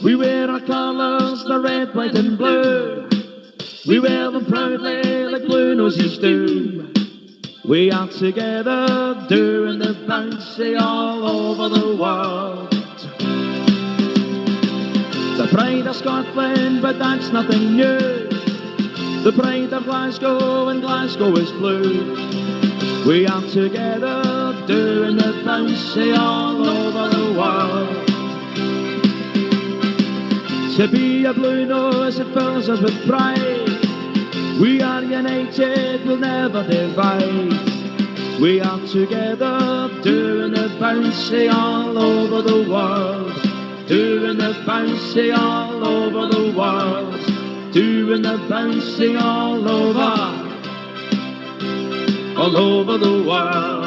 We wear our colours, the red, white and blue. We wear them proudly like blue noses do. We are together doing the bouncy all over the world. The pride of Scotland, but that's nothing new. The pride of Glasgow, and Glasgow is blue. We are together doing the bouncy all over the world. To be a blue nose, it fills us with pride. We are united, we'll never divide. We are together doing the bouncy all over the world. Doing the bouncy all over the world. Doing the bouncy all over the world.